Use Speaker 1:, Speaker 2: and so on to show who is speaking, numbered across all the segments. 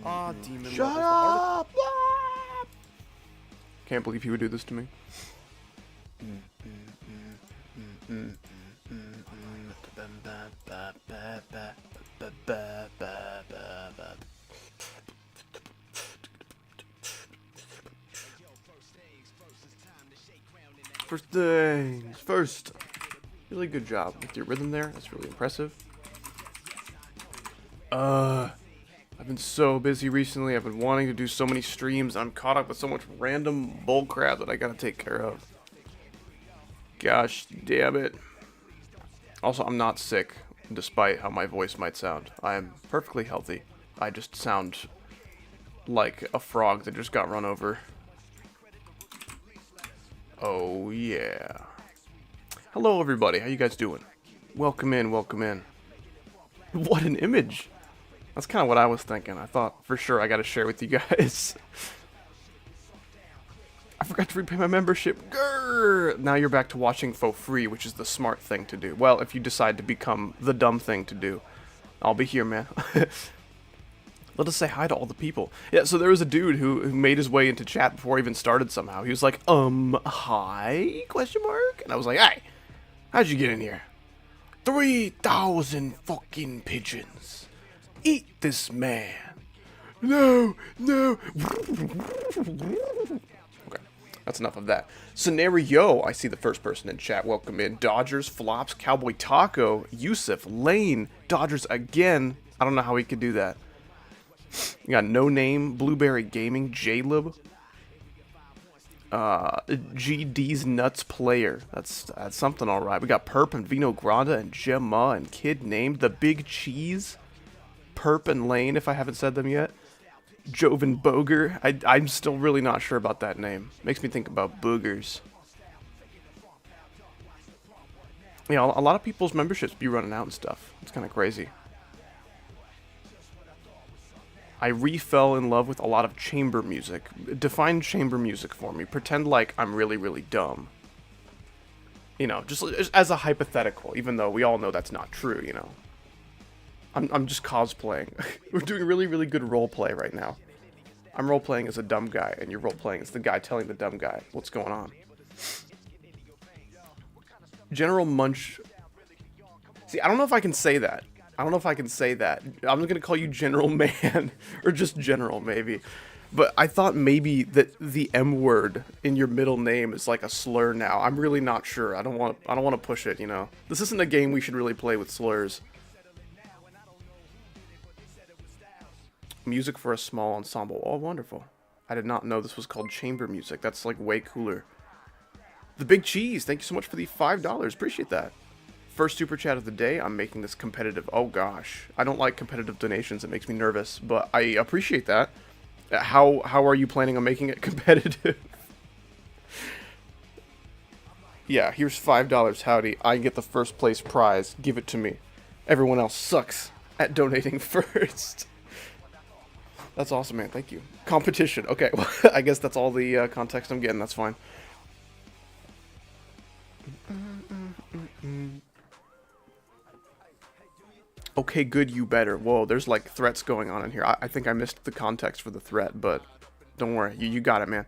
Speaker 1: Ah, demon.
Speaker 2: Shut up! Can't believe he would do this to me. First things first. Really good job with your rhythm there. That's really impressive. I've been so busy recently. I've been wanting to do so many streams. I'm caught up with so much random bullcrap that I gotta take care of. Gosh damn it. Also, I'm not sick, despite how my voice might sound. I am perfectly healthy. I just sound like a frog that just got run over. Oh yeah. Hello everybody, how you guys doing? Welcome in, welcome in. What an image! That's kind of what I was thinking. I thought for sure I gotta share with you guys. I forgot to repay my membership. Grrr! Now you're back to watching for free, which is the smart thing to do. Well, if you decide to become the dumb thing to do. I'll be here, man. Let us say hi to all the people. Yeah, so there was a dude who made his way into chat before he even started somehow. He was like, hi? Question mark? And I was like, hey, how'd you get in here? 3,000 fucking pigeons. Eat this man. No, no. Okay, that's enough of that. Scenario, I see the first person in chat. Welcome in. Dodgers, Flops, Cowboy Taco, Yusuf, Lane, Dodgers again. I don't know how he could do that. You got No Name, Blueberry Gaming, Jalib, GD's Nuts Player. That's something, all right. We got Perp and Vino Granda and Gemma and Kid Named The Big Cheese, Perp and Lane, if I haven't said them yet. Joven Boger. I'm still really not sure about that name. Makes me think about boogers. You know, a lot of people's memberships be running out and stuff. It's kind of crazy. I re-fell in love with a lot of chamber music. Define chamber music for me. Pretend like I'm really, really dumb. You know, just as a hypothetical, even though we all know that's not true, you know. I'm just cosplaying. We're doing really, really good roleplay right now. I'm roleplaying as a dumb guy, and you're roleplaying as the guy telling the dumb guy what's going on. General Munch... See, I don't know if I can say that. I'm just gonna call you General Man, or just General, maybe. But I thought maybe that the M word in your middle name is like a slur now. I'm really not sure. I don't want to push it, you know. This isn't a game we should really play with slurs. Music for a small ensemble. Oh, wonderful. I did not know this was called chamber music. That's like way cooler. The Big Cheese, thank you so much for the $5. Appreciate that. First super chat of the day. I'm making this competitive. Oh gosh, I don't like competitive donations. It makes me nervous, but I appreciate that. How are you planning on making it competitive? Yeah, here's $5. Howdy. I get the first place prize. Give it to me. Everyone else sucks at donating first. That's awesome, man. Thank you. Competition. Okay, well, I guess that's all the context I'm getting. That's fine. Okay, good, you better. Whoa, there's like threats going on in here. I think I missed the context for the threat, but don't worry. You got it, man.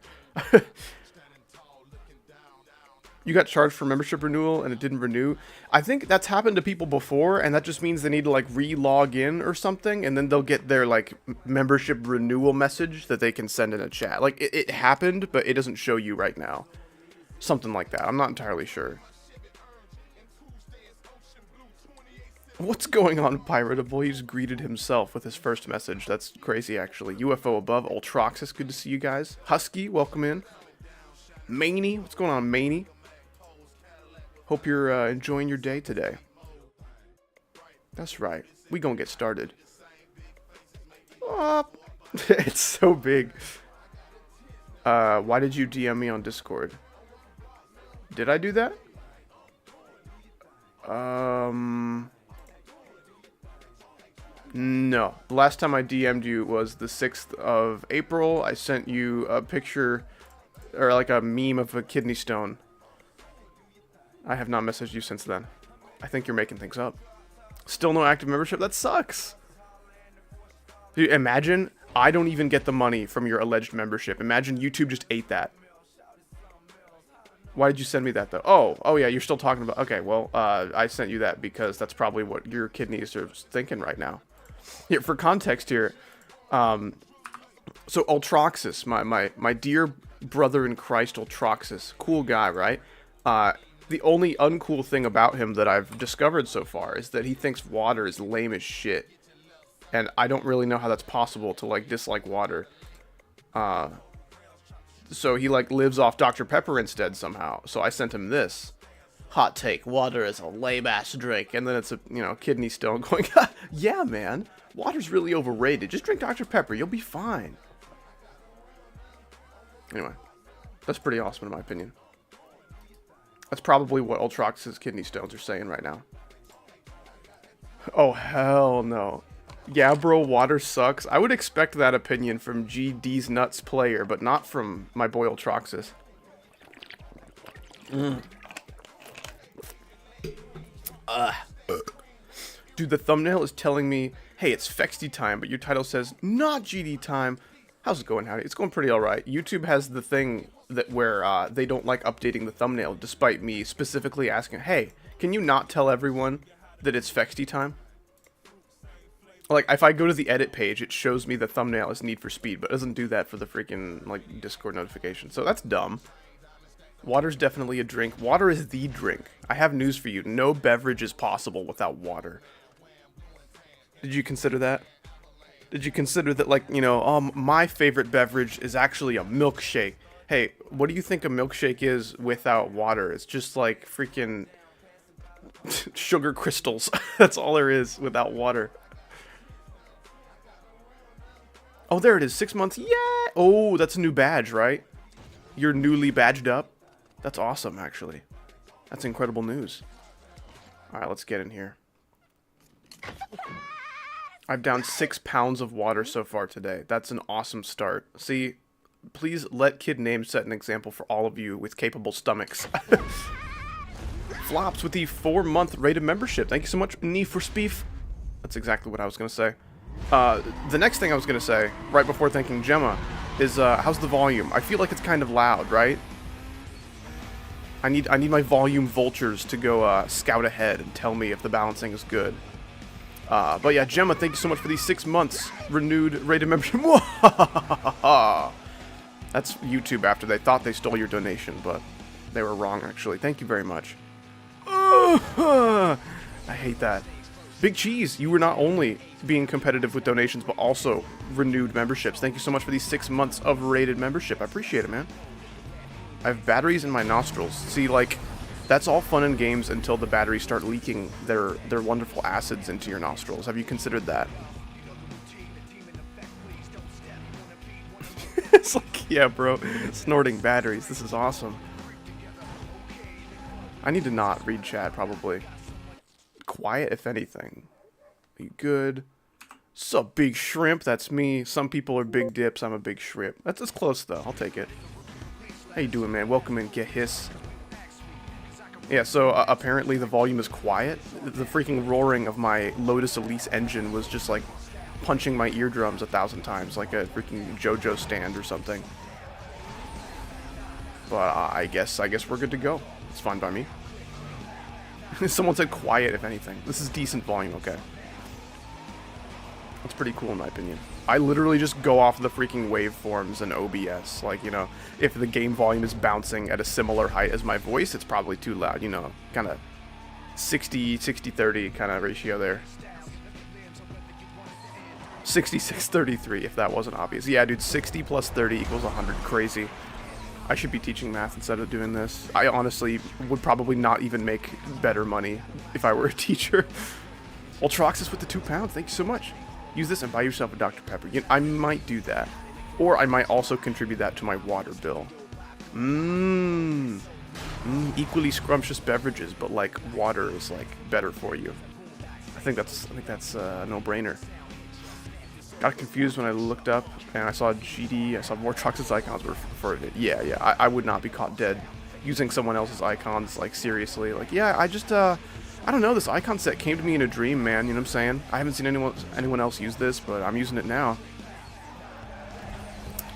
Speaker 2: You got charged for membership renewal and it didn't renew. I think that's happened to people before, and that just means they need to like re-log in or something, and then they'll get their like membership renewal message that they can send in a chat. Like it happened, but it doesn't show you right now. Something like that. I'm not entirely sure. What's going on, Piratable? He just greeted himself with his first message. That's crazy, actually. UFO above. Ultroxis, good to see you guys. Husky, welcome in. Maney, what's going on, Maney? Hope you're enjoying your day today. That's right. We gonna get started. Oh, it's so big. Why did you DM me on Discord? Did I do that? No. The last time I DM'd you was the 6th of April. I sent you a picture, or like a meme of a kidney stone. I have not messaged you since then. I think you're making things up. Still no active membership? That sucks. Dude, imagine I don't even get the money from your alleged membership. Imagine YouTube just ate that. Why did you send me that, though? Oh yeah, you're still talking about... Okay, well, I sent you that because that's probably what your kidneys are thinking right now. Here, for context here, so Ultroxis, my dear brother in Christ, Ultroxis, cool guy, right? The only uncool thing about him that I've discovered so far is that he thinks water is lame as shit. And I don't really know how that's possible to, like, dislike water. So he, like, lives off Dr. Pepper instead somehow. So I sent him this. Hot take, water is a lame-ass drink. And then it's a, you know, kidney stone going, yeah, man, water's really overrated. Just drink Dr. Pepper, you'll be fine. Anyway, that's pretty awesome in my opinion. That's probably what Ultrox's kidney stones are saying right now. Oh, hell no. Yeah, bro, water sucks. I would expect that opinion from GD's Nuts player, but not from my boy Ultroxis. Dude, the thumbnail is telling me, hey, it's Fexty time, but your title says, not GD time. How's it going, Howdy? It's going pretty alright. YouTube has the thing that where they don't like updating the thumbnail, despite me specifically asking, hey, can you not tell everyone that it's Fexty time? Like, if I go to the edit page, it shows me the thumbnail is Need for Speed, but it doesn't do that for the freaking, like, Discord notification. So that's dumb. Water's definitely a drink. Water is the drink. I have news for you. No beverage is possible without water. Did you consider that? Did you consider that, like, you know, my favorite beverage is actually a milkshake. Hey, what do you think a milkshake is without water? It's just, like, freaking sugar crystals. That's all there is without water. Oh, there it is. 6 months. Yeah. Oh, that's a new badge, right? You're newly badged up. That's awesome, actually. That's incredible news. All right, let's get in here. I've downed 6 pounds of water so far today. That's an awesome start. See, please let Kid Name set an example for all of you with capable stomachs. Flops with the 4-month rated membership. Thank you so much, Need for Speed. That's exactly what I was going to say. The next thing I was going to say, right before thanking Gemma, is, how's the volume? I feel like it's kind of loud, right? I need my volume vultures to go, scout ahead and tell me if the balancing is good. But yeah, Gemma, thank you so much for these 6 months renewed rated membership. That's YouTube after they thought they stole your donation, but they were wrong, actually. Thank you very much. I hate that. Big Cheese, you were not only being competitive with donations, but also renewed memberships. Thank you so much for these 6 months of rated membership. I appreciate it, man. I have batteries in my nostrils. See, like, that's all fun and games until the batteries start leaking their wonderful acids into your nostrils. Have you considered that? It's like, yeah, bro, snorting batteries. This is awesome. I need to not read chat, probably. Quiet, if anything. Are you good? Sup, Big Shrimp? That's me. Some people are Big Dips. I'm a Big Shrimp. That's close, though. I'll take it. How you doing, man? Welcome in, Get Hiss. Yeah, so apparently the volume is quiet. The freaking roaring of my Lotus Elise engine was just, like, punching my eardrums 1,000 times, like a freaking JoJo stand or something. But I guess we're good to go. It's fine by me. Someone said quiet, if anything. This is decent volume, okay. That's pretty cool in my opinion. I literally just go off the freaking waveforms in OBS. Like, you know, if the game volume is bouncing at a similar height as my voice, it's probably too loud, you know. Kind of 60-30 kind of ratio there. 66-33, if that wasn't obvious. Yeah, dude, 60 plus 30 equals 100. Crazy. I should be teaching math instead of doing this. I honestly would probably not even make better money if I were a teacher. Ultroxis with the 2 pounds. Thank you so much. Use this and buy yourself a Dr. Pepper. You know, I might do that. Or I might also contribute that to my water bill. Equally scrumptious beverages, but like water is like better for you. I think that's a no-brainer. Got confused when I looked up and I saw GD, I saw more Trox's icons were for it. Yeah, I would not be caught dead using someone else's icons, like, seriously. Like, yeah, I I don't know, this icon set came to me in a dream, man, you know what I'm saying? I haven't seen anyone else use this, but I'm using it now.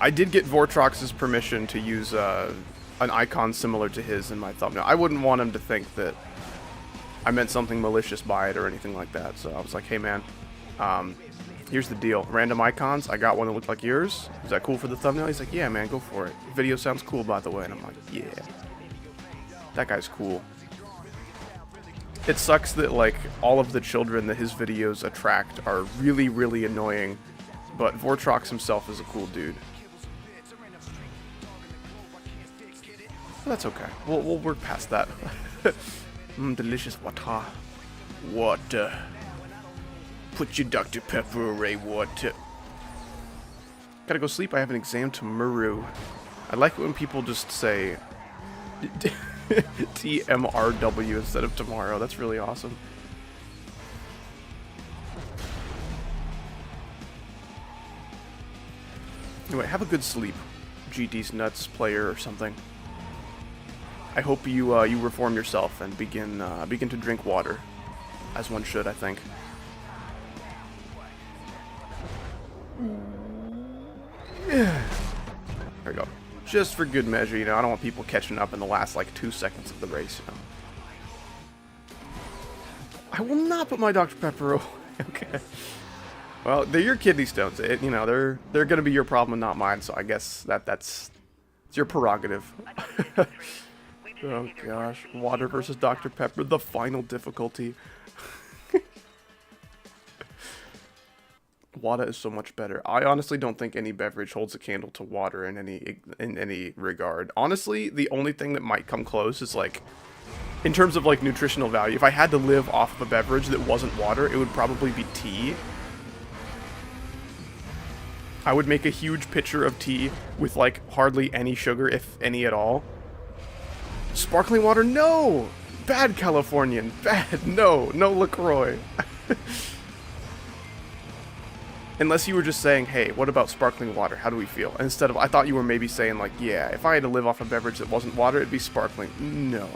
Speaker 2: I did get Vortrox's permission to use an icon similar to his in my thumbnail. I wouldn't want him to think that I meant something malicious by it or anything like that, so I was like, hey man, here's the deal. Random icons, I got one that looked like yours. Is that cool for the thumbnail? He's like, yeah man, go for it. Video sounds cool, by the way. And I'm like, yeah. That guy's cool. It sucks that, like, all of the children that his videos attract are really, really annoying, but Vortrox himself is a cool dude. But that's okay. We'll work past that. Delicious water. Water. Put your Dr. Pepper away, water. Gotta go sleep, I have an exam tomorrow. I like it when people just say TMRW instead of tomorrow. That's really awesome. Anyway, have a good sleep, GD's Nuts player or something. I hope you you reform yourself and begin to drink water, as one should, I think. There we go. Just for good measure, you know, I don't want people catching up in the last, like, 2 seconds of the race, you know. I will not put my Dr. Pepper away. Okay. Well, they're your kidney stones. You know, they're gonna be your problem and not mine, so I guess it's your prerogative. Oh, gosh. Water versus Dr. Pepper, the final difficulty. Water is so much better. I honestly don't think any beverage holds a candle to water in any regard. Honestly, the only thing that might come close is, like, in terms of, like, nutritional value. If I had to live off of a beverage that wasn't water, it would probably be tea. I would make a huge pitcher of tea with, like, hardly any sugar, if any at all. Sparkling water, no! Bad Californian, bad, no LaCroix. Unless you were just saying, hey, what about sparkling water? How do we feel? Instead of, I thought you were maybe saying, like, yeah, if I had to live off a beverage that wasn't water, it'd be sparkling. No.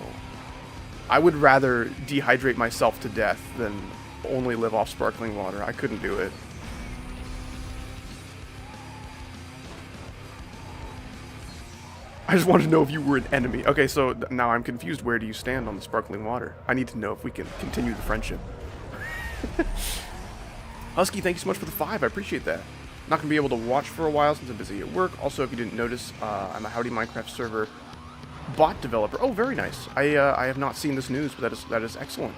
Speaker 2: I would rather dehydrate myself to death than only live off sparkling water. I couldn't do it. I just wanted to know if you were an enemy. Okay, so now I'm confused. Where do you stand on the sparkling water? I need to know if we can continue the friendship. Husky, thank you so much for the 5. I appreciate that. Not going to be able to watch for a while since I'm busy at work. Also, if you didn't notice, I'm a Howdy Minecraft server bot developer. Oh, very nice. I have not seen this news, but that is excellent.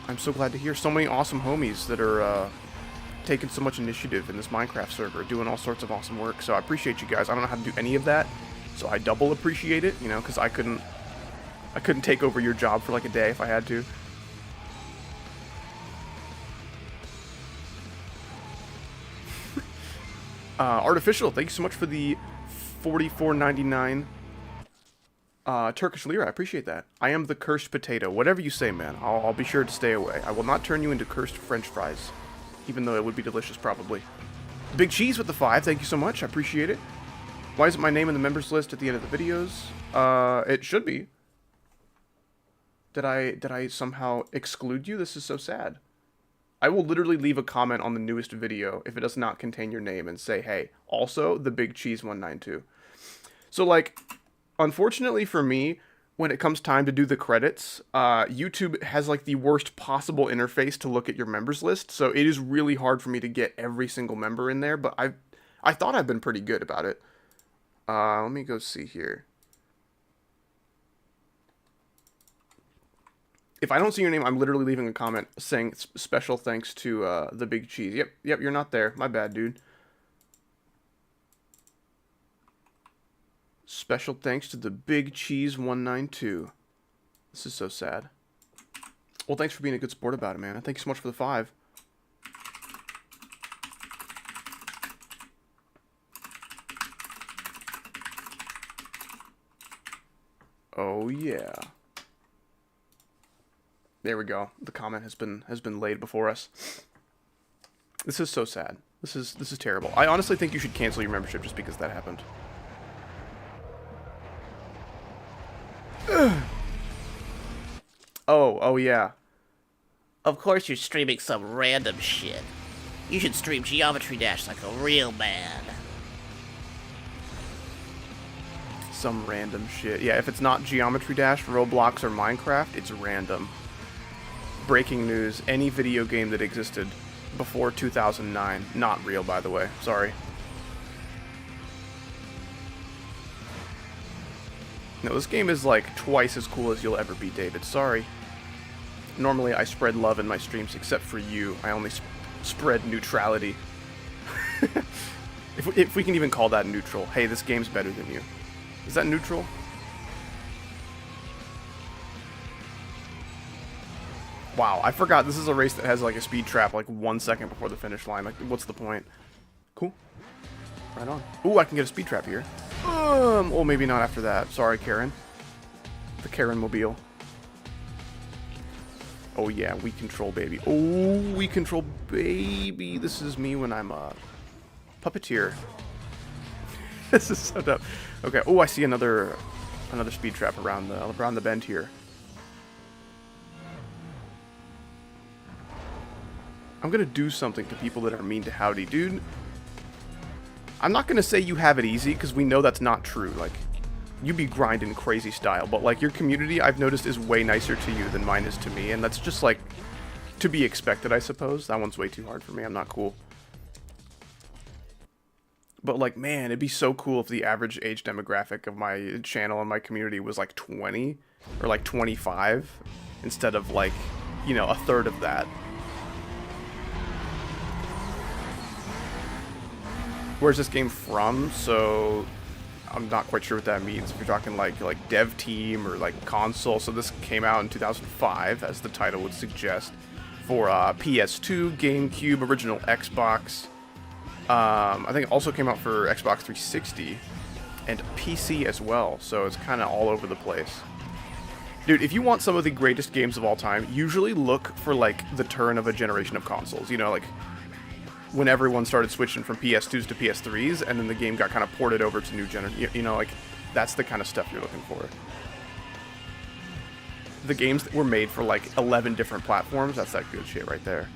Speaker 2: I'm so glad to hear so many awesome homies that are taking so much initiative in this Minecraft server, doing all sorts of awesome work. So I appreciate you guys. I don't know how to do any of that, so I double appreciate it, you know, because I couldn't take over your job for like a day if I had to. Artificial, thank you so much for the $44.99 Turkish lira. I appreciate that. I am the cursed potato. Whatever you say, man. I'll be sure to stay away. I will not turn you into cursed French fries, even though it would be delicious, probably. Big Cheese with the 5. Thank you so much. I appreciate it. Why isn't my name in the members list at the end of the videos? It should be. Did I somehow exclude you? This is so sad. I will literally leave a comment on the newest video if it does not contain your name and say, hey, also the Big Cheese 192. So, like, unfortunately for me, when it comes time to do the credits, YouTube has, like, the worst possible interface to look at your members list, so it is really hard for me to get every single member in there, but I thought I've been pretty good about it. Let me go see here. If I don't see your name, I'm literally leaving a comment saying special thanks to the Big Cheese. Yep, you're not there. My bad, dude. Special thanks to the Big Cheese 192. This is so sad. Well, thanks for being a good sport about it, man. Thank you so much for the 5. Oh yeah. There we go. The comment has been laid before us. This is so sad. This is terrible. I honestly think you should cancel your membership just because that happened. Oh yeah.
Speaker 1: Of course you're streaming some random shit. You should stream Geometry Dash like a real man.
Speaker 2: Some random shit. Yeah, if it's not Geometry Dash, Roblox, or Minecraft, it's random. Breaking news, any video game that existed before 2009. Not real, by the way. Sorry. No, this game is like twice as cool as you'll ever be, David. Sorry. Normally I spread love in my streams, except for you. I only spread neutrality. if we can even call that neutral. Hey, this game's better than you. Is that neutral? Wow, I forgot this is a race that has like a speed trap like 1 second before the finish line. Like, what's the point? Cool. Right on. Ooh, I can get a speed trap here. Well, maybe not after that. Sorry, Karen. The Karen mobile. Oh yeah, we control baby. Oh, we control baby. This is me when I'm a puppeteer. This is so dumb. Okay. Oh, I see another speed trap around the bend here. I'm gonna do something to people that are mean to Howdy, dude. I'm not gonna say you have it easy, because we know that's not true. Like, you be grinding crazy style, but like your community, I've noticed, is way nicer to you than mine is to me, and that's just like to be expected, I suppose. That one's way too hard for me. I'm not cool. But like, man, it'd be so cool if the average age demographic of my channel and my community was like 20 or like 25 instead of like, you know, a third of that. Where's this game from? So I'm not quite sure what that means. If you're talking like dev team or like console. So this came out in 2005, as the title would suggest, for PS2, GameCube, original Xbox. I think it also came out for Xbox 360 and PC as well. So it's kind of all over the place. Dude, if you want some of the greatest games of all time, usually look for like the turn of a generation of consoles. You know, like when everyone started switching from PS2s to PS3s, and then the game got kind of ported over to new you know, like, that's the kind of stuff you're looking for. The games that were made for, like, 11 different platforms, that's that good shit right there.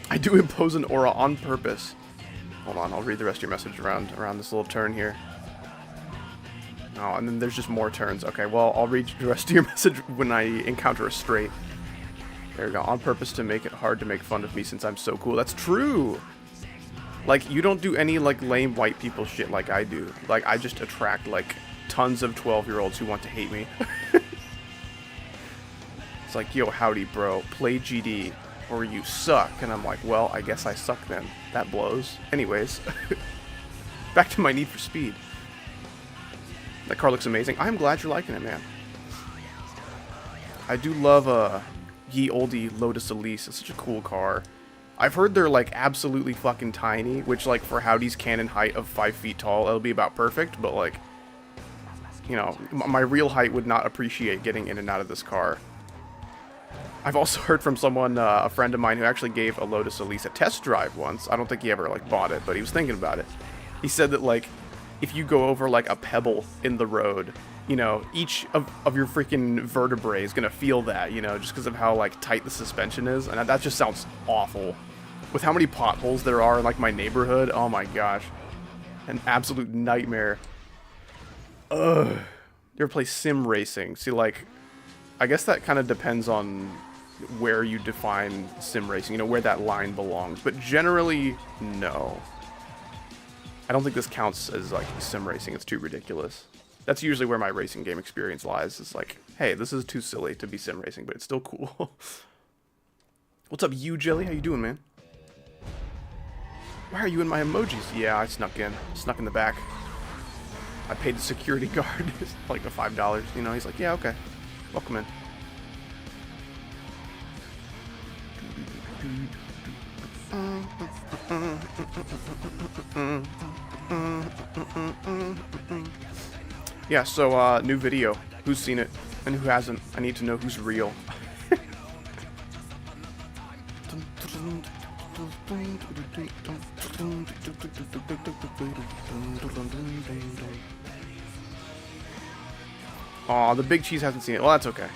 Speaker 2: I do impose an aura on purpose. Hold on, I'll read the rest of your message around this little turn here. Oh, and then there's just more turns. Okay, well, I'll read the rest of your message when I encounter a straight. There we go. On purpose to make it hard to make fun of me since I'm so cool. That's true. Like, you don't do any, like, lame white people shit like I do. Like, I just attract, like, tons of 12-year-olds who want to hate me. It's like, yo, howdy, bro. Play GD or you suck. And I'm like, well, I guess I suck then. That blows. Anyways. Back to my Need for Speed. That car looks amazing. I'm glad you're liking it, man. I do love, ye olde Lotus Elise. It's such a cool car. I've heard they're like absolutely fucking tiny, which like for Howdy's canon height of 5 feet tall, it'll be about perfect, but like, you know, my real height would not appreciate getting in and out of this car. I've also heard from someone, a friend of mine, who actually gave a Lotus Elise a test drive once. I don't think he ever like bought it, but he was thinking about it. He said that like, if you go over like a pebble in the road, you know, each of your freaking vertebrae is gonna feel that, you know, just because of how like tight the suspension is, and that just sounds awful. With how many potholes there are in like my neighborhood, oh my gosh, an absolute nightmare. Ugh. You ever play sim racing? See, like, I guess that kind of depends on where you define sim racing, you know, where that line belongs, but generally, no. I don't think this counts as like sim racing. It's too ridiculous. That's usually where my racing game experience lies. It's like, hey, this is too silly to be sim racing, but it's still cool. What's up, you Jelly? How you doing, man? Why are you in my emojis? Yeah, I snuck in. Snuck in the back. I paid the security guard like the $5. You know, he's like, yeah, okay. Welcome in. Yeah, so, new video. Who's seen it? And who hasn't? I need to know who's real. Aw, the big cheese hasn't seen it. Well, that's okay.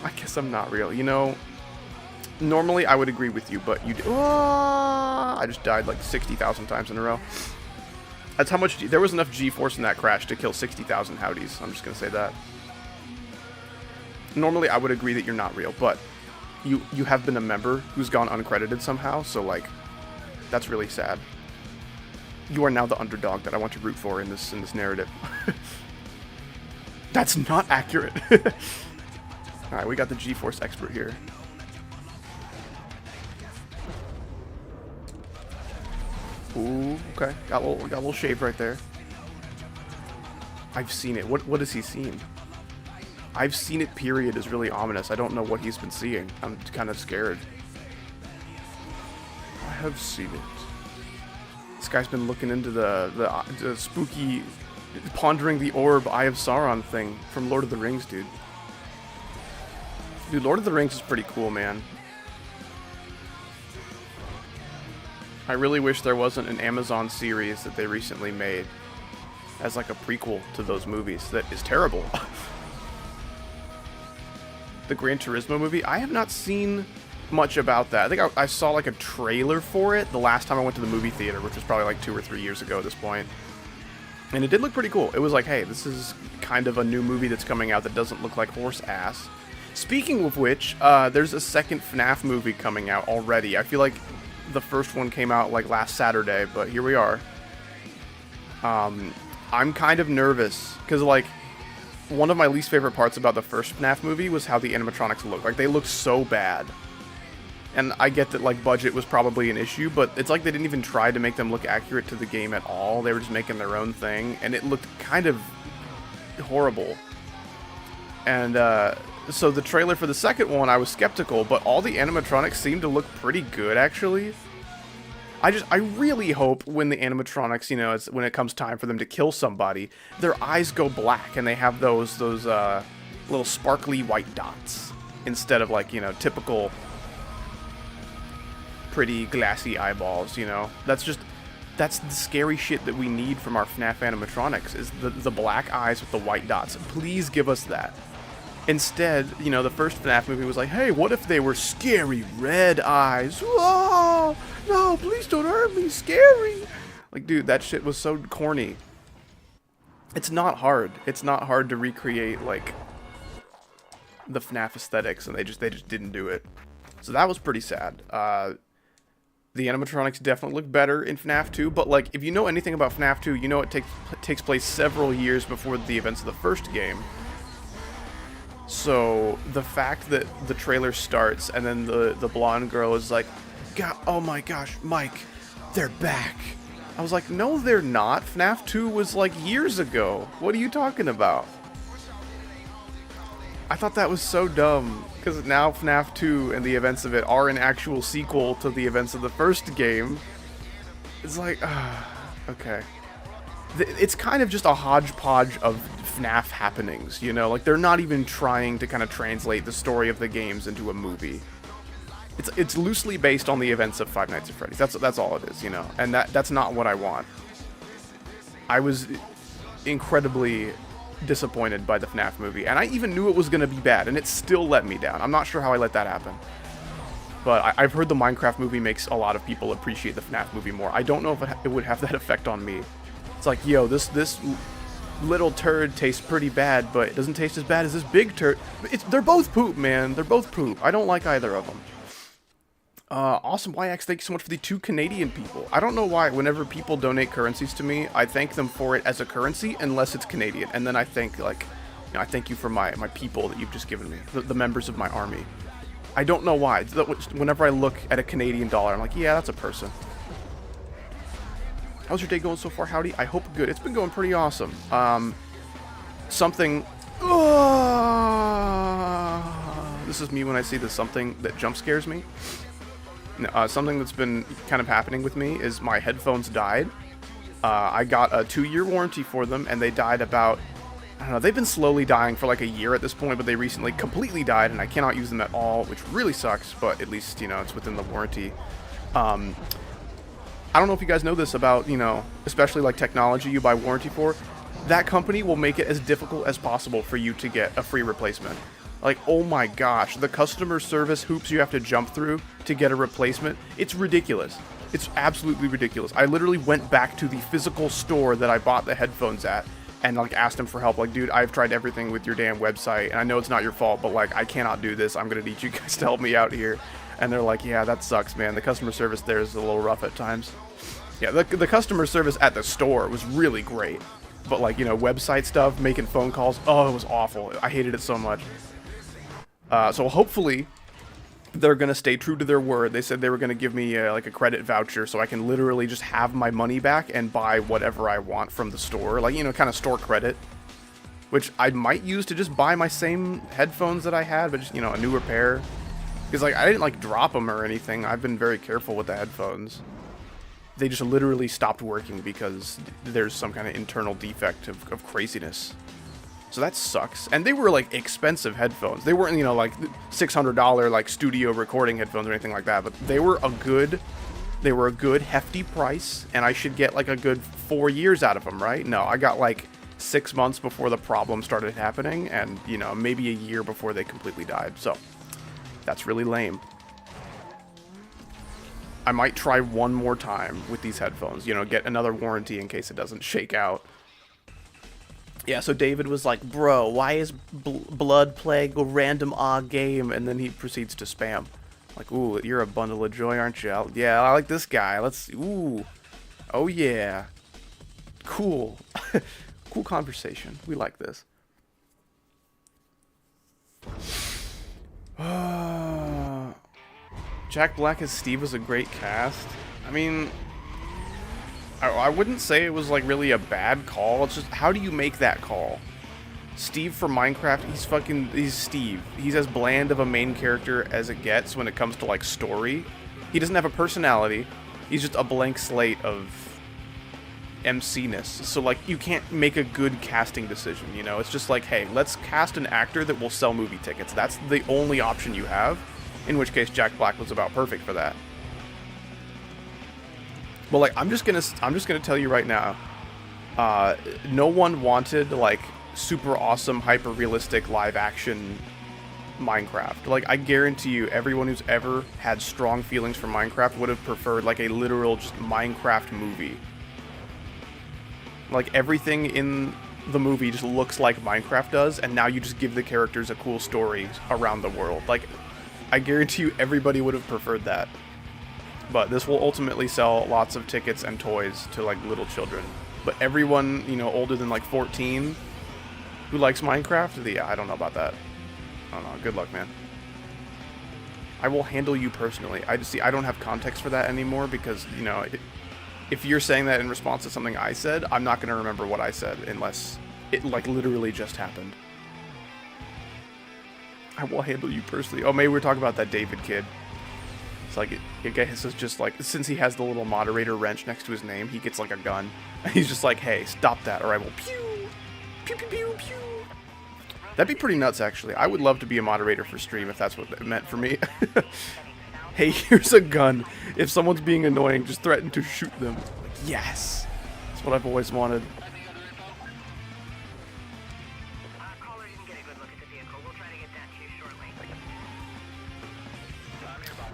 Speaker 2: I guess I'm not real. You know, normally I would agree with you, but you... I just died like 60,000 times in a row. That's how much... There was enough G-force in that crash to kill 60,000 howdies. I'm just going to say that. Normally I would agree that you're not real, but you have been a member who's gone uncredited somehow, so, like, that's really sad. You are now the underdog that I want to root for in this narrative. That's not accurate. Alright, we got the G-force expert here. Ooh, okay. Got a little shave right there. I've seen it. What has he seen? I've seen it, period, is really ominous. I don't know what he's been seeing. I'm kind of scared. I have seen it. This guy's been looking into the spooky, pondering the orb, Eye of Sauron thing from Lord of the Rings, dude. Dude, Lord of the Rings is pretty cool, man. I really wish there wasn't an Amazon series that they recently made as like a prequel to those movies that is terrible. The Gran Turismo movie, I have not seen much about that. I think I saw like a trailer for it the last time I went to the movie theater, which was probably like 2 or 3 years ago at this point. And it did look pretty cool. It was like, hey, this is kind of a new movie that's coming out that doesn't look like horse ass. Speaking of which, there's a second FNAF movie coming out already. I feel like the first one came out like last Saturday, but here we are. I'm kind of nervous because, like, one of my least favorite parts about the first FNAF movie was how the animatronics looked. Like, they looked so bad. And I get that, like, budget was probably an issue, but it's like they didn't even try to make them look accurate to the game at all. They were just making their own thing, and it looked kind of horrible. And, so the trailer for the second one, I was skeptical, but all the animatronics seemed to look pretty good, actually. I really hope when the animatronics, you know, when it comes time for them to kill somebody, their eyes go black and they have those little sparkly white dots instead of, like, you know, typical pretty glassy eyeballs, you know. That's the scary shit that we need from our FNAF animatronics, is the black eyes with the white dots. Please give us that. Instead, you know, the first FNAF movie was like, hey, what if they were scary red eyes? Whoa! No, please don't hurt me, scary! Like, dude, that shit was so corny. It's not hard. It's not hard to recreate, like, the FNAF aesthetics, and they just didn't do it. So that was pretty sad. The animatronics definitely look better in FNAF 2, but, like, if you know anything about FNAF 2, you know it takes place several years before the events of the first game. So the fact that the trailer starts and then the blonde girl is like, God, oh my gosh, Mike, they're back. I was like, no, they're not. FNAF 2 was like years ago. What are you talking about? I thought that was so dumb, because now FNAF 2 and the events of it are an actual sequel to the events of the first game. It's like, okay. It's kind of just a hodgepodge of FNAF happenings, you know? Like, they're not even trying to kind of translate the story of the games into a movie. It's loosely based on the events of Five Nights at Freddy's. That's all it is, you know? And that's not what I want. I was incredibly disappointed by the FNAF movie, and I even knew it was going to be bad, and it still let me down. I'm not sure how I let that happen. But I've heard the Minecraft movie makes a lot of people appreciate the FNAF movie more. I don't know if it would have that effect on me. It's like, yo, this little turd tastes pretty bad, but it doesn't taste as bad as this big turd. They're both poop, man. They're both poop. I don't like either of them. Awesome YX, thank you so much for the 2 Canadian people. I don't know why, whenever people donate currencies to me, I thank them for it as a currency, unless it's Canadian. And then I think, like, you know, I thank you for my people that you've just given me, the members of my army. I don't know why. Whenever I look at a Canadian dollar, I'm like, yeah, that's a person. How's your day going so far, Howdy? I hope good. It's been going pretty awesome. Something... this is me when I see the something that jump scares me. Something that's been kind of happening with me is my headphones died. I got a 2-year warranty for them, and they died about... I don't know, they've been slowly dying for like a year at this point, but they recently completely died, and I cannot use them at all, which really sucks, but at least, you know, it's within the warranty. I don't know if you guys know this about, you know, especially like technology you buy warranty for. that company will make it as difficult as possible for you to get a free replacement. Like, oh my gosh, the customer service hoops you have to jump through to get a replacement, it's ridiculous. It's absolutely ridiculous. I literally went back to the physical store that I bought the headphones at and, like, asked him for help. Like, dude, I've tried everything with your damn website, and I know it's not your fault, but, like, I cannot do this. I'm gonna need you guys to help me out here. And they're like, yeah, that sucks, man. The customer service there is a little rough at times. Yeah, the customer service at the store was really great. But, like, you know, website stuff, making phone calls, oh, it was awful. I hated it so much. So hopefully they're going to stay true to their word. They said they were going to give me like a credit voucher so I can literally just have my money back and buy whatever I want from the store. Like, you know, kind of store credit, which I might use to just buy my same headphones that I had, but just, you know, a newer pair. Because, like, I didn't, like, drop them or anything. I've been very careful with the headphones. They just literally stopped working because there's some kind of internal defect of craziness. So that sucks. And they were, like, expensive headphones. They weren't, you know, like, $600, like, studio recording headphones or anything like that. But they were a good hefty price. And I should get, like, a good 4 years out of them, right? No, I got, like, 6 months before the problem started happening. And, you know, maybe a year before they completely died. So that's really lame. I might try one more time with these headphones. You know, get another warranty in case it doesn't shake out. Yeah, so David was like, bro, why is Blood Plague a random odd game? And then he proceeds to spam. Like, ooh, you're a bundle of joy, aren't you? Yeah, I like this guy. Let's, ooh. Oh, yeah. Cool. Cool conversation. We like this. Jack Black as Steve was a great cast. I mean, I wouldn't say it was, like, really a bad call. It's just, how do you make that call? Steve from Minecraft, he's Steve. He's as bland of a main character as it gets when it comes to, like, story. He doesn't have a personality. He's just a blank slate of MC-ness. So, like, you can't make a good casting decision, you know? It's just like, hey, let's cast an actor that will sell movie tickets. That's the only option you have. In which case, Jack Black was about perfect for that. But, like, I'm just gonna tell you right now, no one wanted, like, super awesome, hyper realistic live action Minecraft. Like, I guarantee you, everyone who's ever had strong feelings for Minecraft would have preferred, like, a literal just Minecraft movie. Like, everything in the movie just looks like Minecraft does, and now you just give the characters a cool story around the world. Like, I guarantee you everybody would have preferred that. But this will ultimately sell lots of tickets and toys to, like, little children. But everyone, you know, older than, like, 14 who likes Minecraft, yeah, I don't know about that. I don't know. Good luck, man. I will handle you personally. I don't have context for that anymore because, you know, if you're saying that in response to something I said, I'm not going to remember what I said unless it, like, literally just happened. I will handle you personally. Oh, maybe we're talking about that David kid. It's like, I guess it's just like, since he has the little moderator wrench next to his name, he gets like a gun. And he's just like, hey, stop that or I will pew! Pew, pew, pew, pew! That'd be pretty nuts, actually. I would love to be a moderator for stream if that's what it meant for me. Hey, here's a gun. If someone's being annoying, just threaten to shoot them. Like, yes! That's what I've always wanted.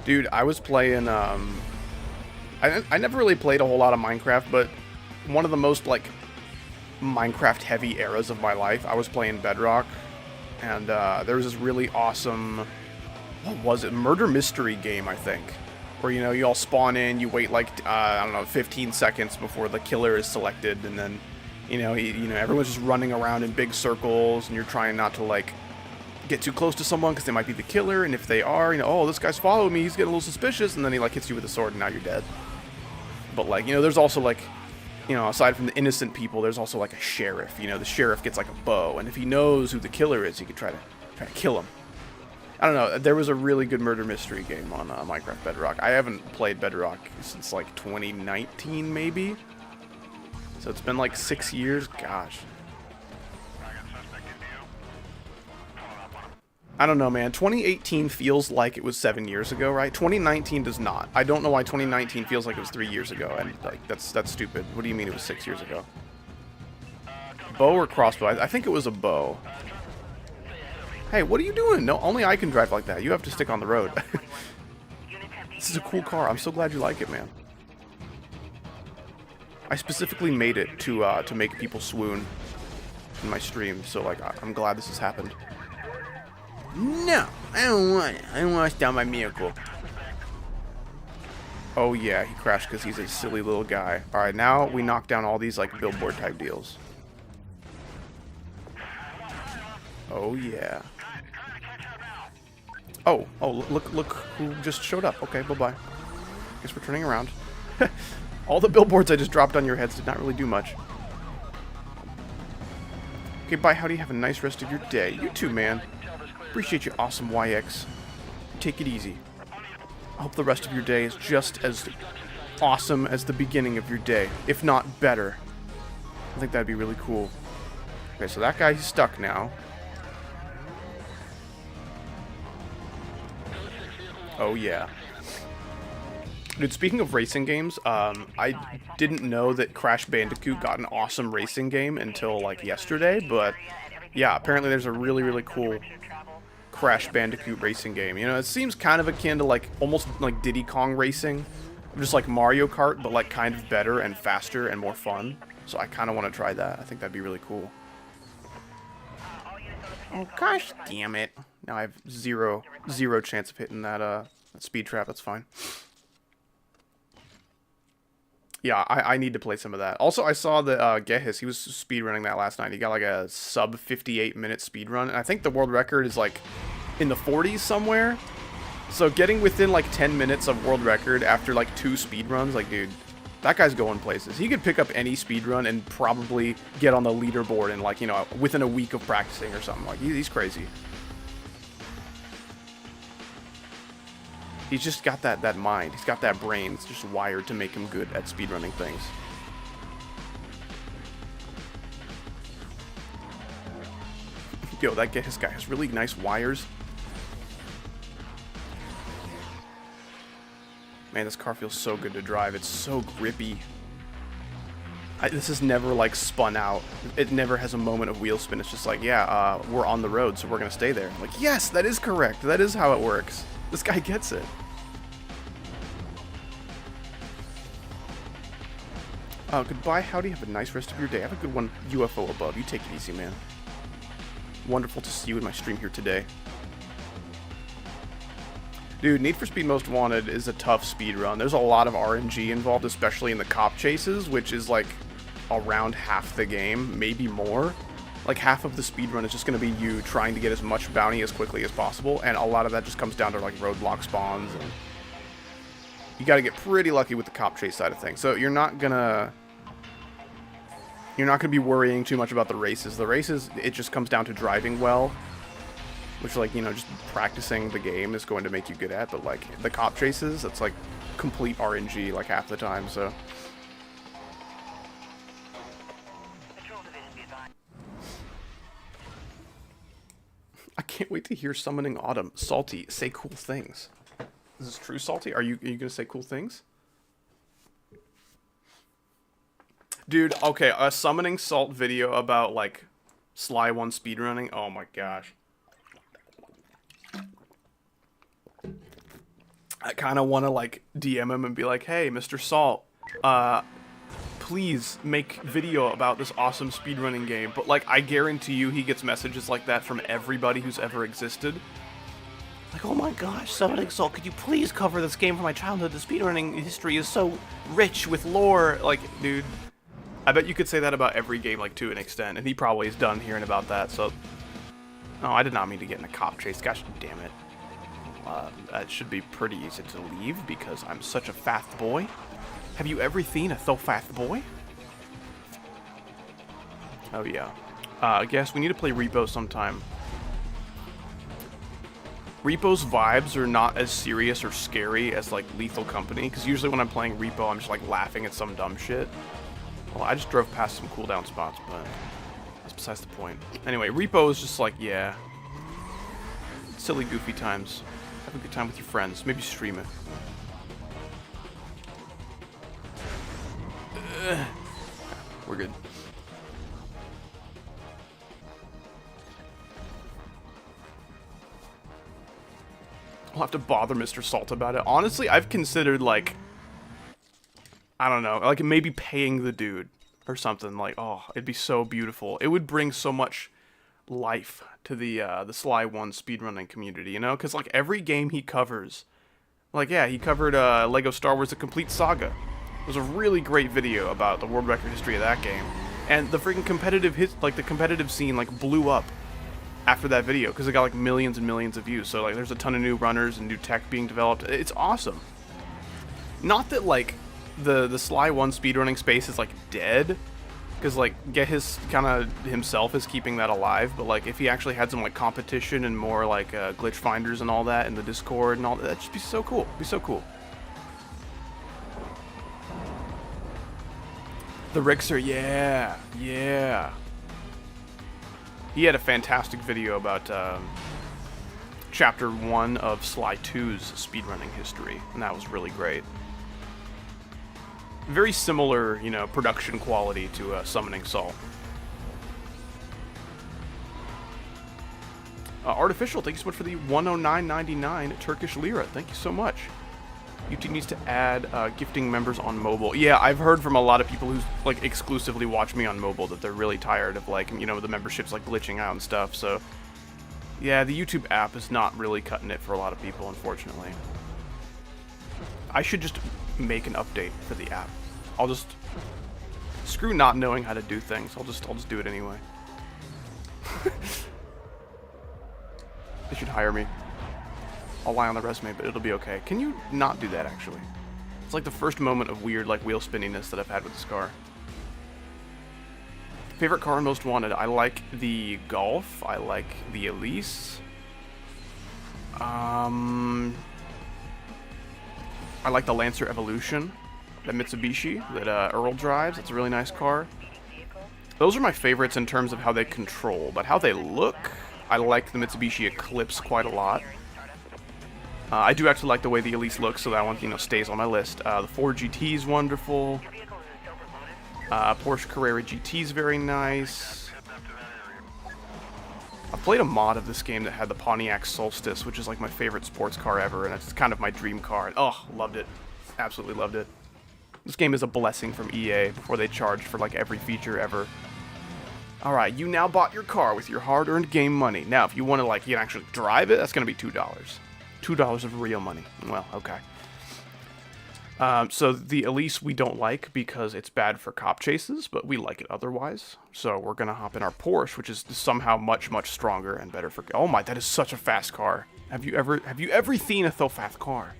Speaker 2: Dude, I was playing, I never really played a whole lot of Minecraft, but one of the most, like, Minecraft-heavy eras of my life, I was playing Bedrock, and there was this really awesome, what was it, murder mystery game, I think, where, you know, you all spawn in, you wait, like, I don't know, 15 seconds before the killer is selected, and then, you know, everyone's just running around in big circles, and you're trying not to, like, get too close to someone because they might be the killer, and if they are, you know, oh, this guy's following me, he's getting a little suspicious, and then he, like, hits you with a sword, and now you're dead. But, like, you know, there's also, like, you know, aside from the innocent people, there's also, like, a sheriff. You know, the sheriff gets, like, a bow, and if he knows who the killer is, he could try to kill him. I don't know, there was a really good murder mystery game on Minecraft Bedrock. I haven't played Bedrock since, like, 2019, maybe? So it's been, like, 6 years? Gosh. I don't know, man. 2018 feels like it was 7 years ago, right? 2019 does not. I don't know why 2019 feels like it was 3 years ago, and, like, that's stupid. What do you mean it was 6 years ago? bow or crossbow? I think it was a bow. Hey, what are you doing? No, only I can drive like that. You have to stick on the road. This is a cool car. I'm so glad you like it, man. I specifically made it to make people swoon in my stream, so like I'm glad this has happened. No, I don't want it. I don't want to steal my vehicle. Oh yeah, he crashed because he's a silly little guy. All right, now we knock down all these like billboard type deals. Oh yeah. Oh, look who just showed up. Okay, bye-bye. Guess we're turning around. All the billboards I just dropped on your heads did not really do much. Okay, bye. Howdy. Have a nice rest of your day. You too, man. Appreciate you, awesome YX. Take it easy. I hope the rest of your day is just as awesome as the beginning of your day, if not better. I think that'd be really cool. Okay, so that guy, he's stuck now. Oh, yeah. Dude, speaking of racing games, I didn't know that Crash Bandicoot got an awesome racing game until, like, yesterday, but, yeah, apparently there's a really, really cool Crash Bandicoot racing game. You know, it seems kind of akin to, like, almost like Diddy Kong Racing, just like Mario Kart, but, like, kind of better and faster and more fun, so I kind of want to try that. I think that'd be really cool. Oh, gosh damn it. Now I have zero chance of hitting that speed trap. That's fine. Yeah, I need to play some of that. Also, I saw that Gehis, he was speedrunning that last night. He got like a sub 58-minute speedrun. And I think the world record is like in the 40s somewhere. So getting within like 10 minutes of world record after like 2 speedruns, like dude, that guy's going places. He could pick up any speedrun and probably get on the leaderboard in like, you know, within a week of practicing or something. Like, he's crazy. He's just got that mind. He's got that brain. It's just wired to make him good at speedrunning things. Yo, that Gehis guy has really nice wires. Man, this car feels so good to drive. It's so grippy. This has never, like, spun out. It never has a moment of wheel spin. It's just like, yeah, we're on the road, so we're going to stay there. I'm like, yes, that is correct. That is how it works. This guy gets it. Goodbye, howdy. Have a nice rest of your day. Have a good one, UFO above. You take it easy, man. Wonderful to see you in my stream here today. Dude, Need for Speed Most Wanted is a tough speed run. There's a lot of RNG involved, especially in the cop chases, which is like around half the game, maybe more. Like half of the speed run is just going to be you trying to get as much bounty as quickly as possible, and a lot of that just comes down to like roadblock spawns, and you got to get pretty lucky with the cop chase side of things. So you're not gonna be worrying too much about the races. The races, it just comes down to driving well. Which, like, you know, just practicing the game is going to make you good at, but, like, the cop chases, it's, like, complete RNG, like, half the time, so. I can't wait to hear Summoning Autumn. Salty, say cool things. Is this true, Salty? Are you gonna say cool things? Dude, okay, a Summoning Salt video about, like, Sly 1 speedrunning, oh my gosh. I kind of want to, like, DM him and be like, hey, Mr. Salt, please make video about this awesome speedrunning game. But, like, I guarantee you he gets messages like that from everybody who's ever existed. Like, oh my gosh, Summoning Salt, could you please cover this game from my childhood? The speedrunning history is so rich with lore. Like, dude, I bet you could say that about every game, like, to an extent. And he probably is done hearing about that, so. Oh, I did not mean to get in a cop chase. Gosh damn it. That should be pretty easy to leave because I'm such a fat boy. Have you ever seen a so fat boy? Oh yeah. I guess we need to play Repo sometime. Repo's vibes are not as serious or scary as like Lethal Company, because usually when I'm playing Repo, I'm just like laughing at some dumb shit. Well, I just drove past some cooldown spots, but that's besides the point. Anyway, Repo is just like, yeah, silly, goofy times. Have a good time with your friends. Maybe stream it. We're good. I'll have to bother Mr. Salt about it. Honestly, I've considered, like, I don't know, like maybe paying the dude or something. Like, oh, it'd be so beautiful. It would bring so much life to the Sly 1 speedrunning community, you know? Because, like, every game he covers, like, yeah, he covered Lego Star Wars: The Complete Saga. It was a really great video about the world record history of that game. And the freaking competitive the competitive scene, like, blew up after that video because it got, like, millions and millions of views. So, like, there's a ton of new runners and new tech being developed. It's awesome. Not that, like, the Sly 1 speedrunning space is, like, dead. Because, like, himself is keeping that alive. But, like, if he actually had some, like, competition and more, like, glitch finders and all that in the Discord and all that, that'd just be so cool. It'd be so cool. The Rixer, yeah. He had a fantastic video about Chapter 1 of Sly 2's speedrunning history, and that was really great. Very similar, you know, production quality to Summoning Saul. Artificial, thank you so much for the 109.99 Turkish lira. Thank you so much. YouTube needs to add gifting members on mobile. Yeah, I've heard from a lot of people who like exclusively watch me on mobile that they're really tired of, like, you know, the memberships like glitching out and stuff. So yeah, the YouTube app is not really cutting it for a lot of people, unfortunately. I should just make an update for the app. I'll just screw not knowing how to do things. I'll just do it anyway. They should hire me. I'll lie on the resume, but it'll be okay. Can you not do that, actually? It's like the first moment of weird, like, wheel spinniness that I've had with this car. Favorite car and most wanted? I like the Golf. I like the Elise. I like the Lancer Evolution. That Mitsubishi that Earl drives. It's a really nice car. Those are my favorites in terms of how they control, but how they look, I like the Mitsubishi Eclipse quite a lot. I do actually like the way the Elise looks, so that one, you know, stays on my list. The Ford GT is wonderful. Porsche Carrera GT is very nice. I played a mod of this game that had the Pontiac Solstice, which is like my favorite sports car ever, and it's kind of my dream car. Oh, loved it. Absolutely loved it. This game is a blessing from EA before they charged for like every feature ever. Alright, you now bought your car with your hard-earned game money. Now, if you want to, like, you can actually drive it, that's going to be $2. $2 of real money. Well, okay. So the Elise we don't like because it's bad for cop chases, but we like it otherwise. So we're going to hop in our Porsche, which is somehow much, much stronger and better for... Oh my, that is such a fast car. Have you ever seen a so fast car?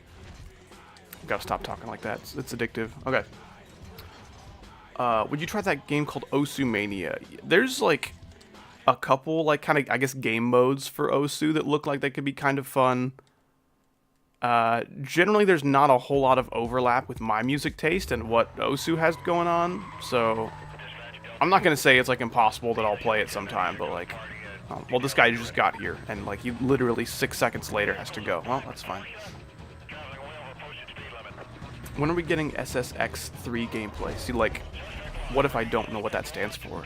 Speaker 2: Gotta stop talking like that. It's addictive. Okay. Would you try that game called Osu Mania? There's, like, a couple, like, kind of, I guess, game modes for Osu that look like they could be kind of fun. Generally, there's not a whole lot of overlap with my music taste and what Osu has going on, so I'm not going to say it's, like, impossible that I'll play it sometime, but, like, well, this guy just got here, and, like, he literally 6 seconds later has to go. Well, that's fine. When are we getting SSX3 gameplay? See, like, what if I don't know what that stands for?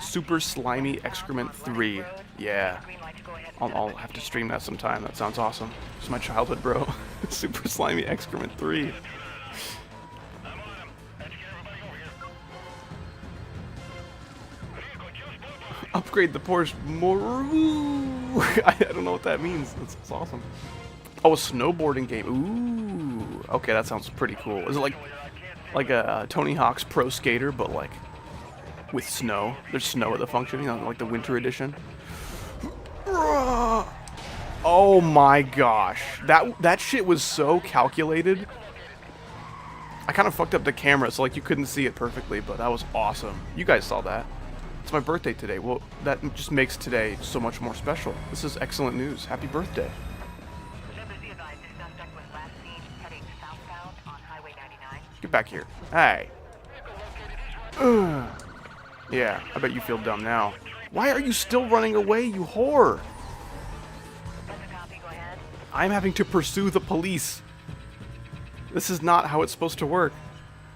Speaker 2: Super Slimy Excrement 3. Yeah. I'll have to stream that sometime. That sounds awesome. It's my childhood, bro. Super Slimy Excrement 3. Upgrade the Porsche more. I don't know what that means. That's awesome. Oh, a snowboarding game. Ooh. Okay, that sounds pretty cool. Is it like a Tony Hawk's Pro Skater, but like with snow? There's snow at the function, you know, like the winter edition. Oh my gosh. That shit was so calculated. I kind of fucked up the camera, so like you couldn't see it perfectly, but that was awesome. You guys saw that. It's my birthday today. Well, that just makes today so much more special. This is excellent news. Happy birthday. Get back here. Hey. Yeah, I bet you feel dumb now. Why are you still running away, you whore? I'm having to pursue the police. This is not how it's supposed to work.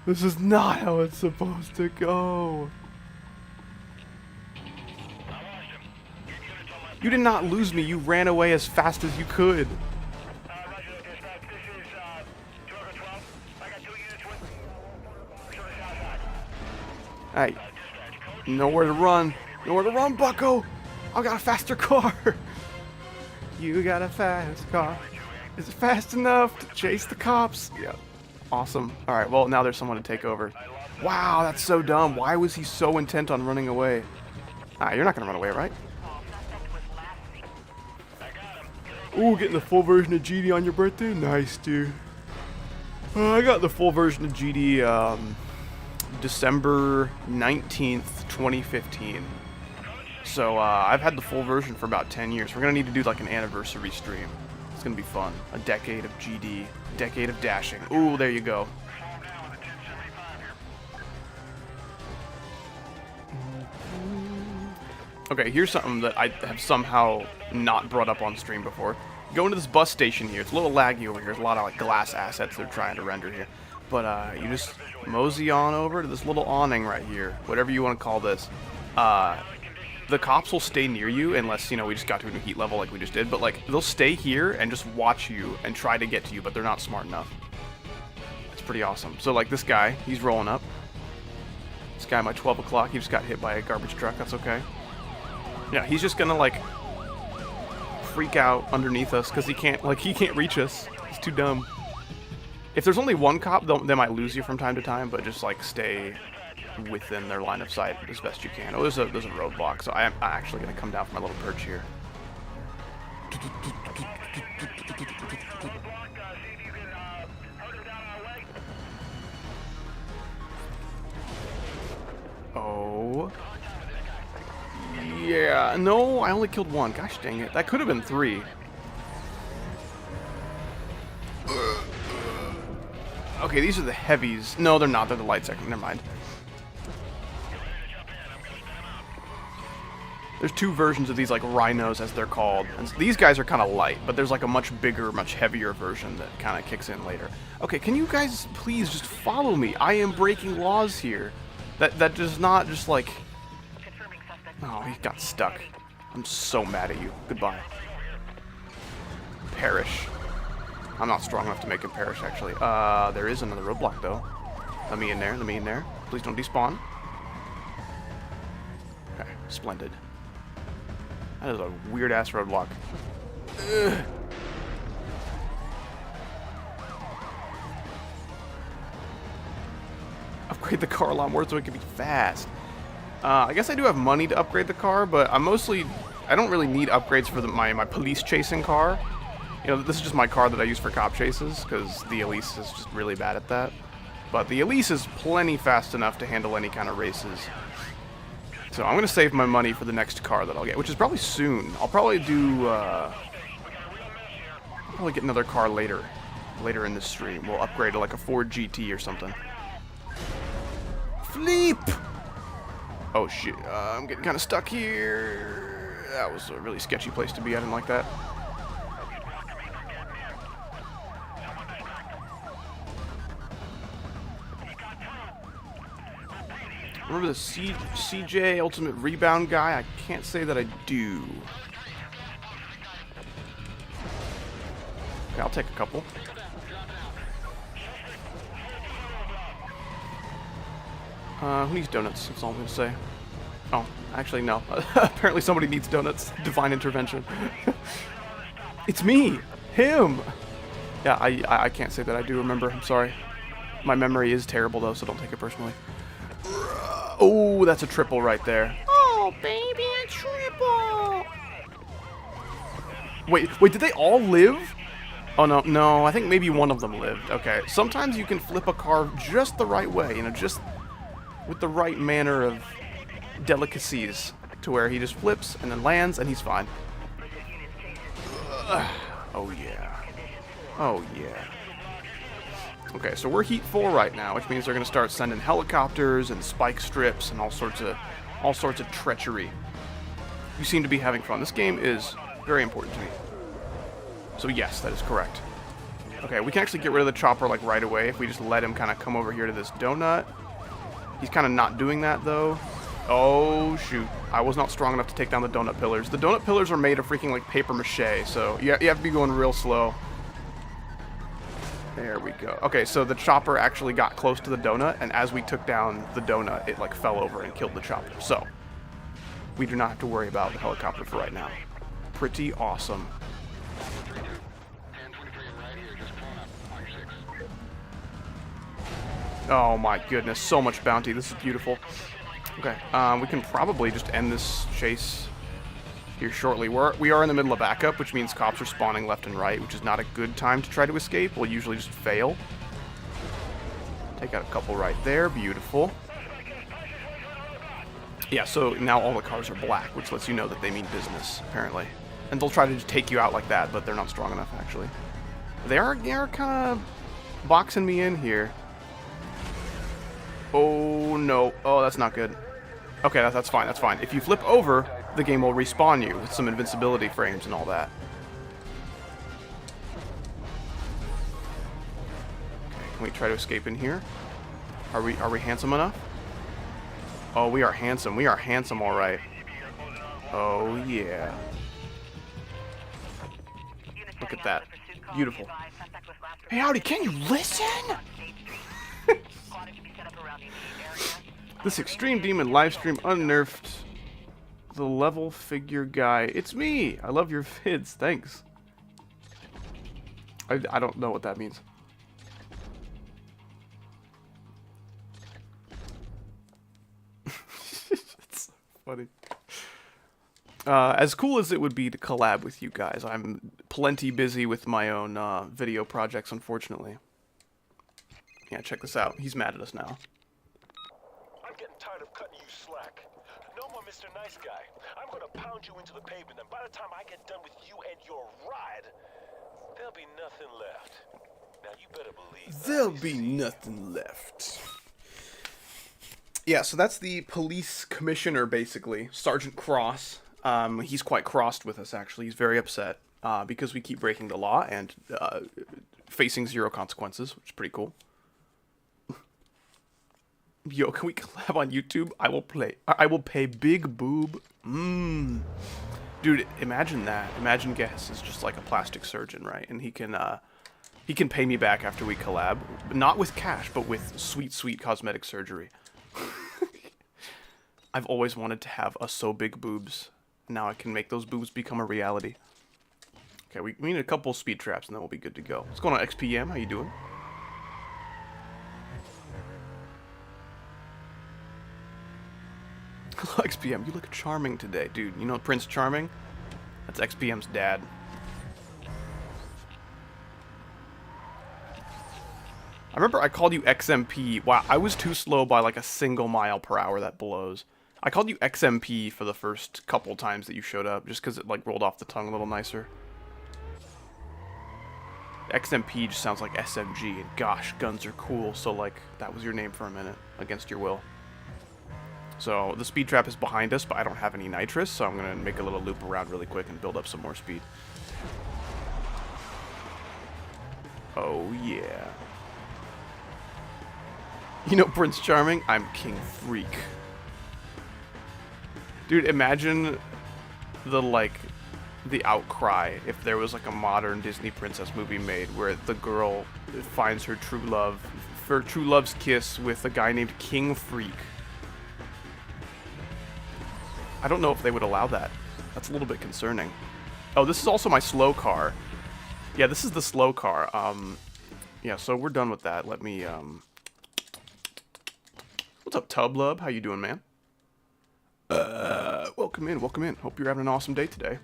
Speaker 2: This is not how it's supposed to go. You did not lose me. You ran away as fast as you could. Hey, nowhere to run. Nowhere to run, bucko. I got a faster car. You got a fast car. Is it fast enough to chase the cops? Yeah. Awesome. All right, well, now there's someone to take over. Wow, that's so dumb. Why was he so intent on running away? Ah, you're not going to run away, right? Ooh, getting the full version of GD on your birthday? Nice, dude. I got the full version of GD December 19th, 2015. So I've had the full version for about 10 years. We're going to need to do like an anniversary stream. It's going to be fun. A decade of GD, decade of dashing. Ooh, there you go. Okay, here's something that I have somehow not brought up on stream before. Go into this bus station here. It's a little laggy over here. There's a lot of like glass assets they're trying to render here. But you just mosey on over to this little awning right here. Whatever you want to call this. The cops will stay near you unless, you know, we just got to a new heat level like we just did. But like, they'll stay here and just watch you and try to get to you, but they're not smart enough. It's pretty awesome. So like this guy, he's rolling up. This guy, my 12 o'clock, he just got hit by a garbage truck. That's okay. Yeah, he's just gonna like freak out underneath us because he can't reach us. He's too dumb. If there's only one cop, they might lose you from time to time, but just like stay within their line of sight as best you can. Oh, there's a roadblock, so I'm actually gonna come down from my little perch here. Oh. Yeah, no, I only killed one. Gosh dang it. That could have been 3. Okay, these are the heavies. No, they're not. They're the light sector. Never mind. There's 2 versions of these, like, rhinos, as they're called. And these guys are kind of light, but there's, like, a much bigger, much heavier version that kind of kicks in later. Okay, can you guys please just follow me? I am breaking laws here. That does not just, like... Oh, he got stuck. I'm so mad at you. Goodbye. Perish. I'm not strong enough to make him perish, actually. There is another roadblock, though. Let me in there. Let me in there. Please don't despawn. Okay, splendid. That is a weird-ass roadblock. Ugh. Upgrade the car a lot more so it can be fast. I guess I do have money to upgrade the car, but I don't really need upgrades for my police chasing car. You know, this is just my car that I use for cop chases, because the Elise is just really bad at that. But the Elise is plenty fast enough to handle any kind of races. So I'm going to save my money for the next car that I'll get, which is probably soon. I'll probably do, I'll probably get another car later in the stream. We'll upgrade to like a Ford GT or something. Flip! Oh shit, I'm getting kind of stuck here. That was a really sketchy place to be. I didn't like that. Remember the CJ Ultimate Rebound guy? I can't say that I do. Okay, I'll take a couple. Who needs donuts? That's all I'm going to say. Oh, actually, no. Apparently somebody needs donuts. Divine intervention. It's me! Him! Yeah, I can't say that I do remember. I'm sorry. My memory is terrible, though, so don't take it personally. Oh, that's a triple right there.
Speaker 1: Oh, baby, a triple!
Speaker 2: Wait, did they all live? Oh, no, I think maybe one of them lived. Okay, sometimes you can flip a car just the right way, you know, just with the right manner of delicacies to where he just flips and then lands and he's fine. Oh, yeah. Oh, yeah. Okay, so we're heat 4 right now, which means they're going to start sending helicopters and spike strips and all sorts of treachery. You seem to be having fun. This game is very important to me. So yes, that is correct. Okay, we can actually get rid of the chopper like right away if we just let him kind of come over here to this donut. He's kind of not doing that though. Oh, shoot. I was not strong enough to take down the donut pillars. The donut pillars are made of freaking, like, paper mache, so you have to be going real slow. There we go. Okay, so the chopper actually got close to the donut, and as we took down the donut, it, like, fell over and killed the chopper. So, we do not have to worry about the helicopter for right now. Pretty awesome. Oh my goodness, so much bounty. This is beautiful. Okay, we can probably just end this chase here shortly. We are in the middle of backup, which means cops are spawning left and right, which is not a good time to try to escape. We'll usually just fail. Take out a couple right there. Beautiful. Yeah, so now all the cars are black, which lets you know that they mean business, apparently. And they'll try to just take you out like that, but they're not strong enough, actually. They are kind of boxing me in here. Oh, no. Oh, that's not good. Okay, that's fine, that's fine. If you flip over, the game will respawn you with some invincibility frames and all that. Okay, can we try to escape in here? Are we handsome enough? Oh, we are handsome. We are handsome, all right. Oh, yeah. Look at that. Beautiful. Hey, howdy, can you listen? This Extreme Demon livestream unnerfed the level figure guy. It's me. I love your vids. Thanks. I don't know what that means. It's so funny. As cool as it would be to collab with you guys, I'm plenty busy with my own video projects, unfortunately. Yeah, check this out. He's mad at us now.
Speaker 3: I'm getting tired of cutting you slack. No more Mr. Nice Guy. I'm gonna pound you into the pavement, and by the time I get done with you and your ride, there'll be nothing left. Now you better believe
Speaker 2: There'll be nothing left. Yeah, so that's the police commissioner, basically, Sergeant Cross. He's quite crossed with us, actually. He's very upset because we keep breaking the law and facing zero consequences, which is pretty cool. Yo, can we collab on YouTube? I will pay big boob. Dude, imagine that. Imagine Guess is just like a plastic surgeon, right? And he can pay me back after we collab, not with cash, but with sweet, sweet cosmetic surgery. I've always wanted to have a so big boobs. Now I can make those boobs become a reality. Okay, we need a couple speed traps and then we'll be good to go. What's going on, XPM? How you doing? Hello, XPM. You look charming today, dude. You know Prince Charming? That's XPM's dad. I remember I called you XMP. Wow, I was too slow by like a single mile per hour. That blows. I called you XMP for the first couple times that you showed up, just because it like rolled off the tongue a little nicer. XMP just sounds like SMG, and gosh, guns are cool, so like, that was your name for a minute, against your will. So, the speed trap is behind us, but I don't have any nitrous, so I'm gonna make a little loop around really quick and build up some more speed. Oh yeah. You know Prince Charming? I'm King Freak. Dude, imagine the outcry if there was like a modern Disney princess movie made where the girl finds her true love's kiss with a guy named King Freak. I don't know if they would allow that. That's a little bit concerning. Oh, this is also my slow car. Yeah, this is the slow car. Yeah, so we're done with that. Let me, What's up, Tublub? How you doing, man? Welcome in, welcome in. Hope you're having an awesome day today.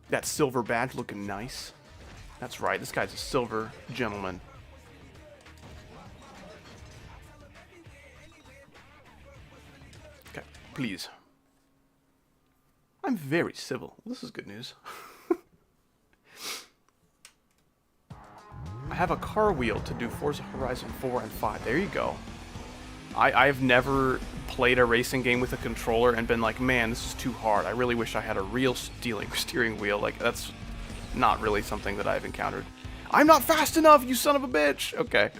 Speaker 2: That silver badge looking nice. That's right, this guy's a silver gentleman. Okay, please. I'm very civil. This is good news. I have a car wheel to do Forza Horizon 4 and 5. There you go. I've never played a racing game with a controller and been like, man, this is too hard. I really wish I had a real steering wheel. Like, that's not really something that I've encountered. I'm not fast enough, you son of a bitch! Okay.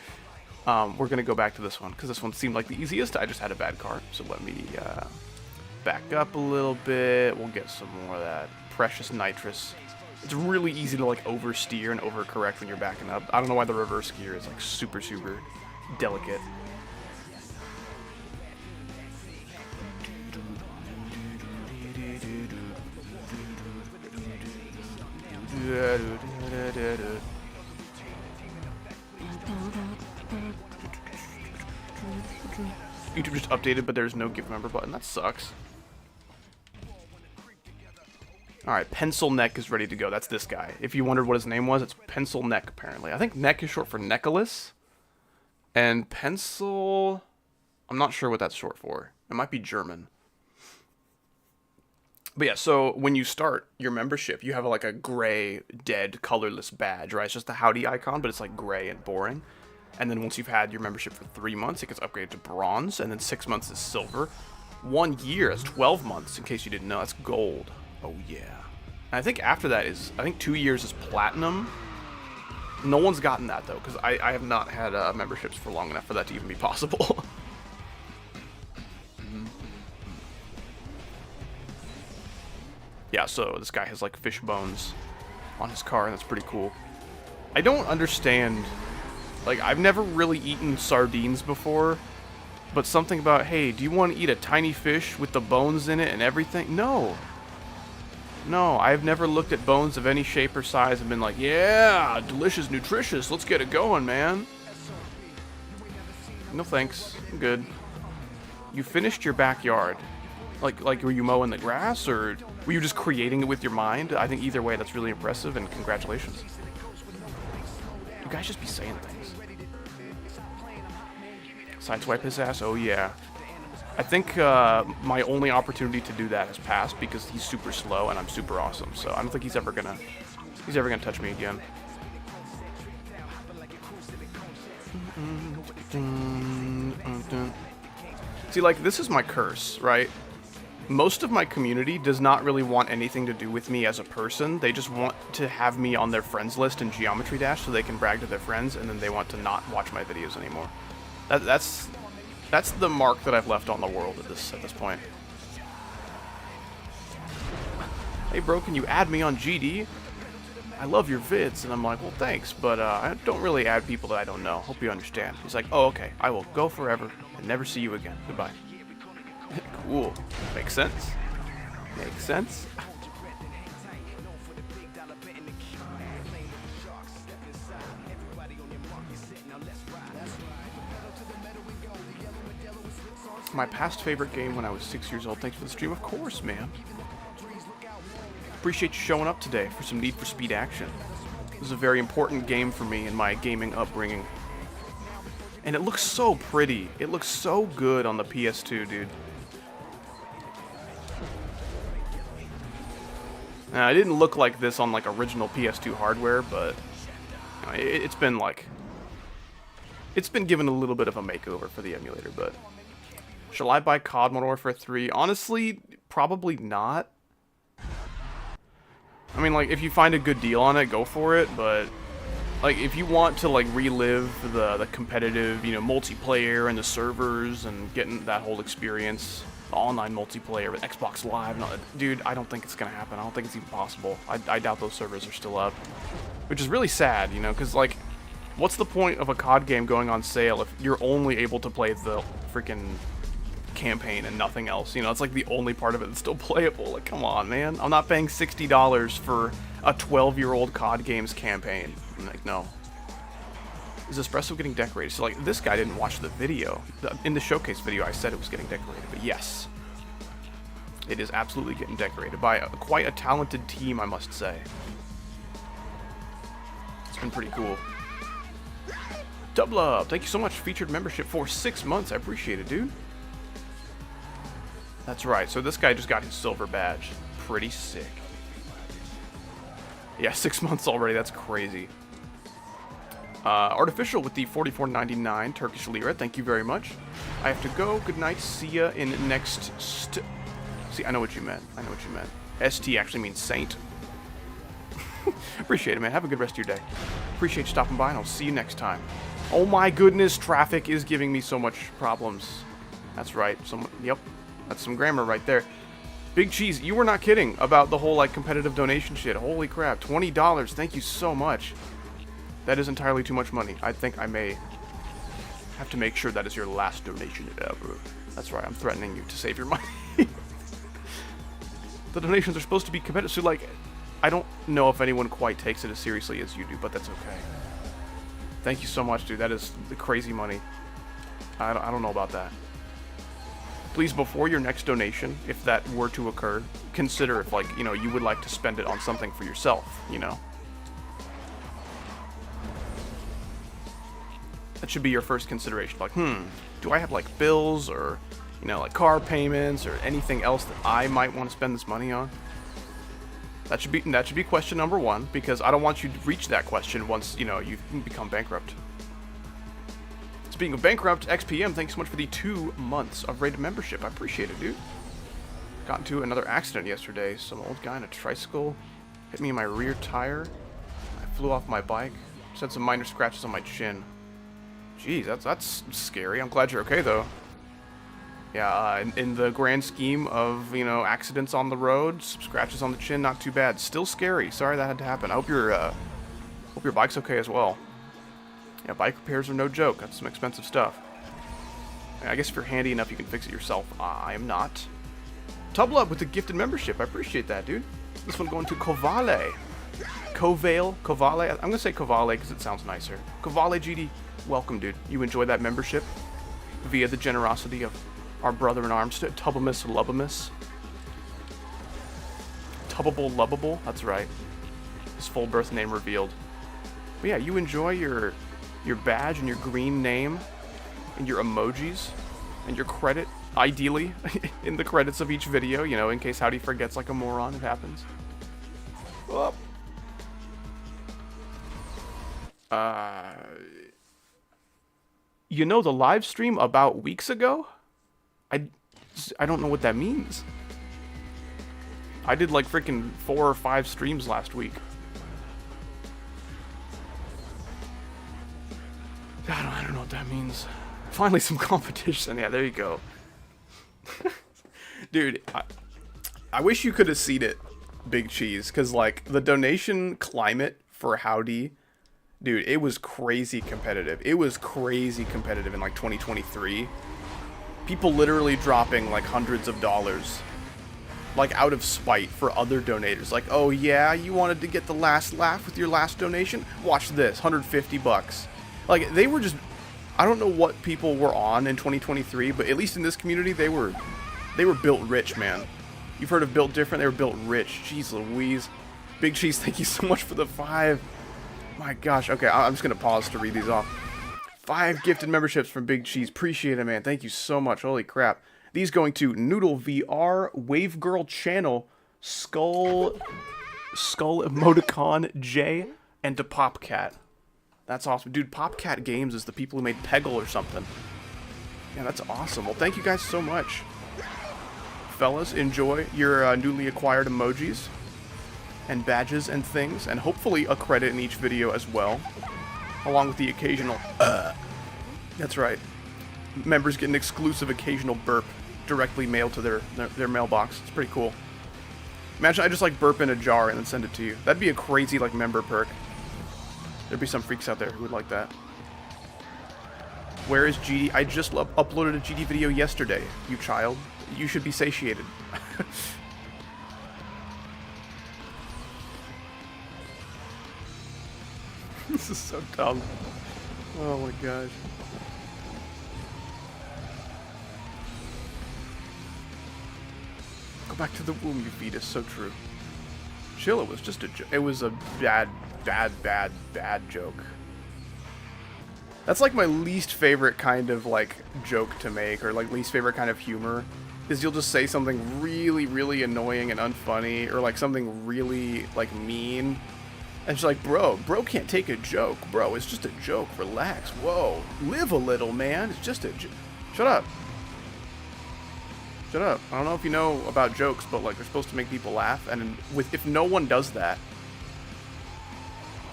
Speaker 2: We're going to go back to this one because this one seemed like the easiest. I just had a bad card. So let me back up a little bit. We'll get some more of that precious nitrous. It's really easy to like oversteer and overcorrect when you're backing up. I don't know why the reverse gear is like super delicate. YouTube just updated, but there's no give member button. That sucks. Alright, Pencil Neck is ready to go. That's this guy. If you wondered what his name was, it's Pencil Neck, apparently. I think Neck is short for Necklace. And Pencil... I'm not sure what that's short for. It might be German. But yeah, so when you start your membership, you have like a gray, dead, colorless badge, right? It's just the howdy icon, but it's like gray and boring. And then once you've had your membership for 3 months, it gets upgraded to bronze, and then 6 months is silver. 1 year is 12 months, in case you didn't know. That's gold. Oh, yeah. And I think after that is, I think 2 years is platinum. No one's gotten that, though, because I have not had memberships for long enough for that to even be possible. Yeah, so this guy has, like, fish bones on his car, and that's pretty cool. I don't understand... Like, I've never really eaten sardines before, but something about, hey, do you want to eat a tiny fish with the bones in it and everything? No. No, I've never looked at bones of any shape or size and been like, yeah, delicious, nutritious, let's get it going, man. No thanks, I'm good. You finished your backyard. Like, were you mowing the grass, or were you just creating it with your mind? I think either way, that's really impressive, and congratulations. You guys just be saying things. Sideswipe his ass? Oh, yeah. I think my only opportunity to do that has passed because he's super slow and I'm super awesome. So I don't think he's ever gonna touch me again. See, like, this is my curse, right? Most of my community does not really want anything to do with me as a person. They just want to have me on their friends list in Geometry Dash so they can brag to their friends, and then they want to not watch my videos anymore. That's the mark that I've left on the world at this point. Hey bro, can you add me on GD? I love your vids. And I'm like, well thanks, but I don't really add people that I don't know. Hope you understand. He's like, oh okay, I will go forever and never see you again. Goodbye. Cool. Makes sense. Makes sense. My past favorite game when I was 6 years old. Thanks for the stream. Of course, man. Appreciate you showing up today for some Need for Speed action. This is a very important game for me in my gaming upbringing. And it looks so pretty. It looks so good on the PS2, dude. Now, it didn't look like this on like original PS2 hardware, but you know, it's been given a little bit of a makeover for the emulator, but... Shall I buy COD Modern Warfare 3? Honestly, probably not. I mean, like, if you find a good deal on it, go for it, but, like, if you want to, like, relive the competitive, you know, multiplayer and the servers and getting that whole experience, the online multiplayer with Xbox Live, and all that, dude, I don't think it's gonna happen. I don't think it's even possible. I doubt those servers are still up. Which is really sad, you know, because, like, what's the point of a COD game going on sale if you're only able to play the freaking campaign and nothing else? You know, it's like the only part of it that's still playable. Like, come on, man. I'm not paying $60 for a 12-year-old COD game's campaign. I'm like, no. Is Espresso getting decorated? So, like, this guy didn't watch the video. In the showcase video, I said it was getting decorated, but yes. It is absolutely getting decorated by quite a talented team, I must say. It's been pretty cool. Dublove, thank you so much. Featured membership for 6 months. I appreciate it, dude. That's right, so this guy just got his silver badge. Pretty sick. Yeah, 6 months already, that's crazy. Artificial with the 44.99 Turkish lira, thank you very much. I have to go, good night, see ya in next See, I know what you meant, I know what you meant. ST actually means saint. Appreciate it, man, have a good rest of your day. Appreciate you stopping by, and I'll see you next time. Oh my goodness, traffic is giving me so much problems. That's right. Yep, that's some grammar right there. Big Cheese, you were not kidding about the whole like competitive donation shit. Holy crap, $20. Thank you so much. That is entirely too much money. I think I may have to make sure that is your last donation ever. That's right, I'm threatening you to save your money. The donations are supposed to be competitive, so like, I don't know if anyone quite takes it as seriously as you do, but that's okay. Thank you so much, dude. That is the crazy money. I don't know about that. Please, before your next donation, if that were to occur, consider if, like, you know, you would like to spend it on something for yourself, you know? That should be your first consideration. Like, do I have, like, bills or, you know, like, car payments or anything else that I might want to spend this money on? That should be question number one, because I don't want you to reach that question once, you know, you become bankrupt. Speaking of bankrupt, XPM, thanks so much for the 2 months of rated membership. I appreciate it, dude. Got into another accident yesterday. Some old guy in a tricycle hit me in my rear tire. I flew off my bike. Just had some minor scratches on my chin. Jeez, that's scary. I'm glad you're okay, though. Yeah, in the grand scheme of, you know, accidents on the road, some scratches on the chin, not too bad. Still scary. Sorry that had to happen. I hope your bike's okay as well. Yeah, bike repairs are no joke. That's some expensive stuff. I guess if you're handy enough, you can fix it yourself. I am not. Tublub with the gifted membership. I appreciate that, dude. This one going to Kovale. Kovale. I'm going to say Kovale because it sounds nicer. Kovale GD, welcome, dude. You enjoy that membership via the generosity of our brother in arms, Tubamus Lubamus. Tubbable Lubbable. That's right. His full birth name revealed. But yeah, you enjoy your badge and your green name and your emojis and your credit, ideally, in the credits of each video, you know, in case Howdy forgets like a moron, it happens. Oh. You know the live stream about weeks ago? I don't know what that means. I did like freaking 4 or 5 streams last week. I don't know what that means. Finally some competition. Yeah, there you go. Dude, I wish you could have seen it, Big Cheese, because like the donation climate for Howdy, dude, it was crazy competitive. It was crazy competitive in like 2023. People literally dropping like hundreds of dollars, like out of spite for other donators. Like, oh yeah, you wanted to get the last laugh with your last donation? Watch this, 150 bucks. Like, they were just, I don't know what people were on in 2023, but at least in this community, they were built rich, man. You've heard of built different, they were built rich. Jeez Louise. Big Cheese, thank you so much for the 5. My gosh, okay, I'm just gonna pause to read these off. 5 gifted memberships from Big Cheese. Appreciate it, man. Thank you so much. Holy crap. These going to Noodle VR, Wave Girl Channel, Skull Emoticon J, and to Popcat. That's awesome. Dude, Popcat Games is the people who made Peggle or something. Yeah, that's awesome. Well, thank you guys so much. Fellas, enjoy your newly acquired emojis and badges and things, and hopefully a credit in each video as well, along with the occasional That's right. Members get an exclusive occasional burp directly mailed to their mailbox. It's pretty cool. Imagine I just like burp in a jar and then send it to you. That'd be a crazy like member perk. There'd be some freaks out there who would like that. Where is GD? I just uploaded a GD video yesterday, you child. You should be satiated. This is so dumb. Oh my gosh. Go back to the womb, you fetus. So true. Chill, it was just a joke. It was a bad joke. That's like my least favorite kind of like joke to make, or like least favorite kind of humor, is you'll just say something really annoying and unfunny, or like something really like mean, and she's like, bro can't take a joke, bro, it's just a joke, relax, whoa, live a little, man, it's just a shut up. I don't know if you know about jokes, but like they're supposed to make people laugh, and if no one does that,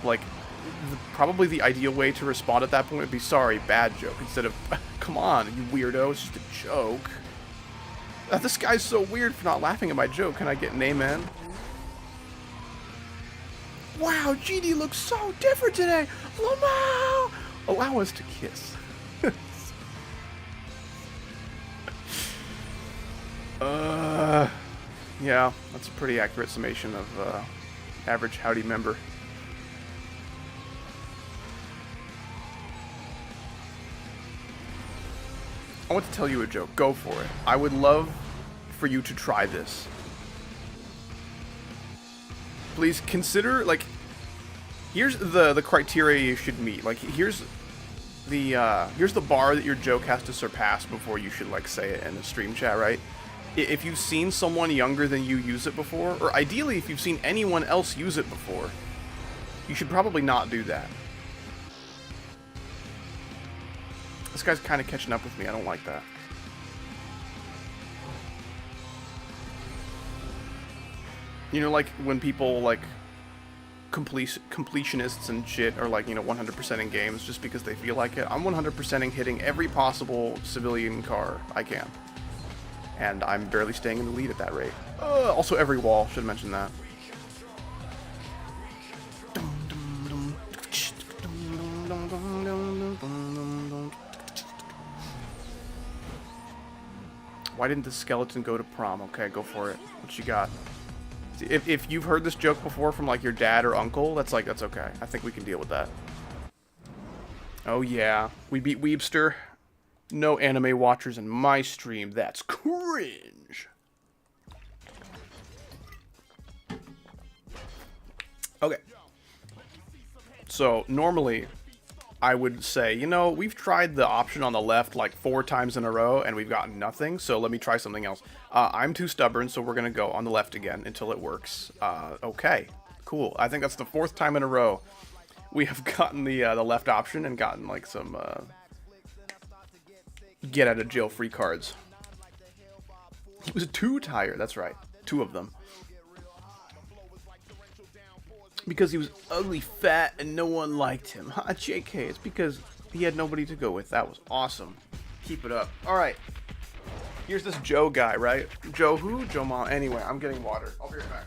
Speaker 2: like probably the ideal way to respond at that point would be, sorry, bad joke, instead of, come on, you weirdo, it's just a joke. This guy's so weird for not laughing at my joke. Can I get an amen? Wow, GD looks so different today. lmao! Allow us to kiss. Yeah, that's a pretty accurate summation of average howdy member. I want to tell you a joke. Go for it. I would love for you to try this. Please consider, like, here's the criteria you should meet. Like, here's the bar that your joke has to surpass before you should, like, say it in a stream chat, right? If you've seen someone younger than you use it before, or ideally if you've seen anyone else use it before, you should probably not do that. This guy's kind of catching up with me. I don't like that. You know, like, when people, like, completionists and shit are, like, you know, 100% in games just because they feel like it. I'm 100%ing hitting every possible civilian car I can. And I'm barely staying in the lead at that rate. Also, every wall. Should have mentioned that. Why didn't the skeleton go to prom? Okay, go for it. What you got? If you've heard this joke before from, like, your dad or uncle, that's okay. I think we can deal with that. Oh yeah, we beat Weebster. No anime watchers in my stream. That's cringe. Okay. So, normally, I would say, you know, we've tried the option on the left like 4 times in a row, and we've gotten nothing, so let me try something else. I'm too stubborn, so we're going to go on the left again until it works. Okay. Cool. I think that's the 4th time in a row we have gotten the left option and gotten, like, some get-out-of-jail-free cards. He was too tired. That's right. 2 of them. Because he was ugly, fat, and no one liked him. Ha, JK, it's because he had nobody to go with. That was awesome. Keep it up. Alright. Here's this Joe guy, right? Joe who? Joe Ma. Anyway, I'm getting water. I'll be right back.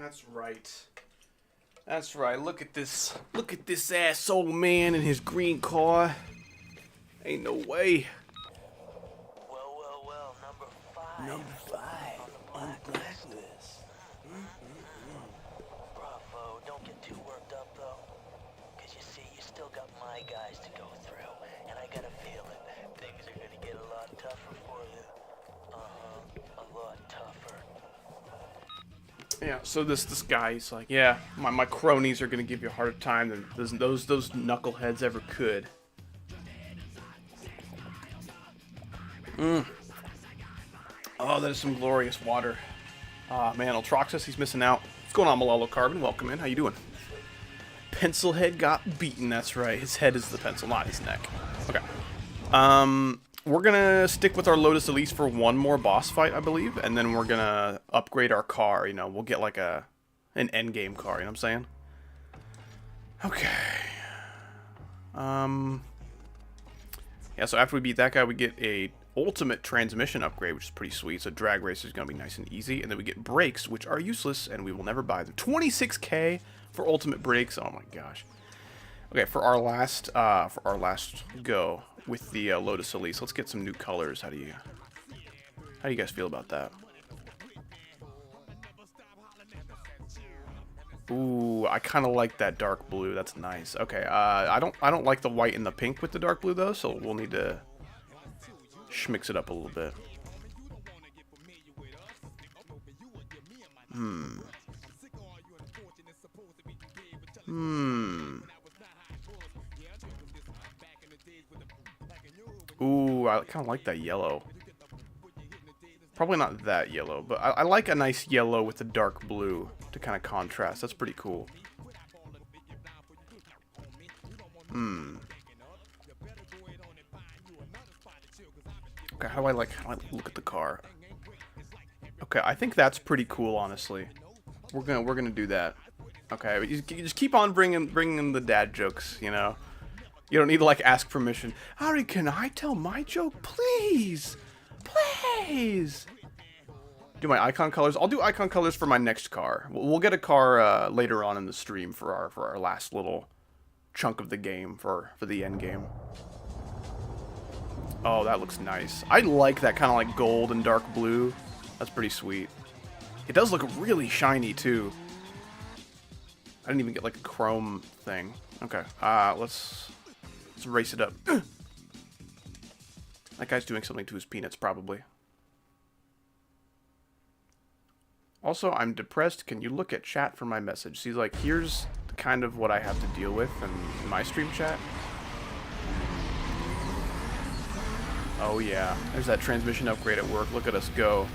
Speaker 2: That's right. That's right. Look at this. Look at this asshole man in his green car. Ain't no way.
Speaker 3: Well, number 5.
Speaker 1: Number 5 on the blacklist.
Speaker 3: Bravo, don't get too worked up, though. Because you see, you still got my guys to go through. And I got a feeling things are going to get a lot tougher for you. A lot tougher.
Speaker 2: Yeah, so this guy, he's like, yeah, my cronies are gonna give you a harder time than those knuckleheads ever could. Oh, that is some glorious water. Ah, man, Ultraxis, he's missing out. What's going on, Malalo Carbon? Welcome in. How you doing? Pencilhead got beaten. That's right. His head is the pencil, not his neck. Okay. We're gonna stick with our Lotus Elise for one more boss fight, I believe, and then we're gonna upgrade our car. You know, we'll get like an endgame car. You know what I'm saying? Okay. Yeah. So after we beat that guy, we get a ultimate transmission upgrade, which is pretty sweet. So drag race is gonna be nice and easy, and then we get brakes, which are useless, and we will never buy them. 26K for ultimate brakes. Oh my gosh. Okay, for our last go with the Lotus Elise, let's get some new colors. How do you guys feel about that? Ooh, I kind of like that dark blue. That's nice. Okay, I don't like the white and the pink with the dark blue though, so we'll need to schmix it up a little bit. Ooh, I kind of like that yellow. Probably not that yellow, but I like a nice yellow with a dark blue to kind of contrast. That's pretty cool. Okay, how do I look at the car? Okay, I think that's pretty cool, honestly. We're gonna do that. Okay, you just keep on bringing the dad jokes, you know. You don't need to like ask permission. Harry, can I tell my joke, please? Please. Do my icon colors. I'll do icon colors for my next car. We'll get a car later on in the stream for our last little chunk of the game for the end game. Oh, that looks nice. I like that kind of like gold and dark blue. That's pretty sweet. It does look really shiny too. I didn't even get like a chrome thing. Okay, let's race it up. That guy's doing something to his peanuts, probably. Also, I'm depressed. Can you look at chat for my message? See, like, here's kind of what I have to deal with in my stream chat. Oh yeah, there's that transmission upgrade at work. Look at us go.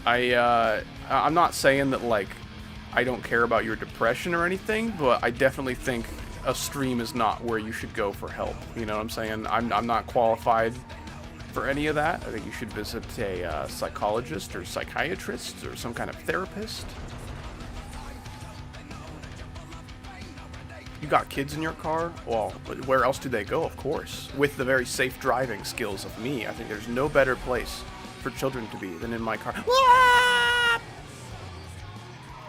Speaker 2: I'm not saying that like I don't care about your depression or anything, but I definitely think a stream is not where you should go for help. You know what I'm saying? I'm not qualified for any of that. I think you should visit a psychologist or psychiatrist or some kind of therapist. You got kids in your car? Well, where else do they go, of course? With the very safe driving skills of me, I think there's no better place for children to be than in my car.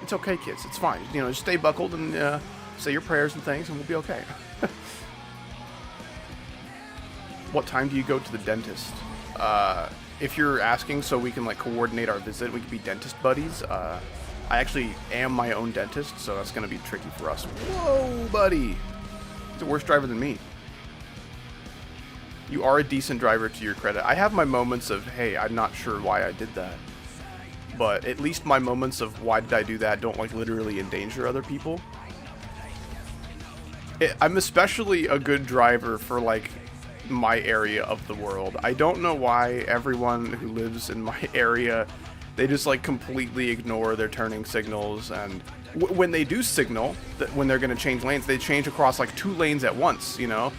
Speaker 2: It's okay, kids. It's fine. You know, just stay buckled and say your prayers and things, and we'll be okay. What time do you go to the dentist? If you're asking so we can, like, coordinate our visit, we can be dentist buddies, I actually am my own dentist, so that's going to be tricky for us. Whoa, buddy! He's a worse driver than me. You are a decent driver to your credit. I have my moments of, hey, I'm not sure why I did that. But at least my moments of why did I do that don't, like, literally endanger other people. I'm especially a good driver for, like, my area of the world. I don't know why everyone who lives in my area, they just like completely ignore their turning signals, and when they do signal that when they're going to change lanes, they change across like 2 lanes at once, you know?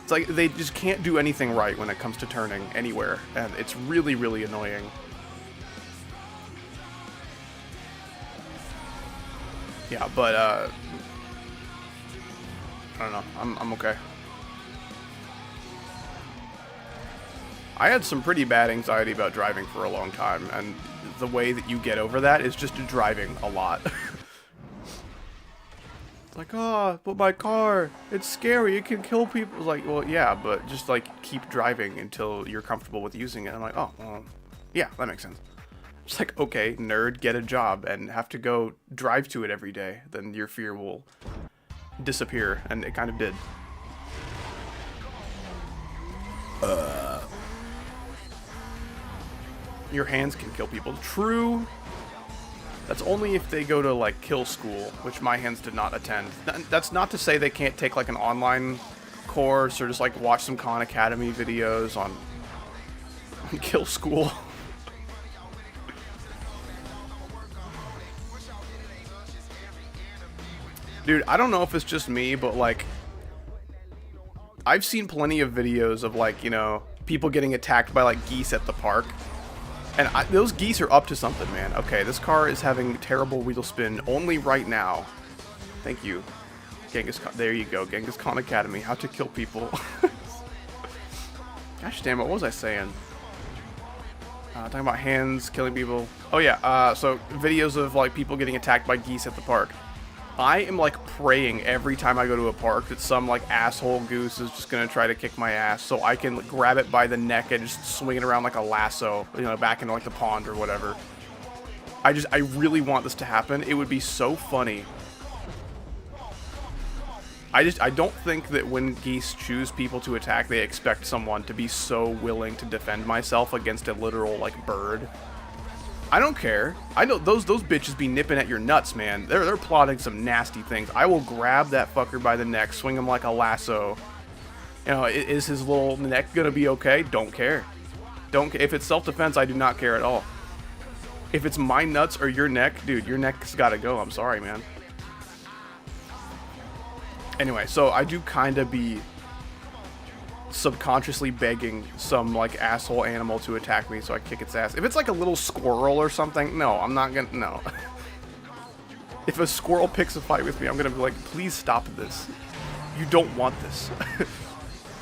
Speaker 2: It's like they just can't do anything right when it comes to turning anywhere, and it's really, really annoying. Yeah, but I don't know. I'm okay. I had some pretty bad anxiety about driving for a long time, and the way that you get over that is just driving a lot. It's like, oh, but my car, it's scary, it can kill people. It's like, well, yeah, but just like keep driving until you're comfortable with using it. I'm like, oh, well, yeah, that makes sense. It's like, okay, nerd, get a job and have to go drive to it every day. Then your fear will disappear, and it kind of did. Your hands can kill people. True. That's only if they go to, like, kill school, which my hands did not attend. That's not to say they can't take, like, an online course or just, like, watch some Khan Academy videos on kill school. Dude, I don't know if it's just me, but, like, I've seen plenty of videos of, like, you know, people getting attacked by, like, geese at the park. And those geese are up to something, man. Okay, this car is having terrible wheel spin only right now. Thank you. Genghis Khan. There you go. Genghis Khan Academy. How to kill people. Gosh damn it. What was I saying? Talking about hands killing people. Oh, yeah. So videos of, like, people getting attacked by geese at the park. I am, like, praying every time I go to a park that some, like, asshole goose is just gonna try to kick my ass so I can grab it by the neck and just swing it around like a lasso, you know, back into, like, the pond or whatever. I really want this to happen. It would be so funny. I don't think that when geese choose people to attack, they expect someone to be so willing to defend myself against a literal, like, bird. I don't care. I know those bitches be nipping at your nuts, man. They're plotting some nasty things. I will grab that fucker by the neck, swing him like a lasso, You know, is his little neck gonna be okay? Don't care. If it's self-defense, I do not care at all. If it's my nuts or your neck, dude, your neck's gotta go. I'm sorry, man. Anyway, so I do kind of be subconsciously begging some, like, asshole animal to attack me so I kick its ass. If it's like a little squirrel or something, no, I'm not gonna, no. If a squirrel picks a fight with me, I'm gonna be like, please stop this. You don't want this.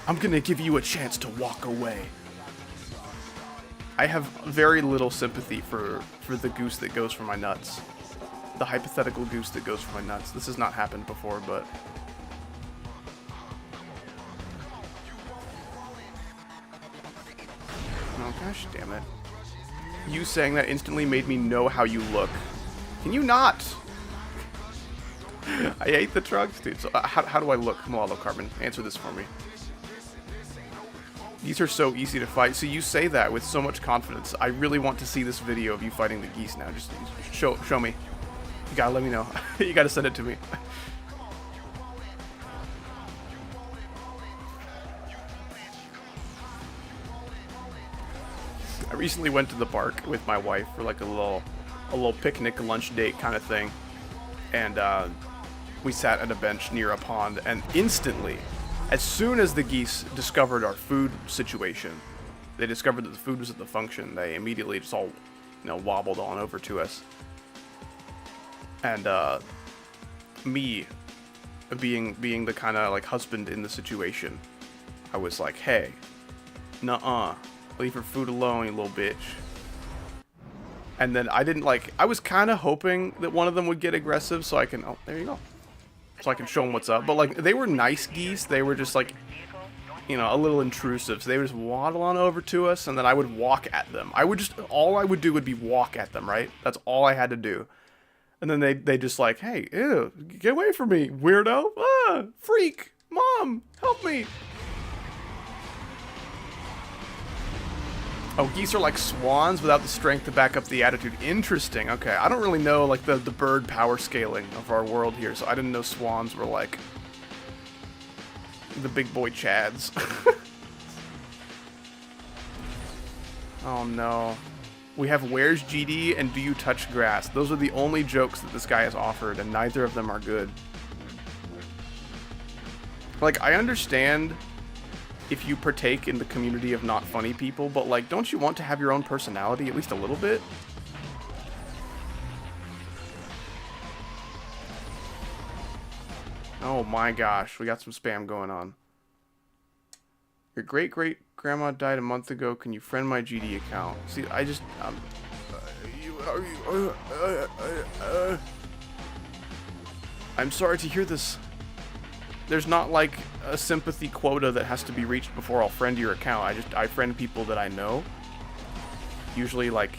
Speaker 2: I'm gonna give you a chance to walk away. I have very little sympathy for the goose that goes for my nuts. The hypothetical goose that goes for my nuts. This has not happened before, but... Oh, gosh damn it. You saying that instantly made me know how you look. Can you not? I hate the trucks, dude. So how do I look? Malalo Carbon, answer this for me. These are so easy to fight. So you say that with so much confidence. I really want to see this video of you fighting the geese now. Just show me. You gotta let me know. You gotta send it to me. I recently went to the park with my wife for like a little picnic lunch date kind of thing, and we sat at a bench near a pond, and instantly, as soon as the geese discovered our food situation, they discovered that the food was at the function, they immediately just all, wobbled on over to us. And me, being the kind of like husband in the situation, I was like, hey, nuh-uh. Leave her food alone, you little bitch. And then I was kind of hoping that one of them would get aggressive so I can, oh, there you go. So I can show them what's up. But like, they were nice geese. They were just like, a little intrusive. So they would just waddle on over to us, and then I would walk at them. All I would do would be walk at them, right? That's all I had to do. And then they just like, hey, ew, get away from me, weirdo. Ah, freak, mom, help me. Oh, geese are like swans without the strength to back up the attitude. Interesting. Okay, I don't really know like the bird power scaling of our world here, so I didn't know swans were like the big boy chads. Oh no. We have where's GD and do you touch grass? Those are the only jokes that this guy has offered, and neither of them are good. Like, I understand if you partake in the community of not funny people, but like, don't you want to have your own personality at least a little bit? Oh my gosh, we got some spam going on. Your great-great-grandma died a month ago. Can you friend my GD account? See, I just, I'm sorry to hear this. There's not like a sympathy quota that has to be reached before I'll friend your account. I friend people that I know. Usually like,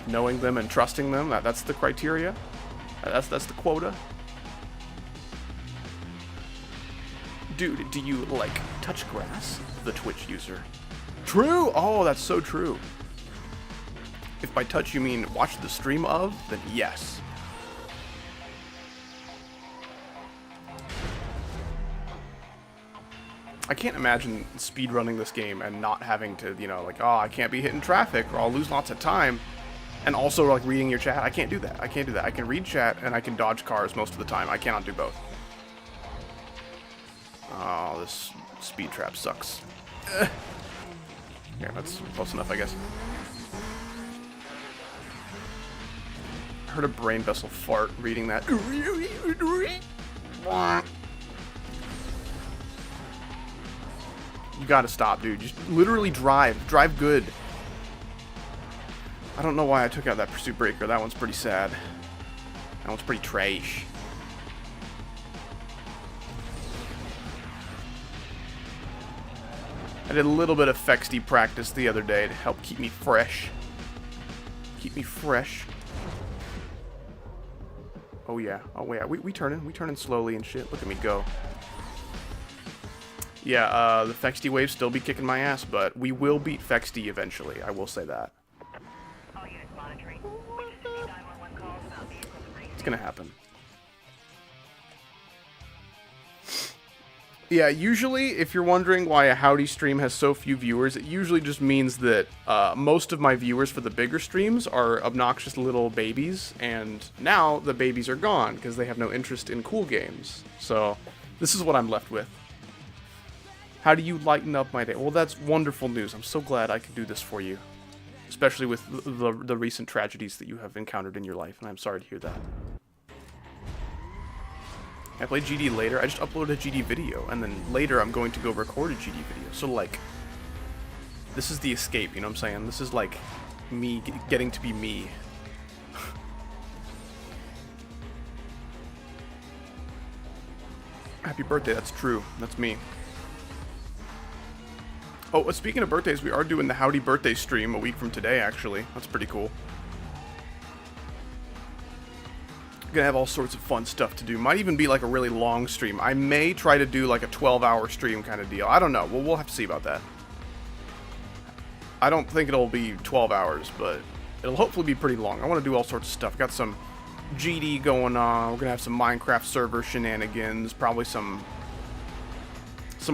Speaker 2: knowing them and trusting them. That's the criteria. That's the quota. Dude, do you like touch grass? The Twitch user. True! Oh, that's so true. If by touch you mean watch the stream of, then yes. I can't imagine speedrunning this game and not having to, like, oh, I can't be hitting traffic or I'll lose lots of time. And also, like, reading your chat. I can't do that. I can read chat and I can dodge cars most of the time. I cannot do both. Oh, this speed trap sucks. Yeah, that's close enough, I guess. I heard a brain vessel fart reading that. You gotta stop, dude. Just literally drive. Drive good. I don't know why I took out that pursuit breaker. That one's pretty sad. That one's pretty trash. I did a little bit of Fexty practice the other day to help keep me fresh. Keep me fresh. Oh yeah. Oh yeah. We turning slowly and shit. Look at me go. Yeah, the Fexty waves still be kicking my ass, but we will beat Fexty eventually. I will say that. It's gonna happen. Yeah, usually, if you're wondering why a Howdy stream has so few viewers, it usually just means that most of my viewers for the bigger streams are obnoxious little babies, and now the babies are gone because they have no interest in cool games. So, this is what I'm left with. How do you lighten up my day? Well, that's wonderful news. I'm so glad I could do this for you, especially with the recent tragedies that you have encountered in your life, and I'm sorry to hear that. I play GD later. I just uploaded a GD video, and then later I'm going to go record a GD video. So, like, this is the escape, you know what I'm saying? This is, like, me getting to be me. Happy birthday, that's true. That's me. Oh, speaking of birthdays, we are doing the Howdy birthday stream a week from today, actually. That's pretty cool. Gonna have all sorts of fun stuff to do. Might even be like a really long stream. I may try to do like a 12-hour stream kind of deal. I don't know. Well, we'll have to see about that. I don't think it'll be 12 hours, but it'll hopefully be pretty long. I want to do all sorts of stuff. Got some GD going on. We're gonna have some Minecraft server shenanigans. Probably some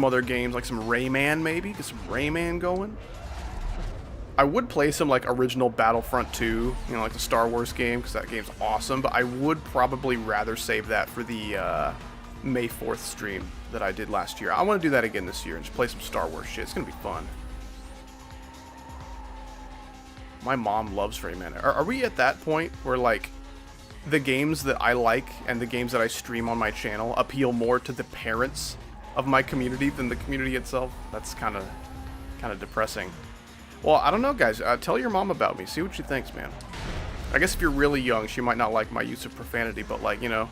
Speaker 2: other games, like some Rayman maybe. Get some Rayman going. I would play some, like, original Battlefront 2, you know, like the Star Wars game, because that game's awesome, but I would probably rather save that for the May 4th stream that I did last year. I want to do that again this year and just play some Star Wars shit. It's going to be fun. My mom loves Rayman. Are we at that point where, like, the games that I like and the games that I stream on my channel appeal more to the parents of my community than the community itself? That's kind of depressing. Well, I don't know, guys. Tell your mom about me. See what she thinks, man. I guess if you're really young, she might not like my use of profanity, but, like, you know,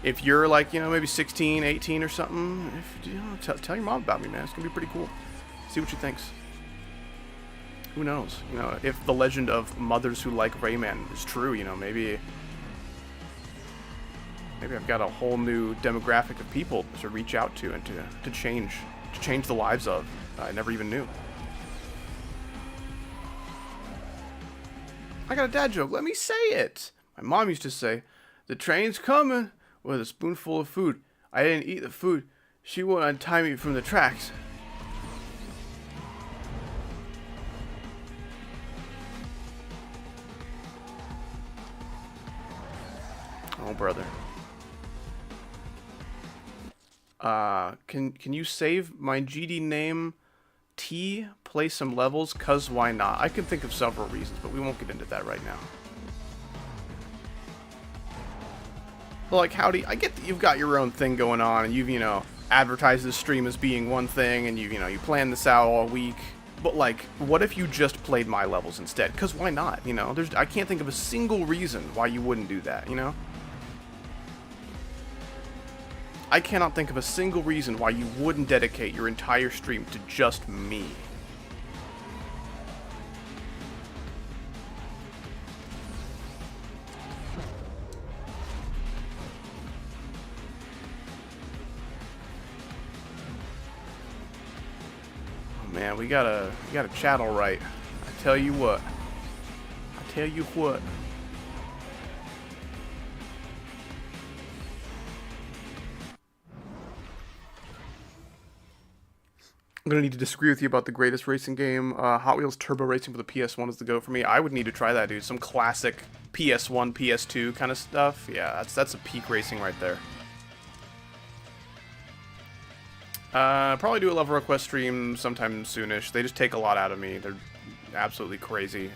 Speaker 2: if you're, like, you know, maybe 16, 18 or something, if, you know, tell your mom about me, man. It's going to be pretty cool. See what she thinks. Who knows? You know, if the legend of mothers who like Rayman is true, you know, maybe I've got a whole new demographic of people to reach out to and to change the lives of I never even knew. I got a dad joke. Let me say it. My mom used to say, "The train's coming," with a spoonful of food. I didn't eat the food. She wouldn't untie me from the tracks. Oh, brother. Can you save my GD name? T, play some levels, cause why not? I can think of several reasons, but we won't get into that right now. Well, like, Howdy, I get that you've got your own thing going on, and you've, you know, advertised this stream as being one thing, and you planned this out all week. But, like, what if you just played my levels instead? Cause why not? You know, I can't think of a single reason why you wouldn't do that, you know? I cannot think of a single reason why you wouldn't dedicate your entire stream to just me. Oh man, we gotta chat all right. I tell you what. I'm going to need to disagree with you about the greatest racing game. Hot Wheels Turbo Racing for the PS1 is the go for me. I would need to try that, dude. Some classic PS1, PS2 kind of stuff. Yeah, that's a peak racing right there. Probably do a level request stream sometime soonish. They just take a lot out of me. They're absolutely crazy.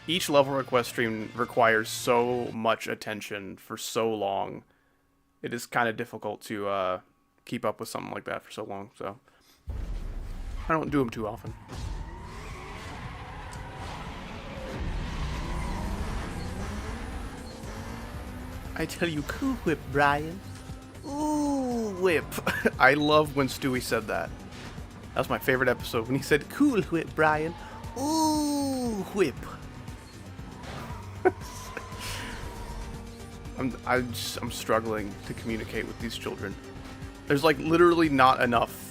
Speaker 2: Each level request stream requires so much attention for so long. It is kind of difficult to keep up with something like that for so long, so I don't do them too often. I tell you, Cool Whip, Brian. Ooh, whip. I love when Stewie said that. That was my favorite episode, when he said, Cool Whip, Brian. Ooh, whip. I'm struggling to communicate with these children. There's, like, literally not enough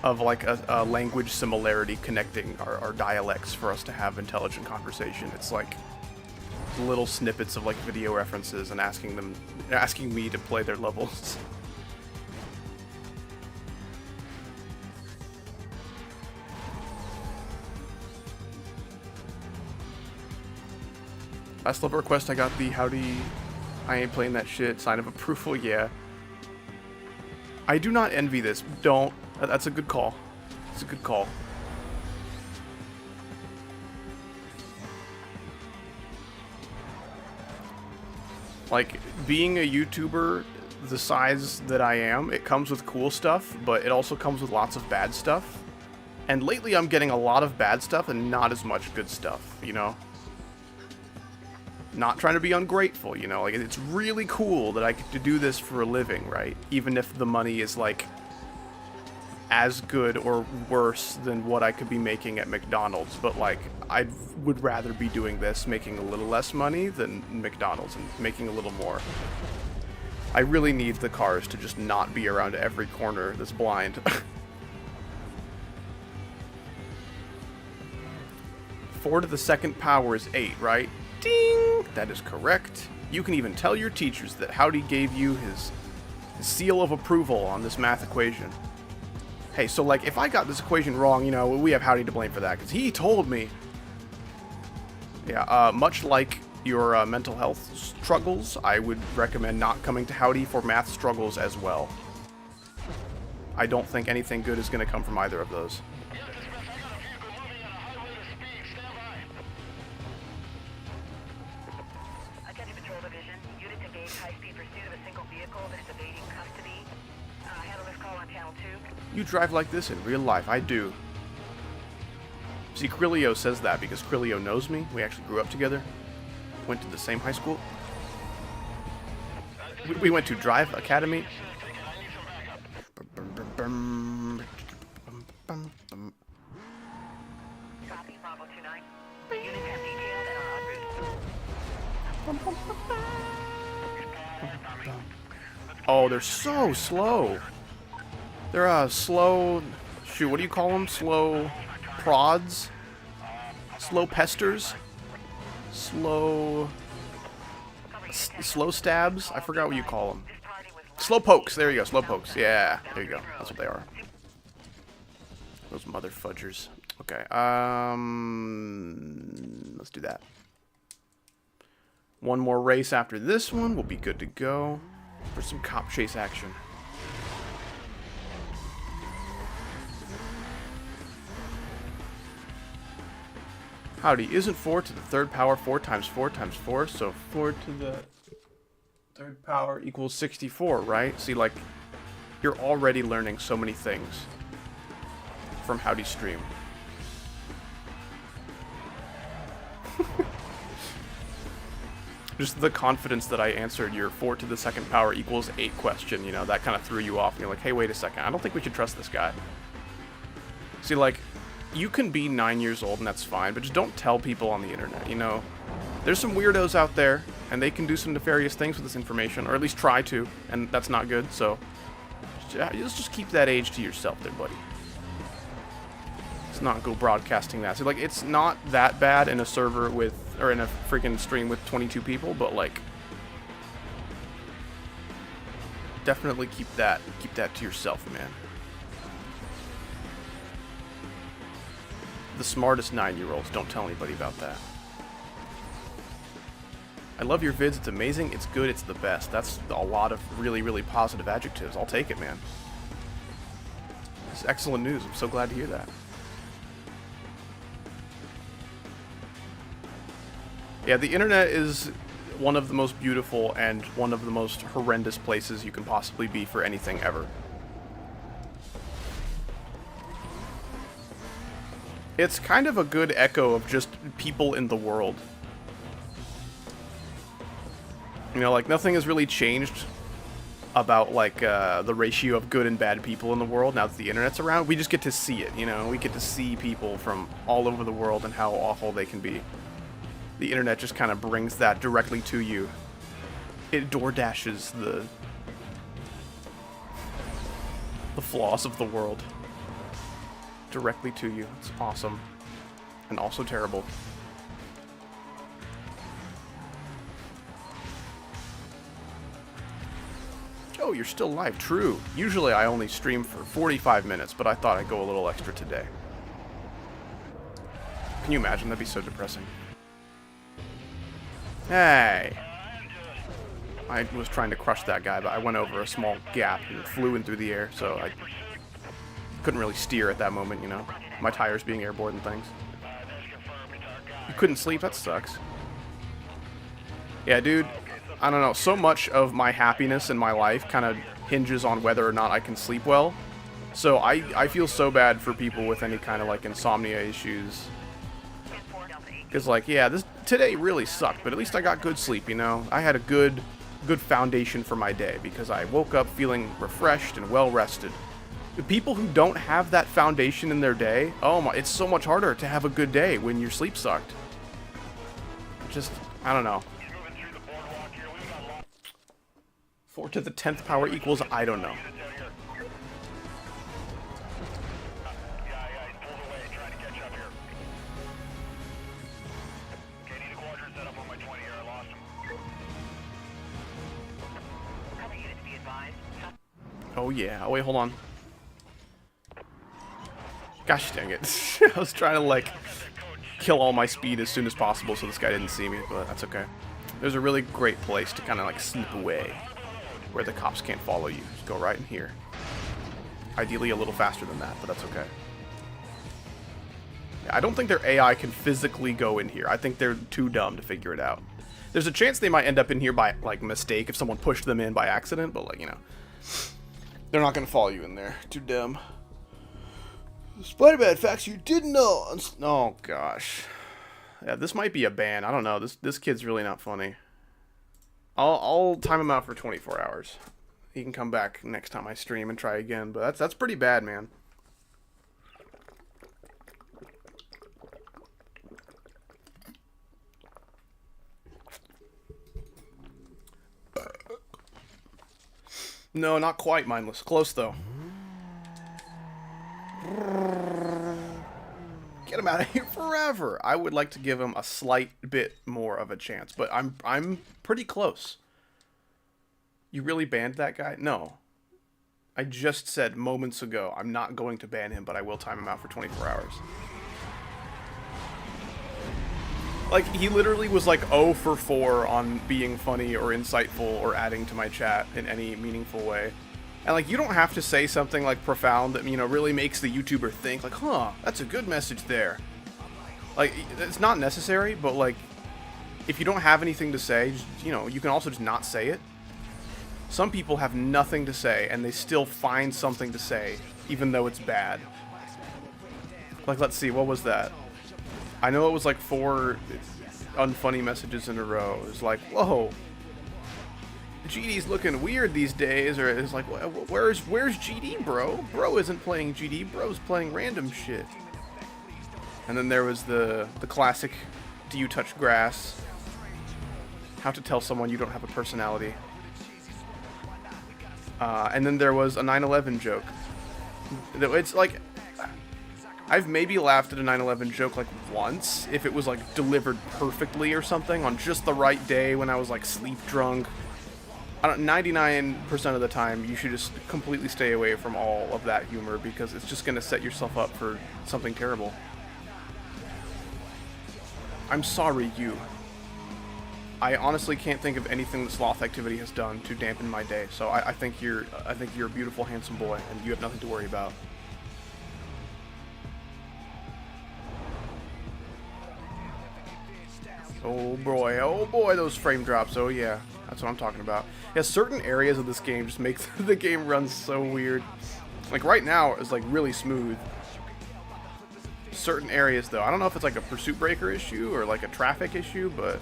Speaker 2: of, like, a language similarity connecting our dialects for us to have intelligent conversation. It's like little snippets of, like, video references and asking me to play their levels. Last level request, I got the howdy, I ain't playing that shit, sign of approval, yeah. I do not envy this. Don't. That's a good call. It's a good call. Like, being a YouTuber the size that I am, it comes with cool stuff, but it also comes with lots of bad stuff. And lately I'm getting a lot of bad stuff and not as much good stuff, you know? Not trying to be ungrateful, you know? Like, it's really cool that I get to do this for a living, right? Even if the money is, like, as good or worse than what I could be making at McDonald's. But, like, I would rather be doing this, making a little less money, than McDonald's and making a little more. I really need the cars to just not be around every corner that's blind. 4 to the second power is 8, right? Ding! That is correct. You can even tell your teachers that Howdy gave you his seal of approval on this math equation. Hey, so like, if I got this equation wrong, you know, we have Howdy to blame for that, because he told me. Yeah, much like your mental health struggles, I would recommend not coming to Howdy for math struggles as well. I don't think anything good is going to come from either of those. You drive like this in real life. I do. See, Krillio says that because Krillio knows me. We actually grew up together. Went to the same high school. We went to Drive Academy. Oh, they're so slow. They're slow, shoot, what do you call them? Slow prods? Slow pesters? Slow stabs? I forgot what you call them. Slow pokes, there you go, slow pokes. Yeah, there you go, that's what they are. Those mother fudgers. Okay, let's do that. One more race after this one, we'll be good to go for some cop chase action. Howdy, isn't 4 to the third power 4 times 4 times 4? So 4 to the third power equals 64, right? See, like, you're already learning so many things from Howdy's stream. Just the confidence that I answered your 4 to the second power equals 8 question, you know, that kind of threw you off. And you're like, hey, wait a second, I don't think we should trust this guy. See, like, you can be 9 years old and that's fine, but just don't tell people on the internet, you know? There's some weirdos out there, and they can do some nefarious things with this information, or at least try to, and that's not good, so let's just keep that age to yourself there, buddy. Let's not go broadcasting that. So, like, it's not that bad in a server with, or in a freaking stream with 22 people, but, like, definitely keep that to yourself, man. The smartest 9-year-olds don't tell anybody about that. I love your vids, it's amazing, it's good, it's the best. That's a lot of really, really positive adjectives. I'll take it, man. It's excellent news. I'm so glad to hear that. Yeah, the internet is one of the most beautiful and one of the most horrendous places you can possibly be for anything ever. It's kind of a good echo of just people in the world. You know, like, nothing has really changed about, like, the ratio of good and bad people in the world now that the internet's around. We just get to see it, you know? We get to see people from all over the world and how awful they can be. The internet just kind of brings that directly to you. It DoorDashes the flaws of the world directly to you. It's awesome. And also terrible. Oh, you're still live. True. Usually I only stream for 45 minutes, but I thought I'd go a little extra today. Can you imagine? That'd be so depressing. Hey. I was trying to crush that guy, but I went over a small gap and flew in through the air, so I couldn't really steer at that moment, you know. My tires being airborne and things. You couldn't sleep? That sucks. Yeah, dude, I don't know. So much of my happiness in my life kind of hinges on whether or not I can sleep well. So I feel so bad for people with any kind of, like, insomnia issues. Because, like, yeah, today really sucked, but at least I got good sleep, you know? I had a good foundation for my day because I woke up feeling refreshed and well-rested. The people who don't have that foundation in their day, oh my, it's so much harder to have a good day when your sleep sucked. Just, I don't know. 4 to the 10th power equals, I don't know. Oh yeah, oh wait, hold on. Gosh dang it. I was trying to, like, kill all my speed as soon as possible so this guy didn't see me, but that's okay. There's a really great place to kind of, like, slip away where the cops can't follow you. Just go right in here. Ideally a little faster than that, but that's okay. Yeah, I don't think their AI can physically go in here. I think they're too dumb to figure it out. There's a chance they might end up in here by, like, mistake if someone pushed them in by accident, but, like, you know, they're not going to follow you in there. Too dumb. Spider-Man facts you didn't know. Oh, gosh. Yeah, this might be a ban. I don't know. This kid's really not funny. I'll time him out for 24 hours. He can come back next time I stream and try again, but that's pretty bad, man. No, not quite mindless. Close, though. Get him out of here forever. I would like to give him a slight bit more of a chance, but I'm pretty close. You really banned that guy? No. I just said moments ago I'm not going to ban him, but I will time him out for 24 hours. Like, he literally was like 0 for 4 on being funny or insightful or adding to my chat in any meaningful way. And, like, you don't have to say something, like, profound that, you know, really makes the YouTuber think, like, huh, that's a good message there. Like, it's not necessary, but, like, if you don't have anything to say, just, you know, you can also just not say it. Some people have nothing to say, and they still find something to say, even though it's bad. Like, let's see, what was that? I know it was, like, 4 unfunny messages in a row. It was like, whoa. GD's looking weird these days, or it's like, where's GD, bro? Bro isn't playing GD, bro's playing random shit. And then there was the classic, do you touch grass? How to tell someone you don't have a personality. And then there was a 9/11 joke. It's like, I've maybe laughed at a 9/11 joke like once, if it was like delivered perfectly or something on just the right day when I was like sleep drunk. 99% of the time, you should just completely stay away from all of that humor because it's just going to set yourself up for something terrible. I'm sorry, you. I honestly can't think of anything that sloth activity has done to dampen my day. So I think you're a beautiful, handsome boy, and you have nothing to worry about. Oh boy, those frame drops. Oh yeah, that's what I'm talking about. Yeah, certain areas of this game just make the game run so weird. Like right now, it's like really smooth. Certain areas though, I don't know if it's like a pursuit breaker issue or like a traffic issue, but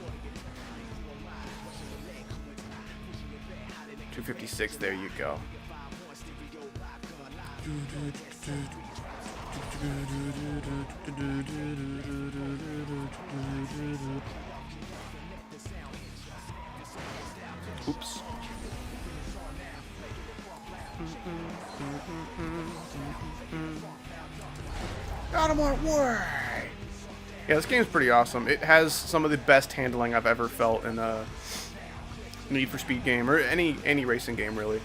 Speaker 2: 256, there you go. Oops. Got him on way. Yeah, this game's pretty awesome. It has some of the best handling I've ever felt in a Need for Speed game, or any racing game, really.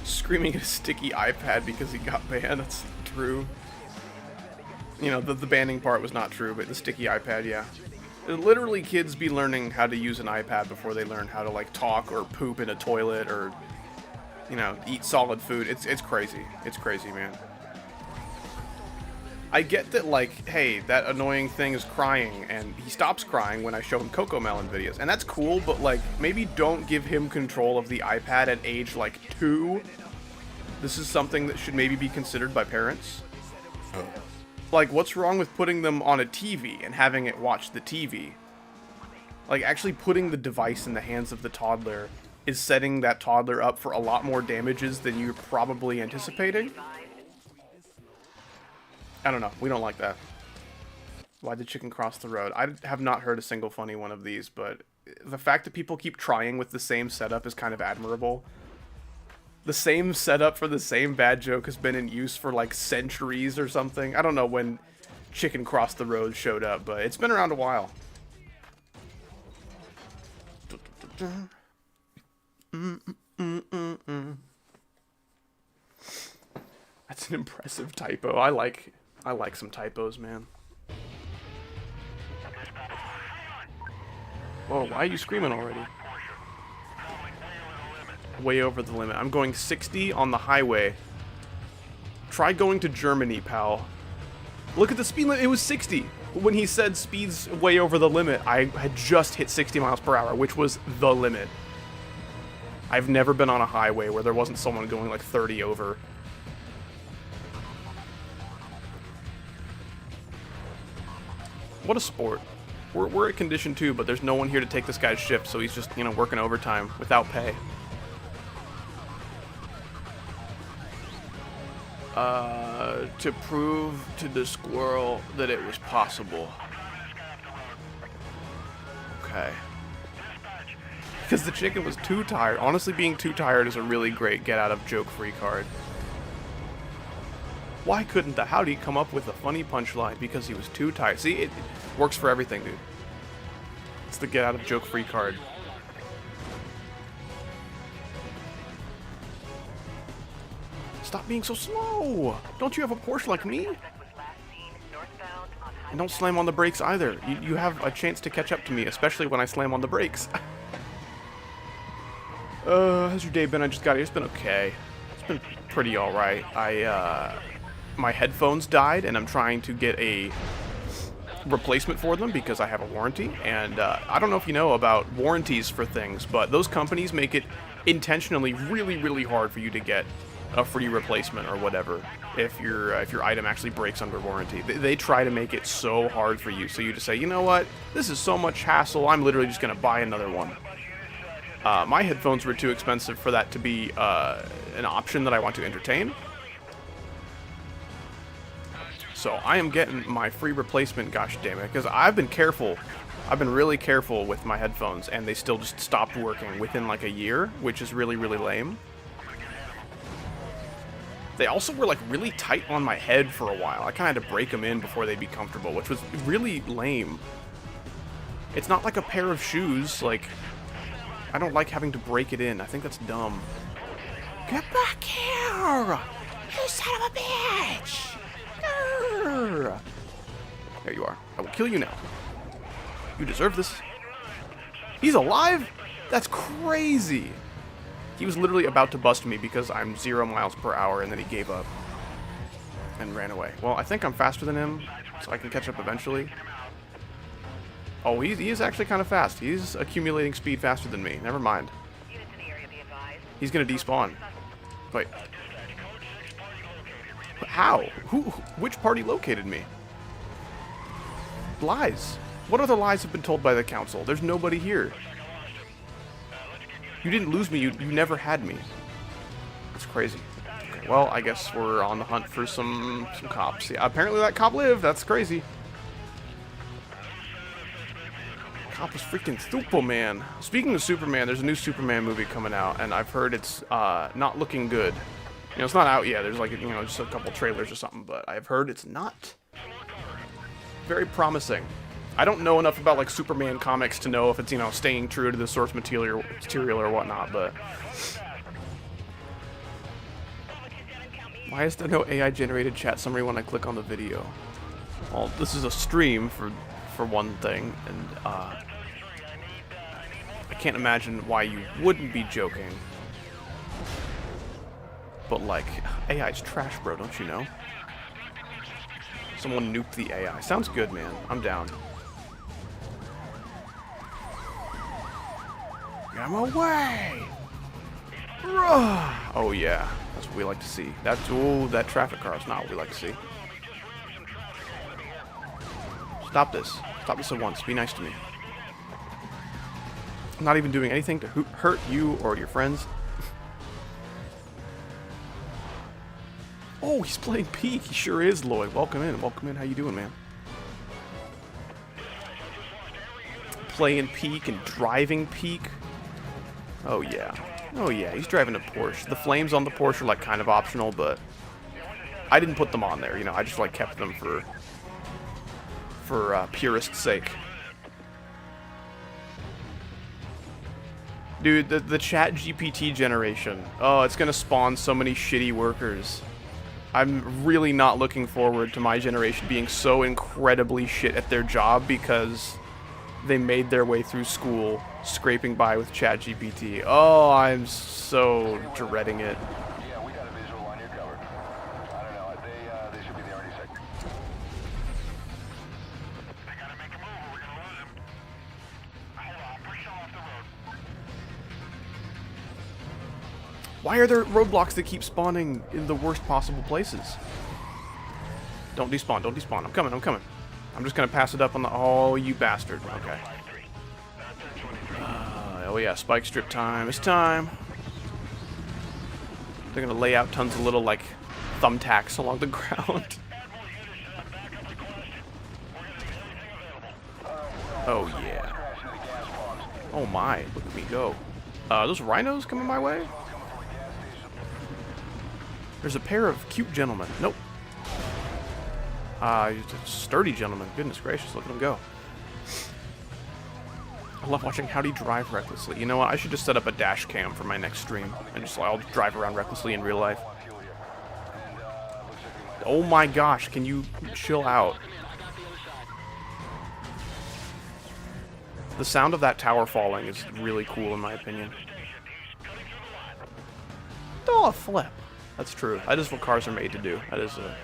Speaker 2: Screaming at a sticky iPad because he got banned, that's true. You know, the banning part was not true, but the sticky iPad, yeah. Literally, kids be learning how to use an iPad before they learn how to, like, talk or poop in a toilet or, you know, eat solid food. It's crazy. It's crazy, man. I get that, like, hey, that annoying thing is crying, and he stops crying when I show him Coco Melon videos. And that's cool, but, like, maybe don't give him control of the iPad at age, like, 2. This is something that should maybe be considered by parents. Like, what's wrong with putting them on a TV and having it watch the TV? Like, actually putting the device in the hands of the toddler is setting that toddler up for a lot more damages than you're probably anticipating. I don't know. We don't like that. Why did chicken cross the road? I have not heard a single funny one of these, but the fact that people keep trying with the same setup is kind of admirable. The same setup for the same bad joke has been in use for like centuries or something. I don't know when chicken cross the road showed up, but it's been around a while. That's an impressive typo. I like some typos, man. Whoa, why are you screaming already? Way over the limit. I'm going 60 on the highway. Try going to Germany, pal. Look at the speed limit. It was 60. When he said speed's way over the limit, I had just hit 60 miles per hour, which was the limit. I've never been on a highway where there wasn't someone going like 30 over. What a sport. We're at condition 2, but there's no one here to take this guy's shift, so he's just, you know, working overtime without pay. To prove to the squirrel that it was possible. Okay. Because the chicken was too tired. Honestly, being too tired is a really great get-out-of-joke-free card. Why couldn't the Howdy come up with a funny punchline? Because he was too tired. See, it works for everything, dude. It's the get-out-of-joke-free card. Stop being so slow! Don't you have a Porsche like me? And don't slam on the brakes either. You have a chance to catch up to me, especially when I slam on the brakes. How's your day been? I just got here. It's been okay. It's been pretty alright. My headphones died, and I'm trying to get a replacement for them because I have a warranty. And I don't know if you know about warranties for things, but those companies make it intentionally really, really hard for you to get a free replacement or whatever if your item actually breaks under warranty. They try to make it so hard for you, so you just say, you know what, this is so much hassle, I'm literally just gonna buy another one. My headphones were too expensive for that to be an option that I want to entertain, so I am getting my free replacement, gosh damn it, because I've been careful. I've been really careful with my headphones, and they still just stopped working within like a year, which is really, really lame. They also were like really tight on my head for a while. I kind of had to break them in before they'd be comfortable, which was really lame. It's not like a pair of shoes. Like, I don't like having to break it in. I think that's dumb. Get back here! You son of a bitch! Grr. There you are. I will kill you now. You deserve this. He's alive? That's crazy. He was literally about to bust me because I'm 0 miles per hour, and then he gave up and ran away. Well, I think I'm faster than him, so I can catch up eventually. Oh, he is actually kind of fast. He's accumulating speed faster than me. Never mind. He's going to despawn. Wait. How? Which party located me? Lies. What other lies have been told by the council? There's nobody here. You didn't lose me, you never had me. That's crazy. Okay, well, I guess we're on the hunt for some cops. Yeah, apparently that cop lived, that's crazy. Cop was freaking Superman. Speaking of Superman, there's a new Superman movie coming out, and I've heard it's not looking good. You know, it's not out yet, there's like, you know, just a couple trailers or something, but I've heard it's not very promising. I don't know enough about like Superman comics to know if it's, you know, staying true to the source material or whatnot, but why is there no AI generated chat summary when I click on the video? Well, this is a stream for one thing, and I can't imagine why you wouldn't be joking. But like, AI's trash, bro, don't you know? Someone nuked the AI. Sounds good, man. I'm down. Get him away! Oh yeah, that's what we like to see. That's, ooh, that traffic car is not what we like to see. Stop this. Stop this at once. Be nice to me. I'm not even doing anything to hurt you or your friends. Oh, he's playing Peak. He sure is, Lloyd. Welcome in. Welcome in. How you doing, man? Playing Peak and driving Peak. Oh, yeah. Oh, yeah. He's driving a Porsche. The flames on the Porsche are, like, kind of optional, but I didn't put them on there. You know, I just, like, kept them for purist's sake. Dude, the chat GPT generation. Oh, it's gonna spawn so many shitty workers. I'm really not looking forward to my generation being so incredibly shit at their job because they made their way through school scraping by with chat GPT. Oh, I'm so dreading it.
Speaker 3: Yeah, we got a visual on your cover. I don't know. They should be there any second. They gotta make a move or we're gonna lose him. Hold on, push off the road.
Speaker 2: Why are there roadblocks that keep spawning in the worst possible places? Don't despawn, don't despawn. I'm coming, I'm coming. I'm just gonna pass it up on the... Oh, you bastard. Okay. Oh yeah, spike strip time. It's time. They're gonna lay out tons of little, like, thumbtacks along the ground. Oh yeah. Oh my, look at me go. Those rhinos coming my way? There's a pair of cute gentlemen. Nope. Sturdy gentlemen. Goodness gracious, look at them go. I love watching Howdy drive recklessly. You know what? I should just set up a dash cam for my next stream. And just, I'll drive around recklessly in real life. Oh my gosh, can you chill out? The sound of that tower falling is really cool in my opinion. Oh, a flip. That's true. That is what cars are made to do. That is a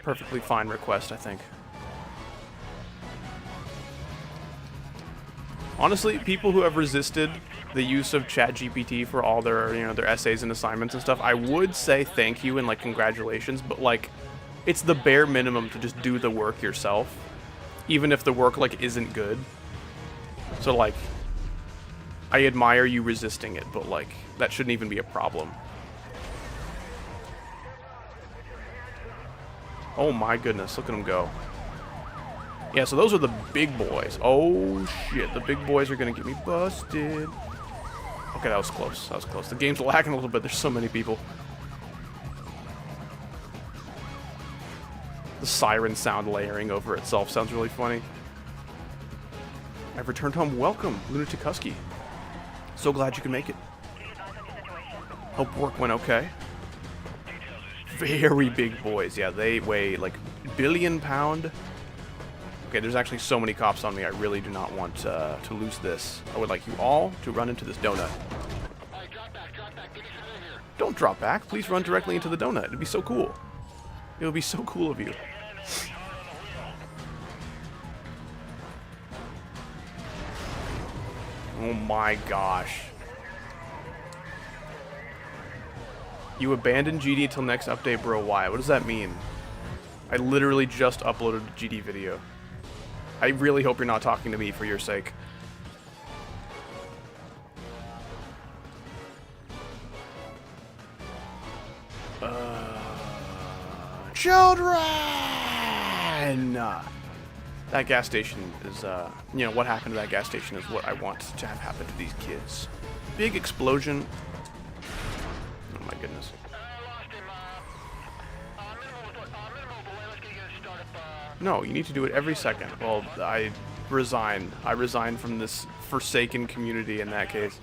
Speaker 2: perfectly fine request, I think. Honestly, people who have resisted the use of ChatGPT for all their, you know, their essays and assignments and stuff, I would say thank you and, like, congratulations, but, like, it's the bare minimum to just do the work yourself, even if the work, like, isn't good. So, like, I admire you resisting it, but, like, that shouldn't even be a problem. Oh my goodness, look at them go. Yeah, so those are the big boys. Oh shit, the big boys are gonna get me busted. Okay, that was close, that was close. The game's lagging a little bit, there's so many people. The siren sound layering over itself sounds really funny. I've returned home. Welcome, Lunatic Husky. So glad you can make it. Hope work went okay. Very big boys. Yeah, they weigh like billion-pound. Okay, there's actually so many cops on me. I really do not want to lose this. I would like you all to run into this donut. Don't drop back. Please run directly into the donut. It'd be so cool. It would be so cool of you. Oh my gosh. You abandoned GD till next update, bro. Why? What does that mean? I literally just uploaded a GD video. I really hope you're not talking to me for your sake. Children! That gas station is, you know, what happened to that gas station is what I want to have happen to these kids. Big explosion. Oh my goodness. No, you need to do it every second. Well, I resign. I resign from this forsaken community in that case.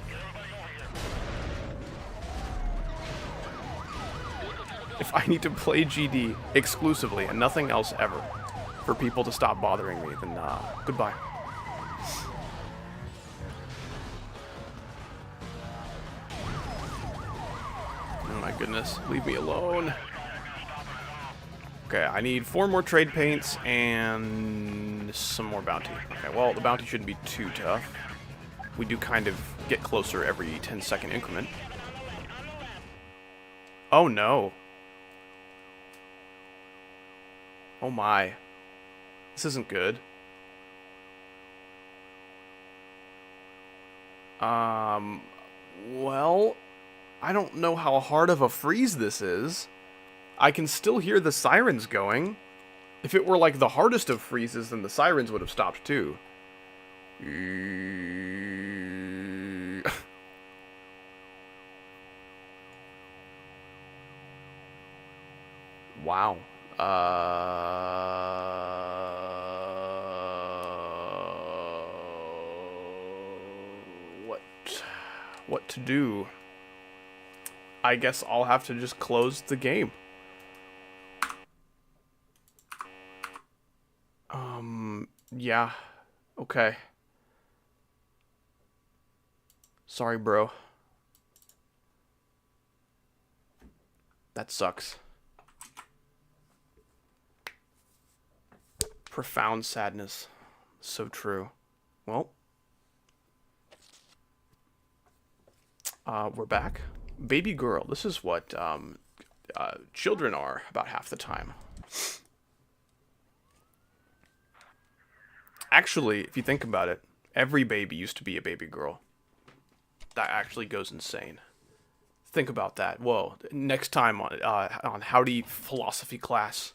Speaker 2: if I need to play GD exclusively and nothing else ever for people to stop bothering me, then goodbye. Oh my goodness, leave me alone. Okay, I need 4 more trade paints and some more bounty. Okay, well, the bounty shouldn't be too tough. We do kind of get closer every 10-second increment. Oh no. Oh my. This isn't good. Well, I don't know how hard of a freeze this is. I can still hear the sirens going. If it were like the hardest of freezes, then the sirens would have stopped too. Wow. What to do? I guess I'll have to just close the game. Yeah. Okay. Sorry, bro. That sucks. Profound sadness. So true. Well. We're back. Baby girl. This is what, children are about half the time. Actually, if you think about it, every baby used to be a baby girl. That actually goes insane. Think about that. Whoa. Next time on Howdy Philosophy class.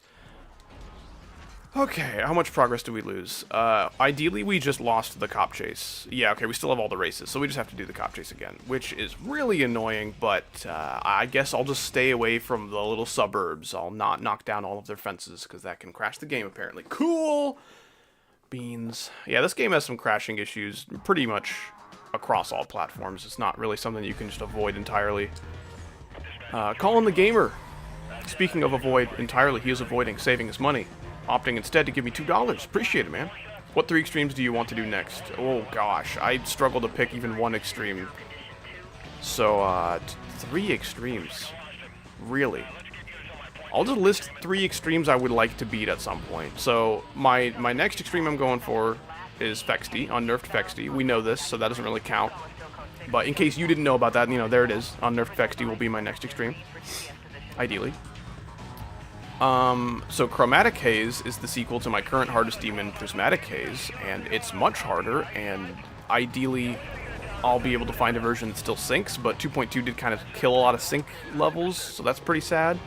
Speaker 2: Okay, how much progress do we lose? Ideally, we just lost the cop chase. Yeah, okay, we still have all the races, so we just have to do the cop chase again, which is really annoying, but I guess I'll just stay away from the little suburbs. I'll not knock down all of their fences, because that can crash the game, apparently. Cool! Beans. Yeah, this game has some crashing issues pretty much across all platforms. It's not really something you can just avoid entirely. Colin the Gamer. Speaking of avoid entirely, he is avoiding saving his money, opting instead to give me $2. Appreciate it, man. What 3 extremes do you want to do next? Oh gosh, I struggle to pick even one extreme. So, 3 extremes. Really? I'll just list 3 extremes I would like to beat at some point. So, my next extreme I'm going for is Fexty, unnerfed Fexty. We know this, so that doesn't really count. But in case you didn't know about that, you know, there it is. Unnerfed Fexty will be my next extreme. Ideally. So Chromatic Haze is the sequel to my current hardest demon, Prismatic Haze, and it's much harder, and ideally I'll be able to find a version that still syncs, but 2.2 did kind of kill a lot of sync levels, so that's pretty sad.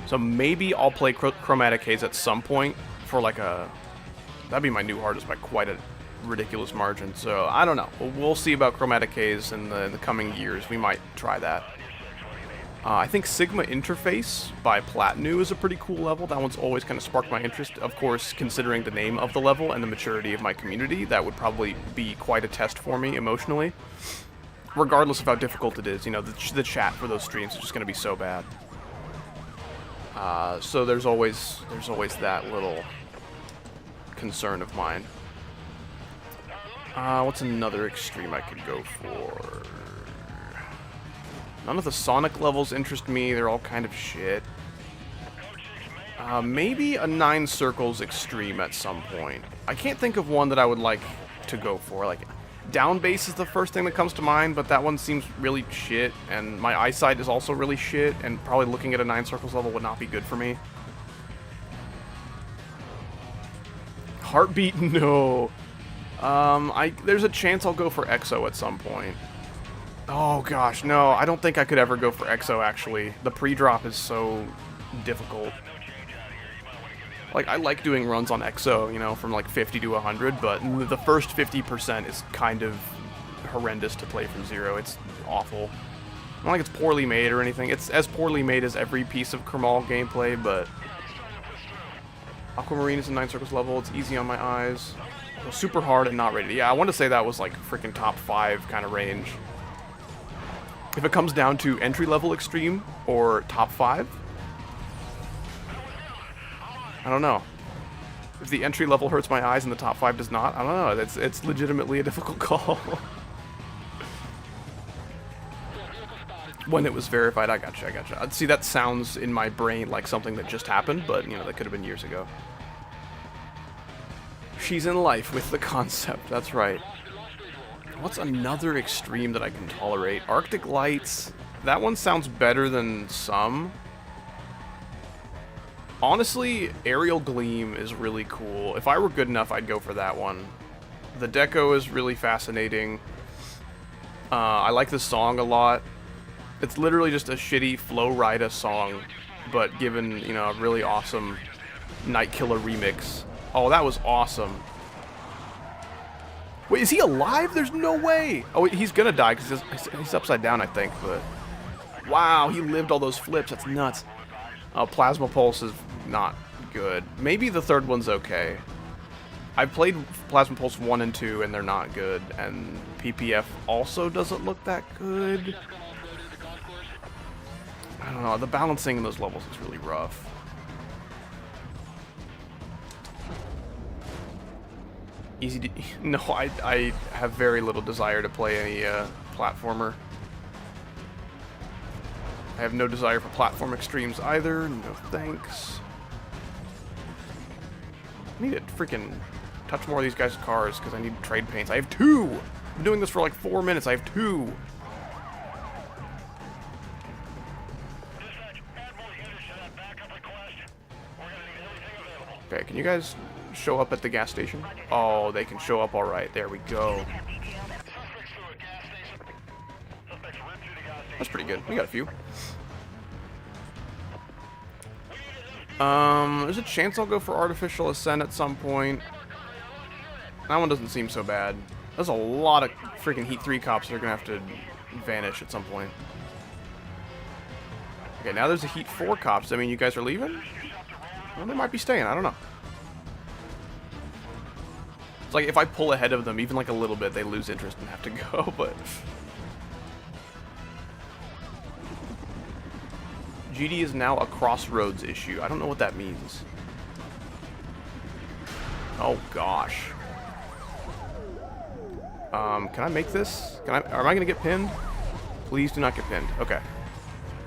Speaker 2: So maybe I'll play Chromatic Haze at some point for like that'd be my new hardest by quite a ridiculous margin, so I don't know. We'll see about Chromatic Haze in the coming years. We might try that. I think Sigma Interface by Platnu is a pretty cool level. That one's always kind of sparked my interest. Of course, considering the name of the level and the maturity of my community, that would probably be quite a test for me emotionally. Regardless of how difficult it is, you know, the chat for those streams is just going to be so bad. So there's always that little concern of mine. What's another extreme I could go for? None of the Sonic levels interest me. They're all kind of shit. Maybe a 9 Circles extreme at some point. I can't think of one that I would like to go for. Like, Down Bass is the first thing that comes to mind, but that one seems really shit, and my eyesight is also really shit, and probably looking at a 9 Circles level would not be good for me. Heartbeat, no. There's a chance I'll go for EXO at some point. Oh gosh, no, I don't think I could ever go for EXO, actually. The pre-drop is so difficult. Like, I like doing runs on EXO, you know, from like 50 to 100, but the first 50% is kind of horrendous to play from 0. It's awful. Not like it's poorly made or anything. It's as poorly made as every piece of Kermal gameplay, but Aquamarine is a 9 Circles level. It's easy on my eyes. Super hard and not rated. Yeah, I want to say that was like freaking top 5 kind of range. If it comes down to entry-level extreme or top 5, I don't know. If the entry level hurts my eyes and the top 5 does not, I don't know. It's legitimately a difficult call. When it was verified, I gotcha. See, that sounds in my brain like something that just happened, but, you know, that could have been years ago. She's in life with the concept, that's right. What's another extreme that I can tolerate? Arctic Lights. That one sounds better than some. Honestly, Aerial Gleam is really cool. If I were good enough, I'd go for that one. The deco is really fascinating. I like the song a lot. It's literally just a shitty Flow Rida song, but given, you know, a really awesome Night Killer remix. Oh, that was awesome. Wait, is he alive? There's no way! Oh, wait, he's gonna die because he's upside down, I think, but... Wow, he lived all those flips. That's nuts. Plasma Pulse is not good. Maybe the third one's okay. I've played Plasma Pulse 1 and 2, and they're not good. And PPF also doesn't look that good. I don't know. The balancing in those levels is really rough. Easy to... No, I have very little desire to play any platformer. I have no desire for platform extremes either. No thanks. I need to freaking touch more of these guys' cars because I need trade paints. I have 2! I've been doing this for like 4 minutes. I have 2! Okay, can you guys show up at the gas station? Oh, they can show up alright. There we go. That's pretty good. We got a few. There's a chance I'll go for Artificial Ascent at some point. That one doesn't seem so bad. There's a lot of freaking Heat 3 cops that are gonna have to vanish at some point. Okay, now there's a Heat 4 cops. I mean, you guys are leaving? Well, they might be staying. I don't know. It's like if I pull ahead of them, even like a little bit, they lose interest and have to go, but... GD is now a crossroads issue. I don't know what that means. Oh, gosh. Can I make this? Am I gonna get pinned? Please do not get pinned. Okay.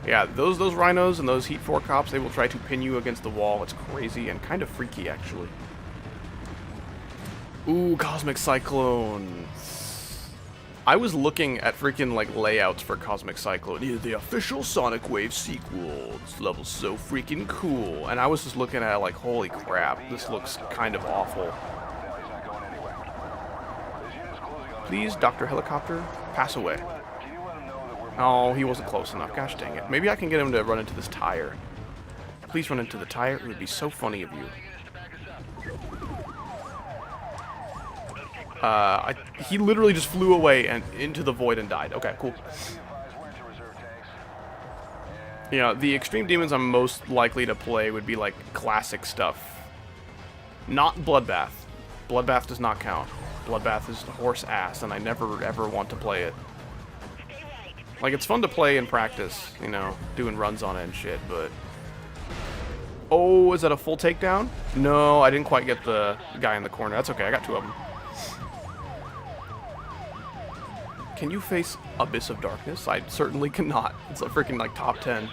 Speaker 2: Yeah, those rhinos and those Heat 4 cops, they will try to pin you against the wall. It's crazy and kind of freaky, actually. Ooh, Cosmic Cyclone. I was looking at freaking, like, layouts for Cosmic Cyclone. Yeah, the official Sonic Wave sequel. This level's so freaking cool. And I was just looking at it like, holy crap, this looks kind of awful. Please, Dr. Helicopter, pass away. Oh, he wasn't close enough. Gosh dang it. Maybe I can get him to run into this tire. Please run into the tire. It would be so funny of you. He literally just flew away and into the void and died. Okay, cool. Yeah, the extreme demons I'm most likely to play would be like classic stuff. Not Bloodbath. Bloodbath does not count. Bloodbath is horse ass, and I never ever want to play it. Like, it's fun to play in practice, you know, doing runs on it and shit, but... Oh, is that a full takedown? No, I didn't quite get the guy in the corner. That's okay, I got 2 of them. Can you face Abyss of Darkness? I certainly cannot. It's a freaking, like, top 10.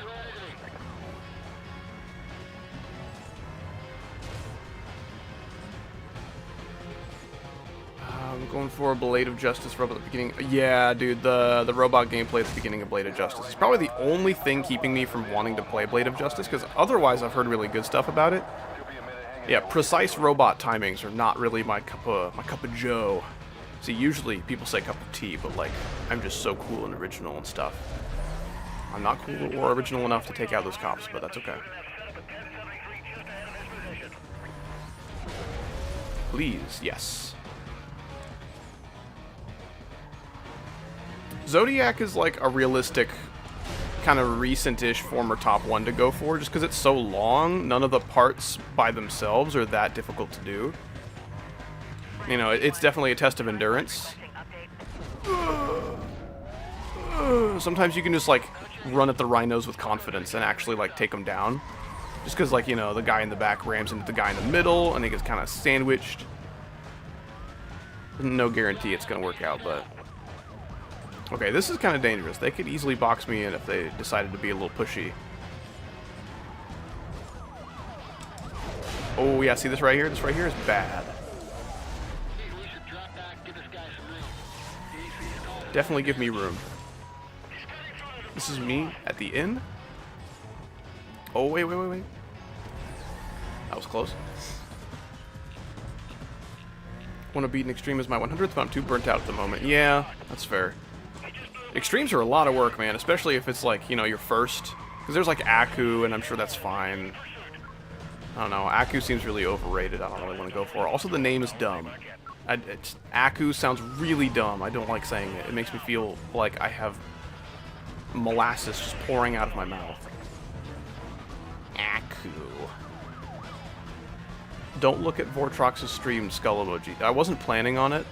Speaker 2: I'm going for a Blade of Justice robot at the beginning. Yeah, dude, the robot gameplay at the beginning of Blade of Justice is probably the only thing keeping me from wanting to play Blade of Justice, because otherwise I've heard really good stuff about it. Yeah, precise robot timings are not really my cup of joe. See, usually people say cup of tea, but like, I'm just so cool and original and stuff. I'm not cool or original enough to take out those cops, but that's okay. Please, yes. Zodiac is like a realistic, kind of recent-ish former top 1 to go for, just because it's so long. None of the parts by themselves are that difficult to do. You know, it's definitely a test of endurance. Sometimes you can just, like, run at the rhinos with confidence and actually, like, take them down. Just because, like, you know, the guy in the back rams into the guy in the middle, and he gets kind of sandwiched. No guarantee it's going to work out, but... Okay, this is kind of dangerous. They could easily box me in if they decided to be a little pushy. Oh, yeah, see this right here? This right here is bad. Definitely give me room. This is me at the inn. Oh, wait. That was close. Want to beat an extreme as my 100th, but I'm too burnt out at the moment. Yeah, that's fair. Extremes are a lot of work, man, especially if it's like, you know, your first. Because there's like Aku, and I'm sure that's fine. I don't know. Aku seems really overrated. I don't really want to go for it. Also, the name is dumb. Aku sounds really dumb. I don't like saying it. It makes me feel like I have molasses just pouring out of my mouth. Aku. Don't look at Vortrox's stream skull emoji. I wasn't planning on it.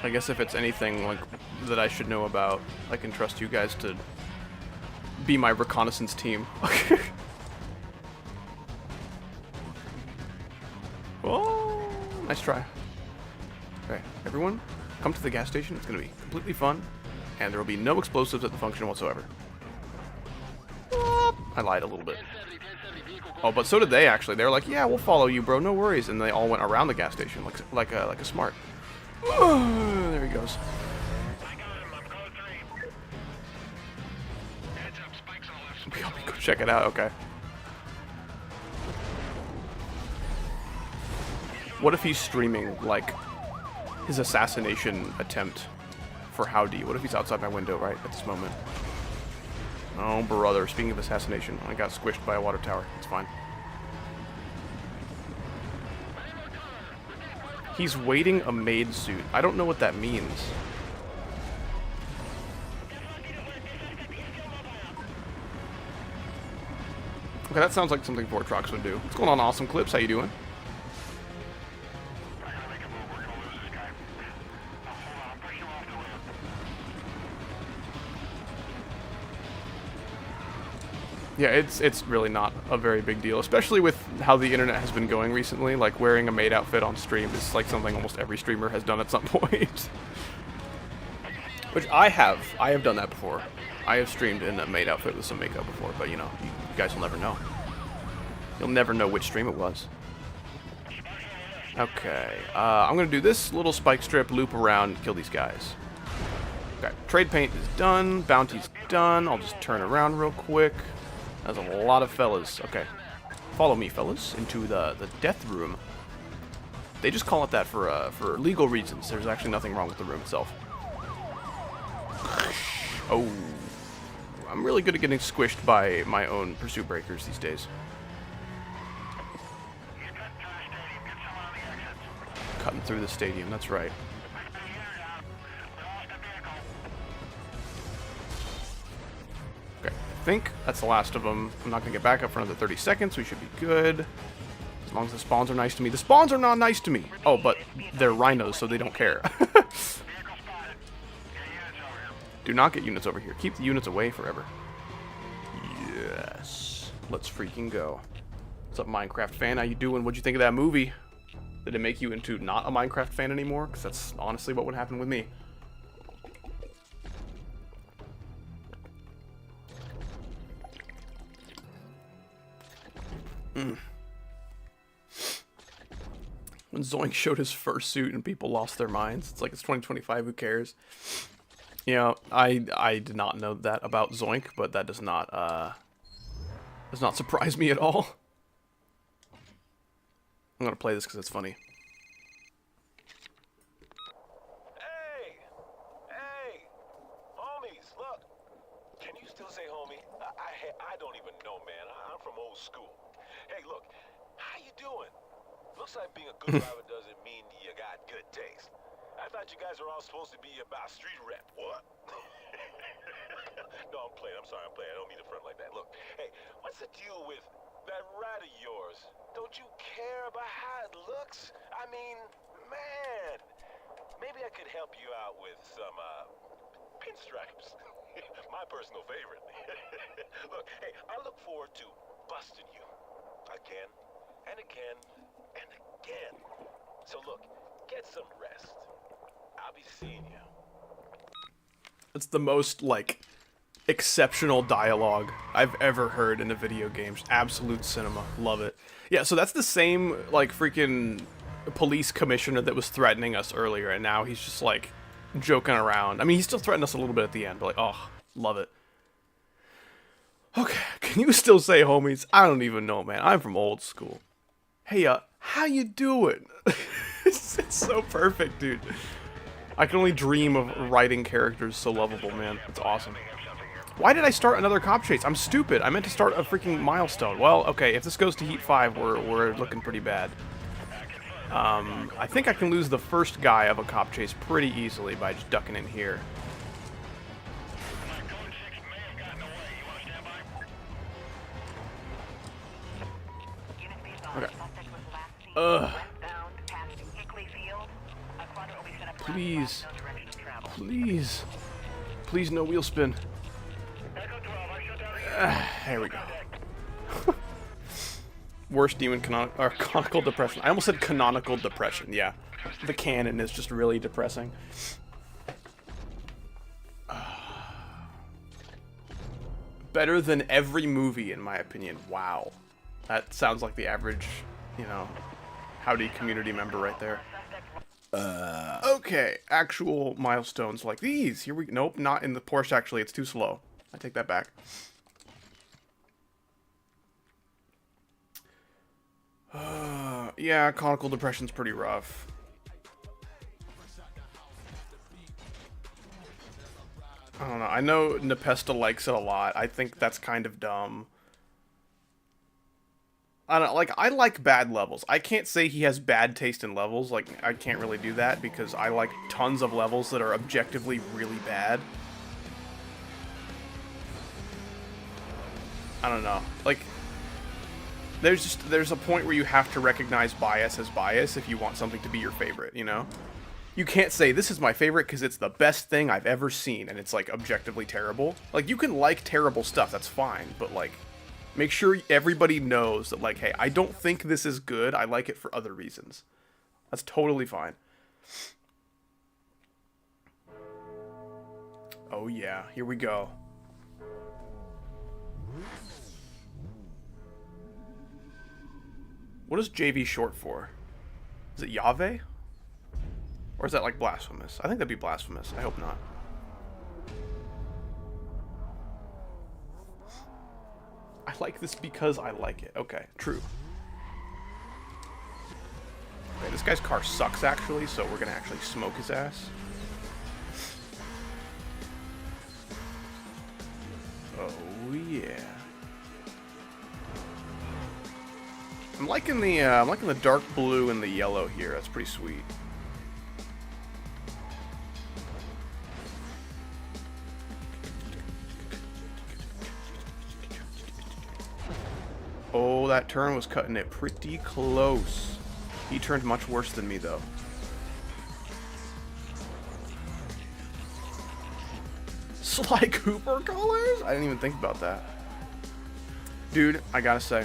Speaker 2: I guess if it's anything like that I should know about, I can trust you guys to be my reconnaissance team. Oh, nice try. Okay, everyone, come to the gas station. It's going to be completely fun, and there will be no explosives at the function whatsoever. I lied a little bit. Oh, but so did they, actually. They were like, yeah, we'll follow you, bro, no worries. And they all went around the gas station like a smart. There he goes. Go check it out, okay. What if he's streaming, like, his assassination attempt for Howdy? What if he's outside my window right at this moment? Oh, brother. Speaking of assassination, I got squished by a water tower. It's fine. He's waiting a maid suit. I don't know what that means. Okay, that sounds like something Vortrox would do. What's going on, Awesome Clips? How you doing? Yeah, it's really not a very big deal, especially with how the internet has been going recently. Like, wearing a maid outfit on stream is like something almost every streamer has done at some point. Which I have done that before. I have streamed in a maid outfit with some makeup before, but you know, you guys will never know. You'll never know which stream it was. Okay, I'm gonna do this little spike strip, loop around, kill these guys. Okay, trade paint is done, bounty's done. I'll just turn around real quick. That's a lot of fellas. Okay. Follow me, fellas, into the death room. They just call it that for legal reasons. There's actually nothing wrong with the room itself. Oh. I'm really good at getting squished by my own pursuit breakers these days. Cutting through the stadium, that's right. I think that's the last of them. I'm not going to get back up for another 30 seconds. We should be good. As long as the spawns are nice to me. The spawns are not nice to me. Oh, but they're rhinos, so they don't care. Do not get units over here. Keep the units away forever. Yes. Let's freaking go. What's up, Minecraft fan? How you doing? What'd you think of that movie? Did it make you into not a Minecraft fan anymore? Because that's honestly what would happen with me. When Zoink showed his first suit and people lost their minds. It's like, it's 2025, who cares? You know, I did not know that about Zoink, but that does not surprise me at all. I'm gonna play this because it's funny.
Speaker 3: Hey, homies, look. Can you still say homie? I don't even know, man. I'm from old school. Hey, look, how you doing? Looks like being a good driver doesn't mean you got good taste. I thought you guys were all supposed to be about street rep. What? No, I'm playing. I'm sorry, I'm playing. I don't mean to front like that. Look, hey, what's the deal with that rat of yours? Don't you care about how it looks? I mean, man, maybe I could help you out with some, pinstripes. My personal favorite. Look, hey, I look forward to busting you. Again, and again, and again. So look, get some rest. I'll be seeing you.
Speaker 2: It's the most, like, exceptional dialogue I've ever heard in a video game. Just absolute cinema. Love it. Yeah, so that's the same, like, freaking police commissioner that was threatening us earlier, and now he's just, like, joking around. I mean, he still threatened us a little bit at the end, but, like, oh, love it. Okay, can you still say homies? I don't even know, man. I'm from old school. Hey, how you doing? It's so perfect, dude. I can only dream of writing characters so lovable, man. It's awesome. Why did I start another cop chase? I'm stupid. I meant to start a freaking milestone. Well, okay, if this goes to Heat 5, we're looking pretty bad. I think I can lose the first guy of a cop chase pretty easily by just ducking in here. Okay. Ugh. Please. Please. Please no wheel spin. There we go. Worst demon conical depression. I almost said canonical depression. Yeah. The canon is just really depressing. Better than every movie, in my opinion. Wow. That sounds like the average, you know, howdy community member right there. Okay, actual milestones like these. Here we go. Nope, not in the Porsche, actually. It's too slow. I take that back. Yeah, conical depression's pretty rough. I don't know. I know Nepesta likes it a lot. I think that's kind of dumb. I don't like. I like bad levels. I can't say he has bad taste in levels. Like, I can't really do that because I like tons of levels that are objectively really bad. I don't know. Like, there's a point where you have to recognize bias as bias if you want something to be your favorite, you know? You can't say, this is my favorite because it's the best thing I've ever seen, and it's, like, objectively terrible. Like, you can like terrible stuff, that's fine, but, like, make sure everybody knows that, like, hey, I don't think this is good, I like it for other reasons. That's totally fine. Oh yeah, here we go. What is JV short for? Is it Yahweh? Or is that like blasphemous? I think that'd be blasphemous. I hope not. I like this because I like it. Okay, true. Okay, this guy's car sucks actually, so we're gonna actually smoke his ass. Oh yeah. I'm liking the dark blue and the yellow here. That's pretty sweet. Oh, that turn was cutting it pretty close. He turned much worse than me, though. Sly Cooper colors? I didn't even think about that. Dude, I gotta say,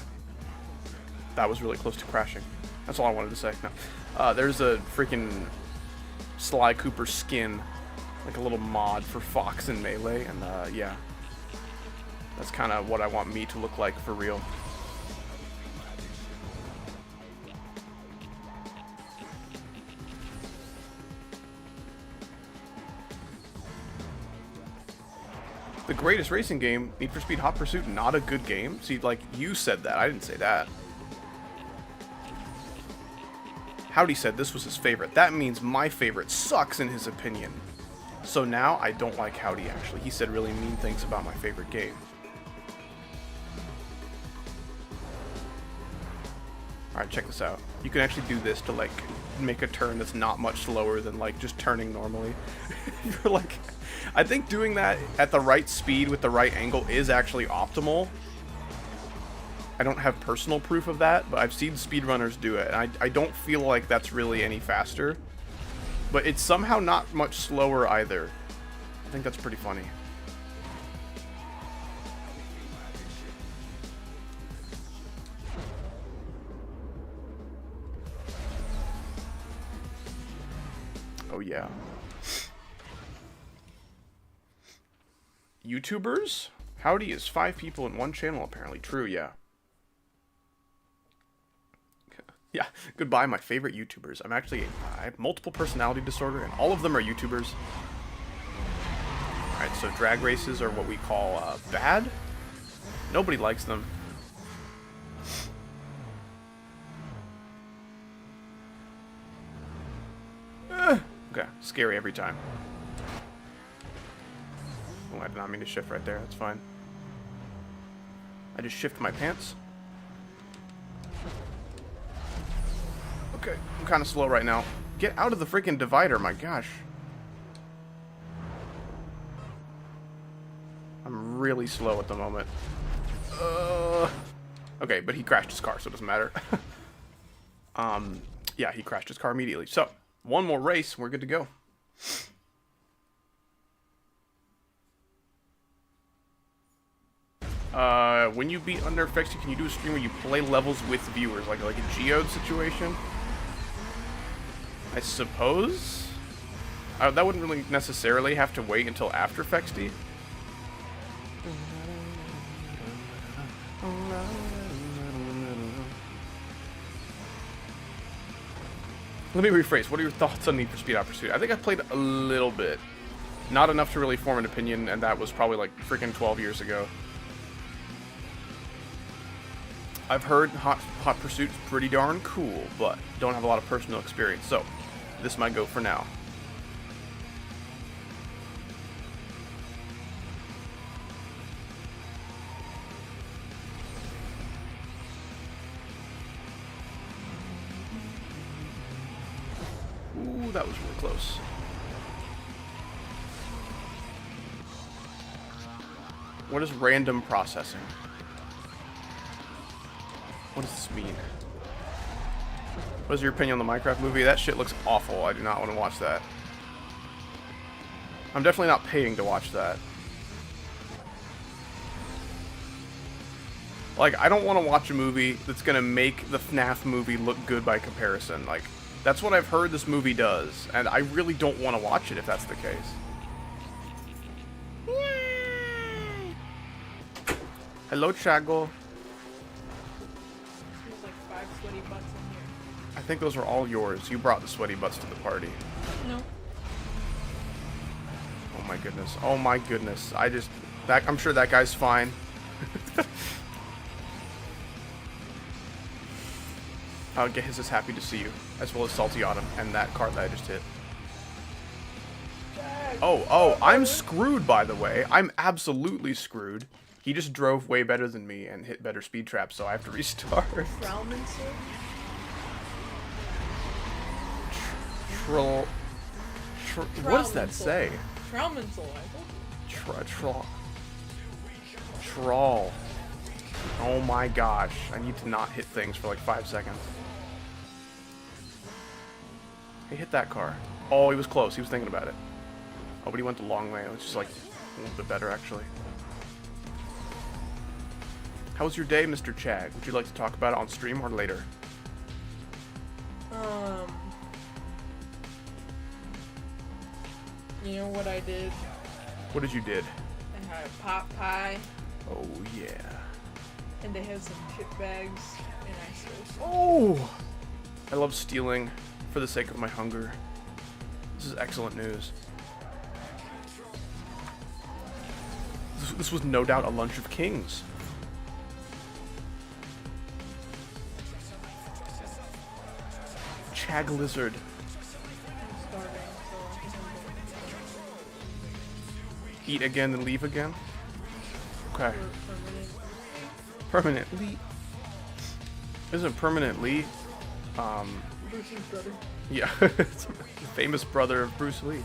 Speaker 2: that was really close to crashing. That's all I wanted to say. No. There's a freaking Sly Cooper skin, like a little mod for Fox in Melee, and yeah. That's kind of what I want me to look like for real. The greatest racing game, Need for Speed Hot Pursuit, not a good game? See, like, you said that. I didn't say that. Howdy said this was his favorite. That means my favorite sucks in his opinion. So now I don't like Howdy, actually. He said really mean things about my favorite game. Alright, check this out. You can actually do this to, like, make a turn that's not much slower than, like, just turning normally. You're like... I think doing that at the right speed with the right angle is actually optimal. I don't have personal proof of that, but I've seen speedrunners do it, and I don't feel like that's really any faster. But it's somehow not much slower either. I think that's pretty funny. Oh yeah. YouTubers? Howdy is 5 people in one channel apparently. True, yeah. Yeah, goodbye my favorite YouTubers. I have multiple personality disorder and all of them are YouTubers. Alright, so drag races are what we call bad. Nobody likes them. Okay, scary every time. Oh, I did not mean to shift right there. That's fine. I just shift my pants. Okay, I'm kind of slow right now. Get out of the freaking divider, my gosh. I'm really slow at the moment. Okay, but he crashed his car, so it doesn't matter. Yeah, he crashed his car immediately. So, one more race, we're good to go. When you beat Under Effects, can you do a stream where you play levels with viewers, like a geode situation? I suppose? That wouldn't really necessarily have to wait until after Fexty. Let me rephrase. What are your thoughts on Need for Speed Hot Pursuit? I think I played a little bit. Not enough to really form an opinion, and that was probably like freaking 12 years ago. I've heard Hot Pursuit's pretty darn cool, but don't have a lot of personal experience, so this might go for now. Ooh, that was really close. What is random processing? What does this mean? What is your opinion on the Minecraft movie? That shit looks awful. I do not want to watch that. I'm definitely not paying to watch that. Like, I don't want to watch a movie that's gonna make the FNAF movie look good by comparison. Like, that's what I've heard this movie does, and I really don't want to watch it if that's the case. Yay! Hello, Chago.
Speaker 4: There's like 5 sweaty butts in here.
Speaker 2: I think those were all yours. You brought the sweaty butts to the party.
Speaker 4: No.
Speaker 2: Oh my goodness. Oh my goodness. I'm sure that guy's fine. Gehiz is happy to see you, as well as Salty Autumn, and that card that I just hit. Oh, I'm screwed, by the way. I'm absolutely screwed. He just drove way better than me and hit better speed traps, so I have to restart. What does that say? Troll. Oh my gosh. I need to not hit things for like 5 seconds. He hit that car. Oh, he was close. He was thinking about it. Oh, but he went the long way. It was just like a little bit better, actually. How was your day, Mr. Chag? Would you like to talk about it on stream or later?
Speaker 4: You know what I did?
Speaker 2: What did you did?
Speaker 4: I had a pot pie.
Speaker 2: Oh, yeah.
Speaker 4: And they had some chip bags, and I stole some.
Speaker 2: Oh! I love stealing for the sake of my hunger. This is excellent news. This was no doubt a lunch of kings. Chag lizard.
Speaker 4: I'm starving, so I'm
Speaker 2: Eat again and leave again? Okay.
Speaker 4: permanent.
Speaker 2: Permanently. Isn't permanently?
Speaker 4: Bruce's brother.
Speaker 2: Yeah, it's the famous brother of Bruce Lee.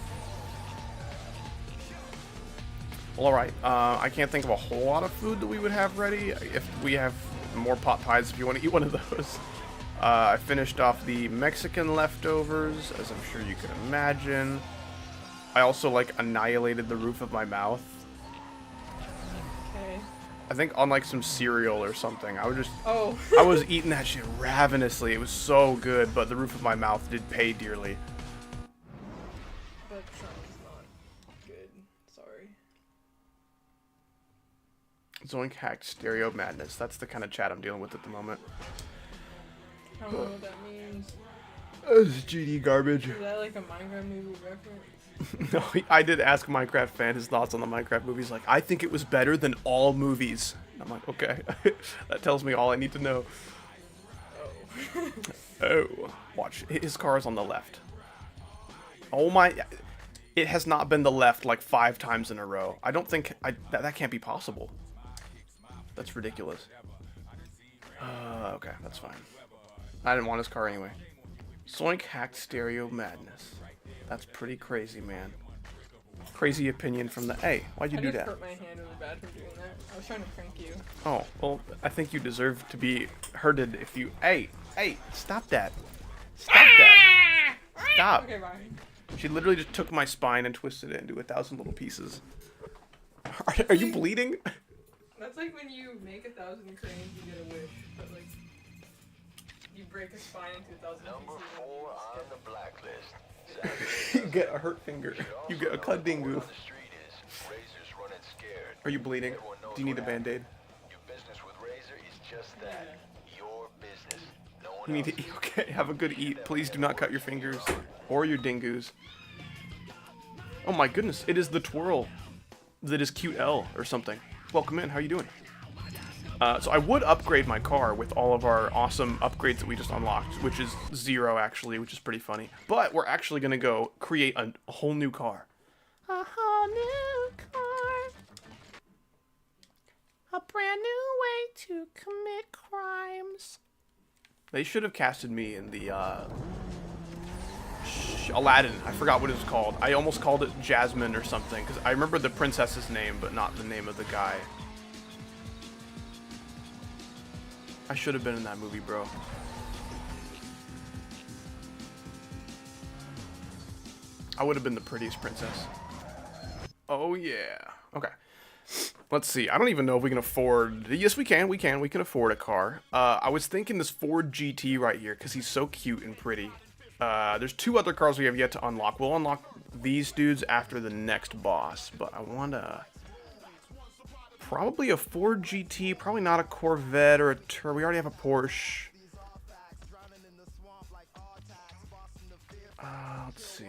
Speaker 2: Well, alright. I can't think of a whole lot of food that we would have ready. If we have more pot pies if you want to eat one of those. I finished off the Mexican leftovers, as I'm sure you can imagine. I also, like, annihilated the roof of my mouth.
Speaker 4: Okay.
Speaker 2: I think on, like, some cereal or something. I
Speaker 4: Oh.
Speaker 2: I was eating that shit ravenously. It was so good, but the roof of my mouth did pay dearly.
Speaker 4: That sounds not good. Sorry.
Speaker 2: Zoink hacked stereo madness. That's the kind of chat I'm dealing with at the moment.
Speaker 4: I don't know what that means.
Speaker 2: It's GD garbage.
Speaker 4: Is that like a Minecraft movie reference?
Speaker 2: No, I did ask Minecraft fan his thoughts on the Minecraft movies. Like, I think it was better than all movies. I'm like, okay. That tells me all I need to know.
Speaker 4: Oh.
Speaker 2: Oh. Watch. His car is on the left. Oh my. It has not been the left like 5 times in a row. I don't think... that can't be possible. That's ridiculous. Okay, that's fine. I didn't want his car anyway. Zoink hacked stereo madness. That's pretty crazy, man. Crazy opinion from the... Hey, why'd you do that?
Speaker 4: I just hurt my hand really bad from doing that. I was trying to prank you.
Speaker 2: Oh, well, I think you deserve to be hurted if you... Hey, stop that. Stop that. Stop.
Speaker 4: Okay, bye.
Speaker 2: She literally just took my spine and twisted it into 1,000 little pieces. Are you bleeding?
Speaker 4: That's like when you make 1,000 cranes, you get a wish, but like you break a spine into 1,000
Speaker 3: Number
Speaker 4: pieces.
Speaker 3: 4 on the blacklist.
Speaker 2: You get a hurt finger. You get a cut dingu.
Speaker 3: The street is Razor's running scared.
Speaker 2: Are you bleeding? Do you need a band-aid?
Speaker 3: Your business with Razer is just that. Your business. No one
Speaker 2: You need to
Speaker 3: else's.
Speaker 2: eat. Okay, have a good eat. Please do not cut your fingers or your dingoes. Oh my goodness, it is the twirl that is cute L or something. Welcome in, how you doing? So I would upgrade my car with all of our awesome upgrades that we just unlocked, which is 0 actually, which is pretty funny. But we're actually gonna go create a whole new car. A whole new car. A brand new way to commit crimes. They should have casted me in the Aladdin. I forgot what it was called. I almost called it Jasmine or something because I remember the princess's name, but not the name of the guy. I should have been in that movie, bro. I would have been the prettiest princess. Oh yeah. Okay. Let's see. I don't even know if we can afford... Yes, we can. We can afford a car. I was thinking this Ford GT right here because he's so cute and pretty. There's 2 other cars we have yet to unlock. We'll unlock these dudes after the next boss, but I want to... Probably a Ford GT, probably not a Corvette or a We already have a Porsche. Let's see.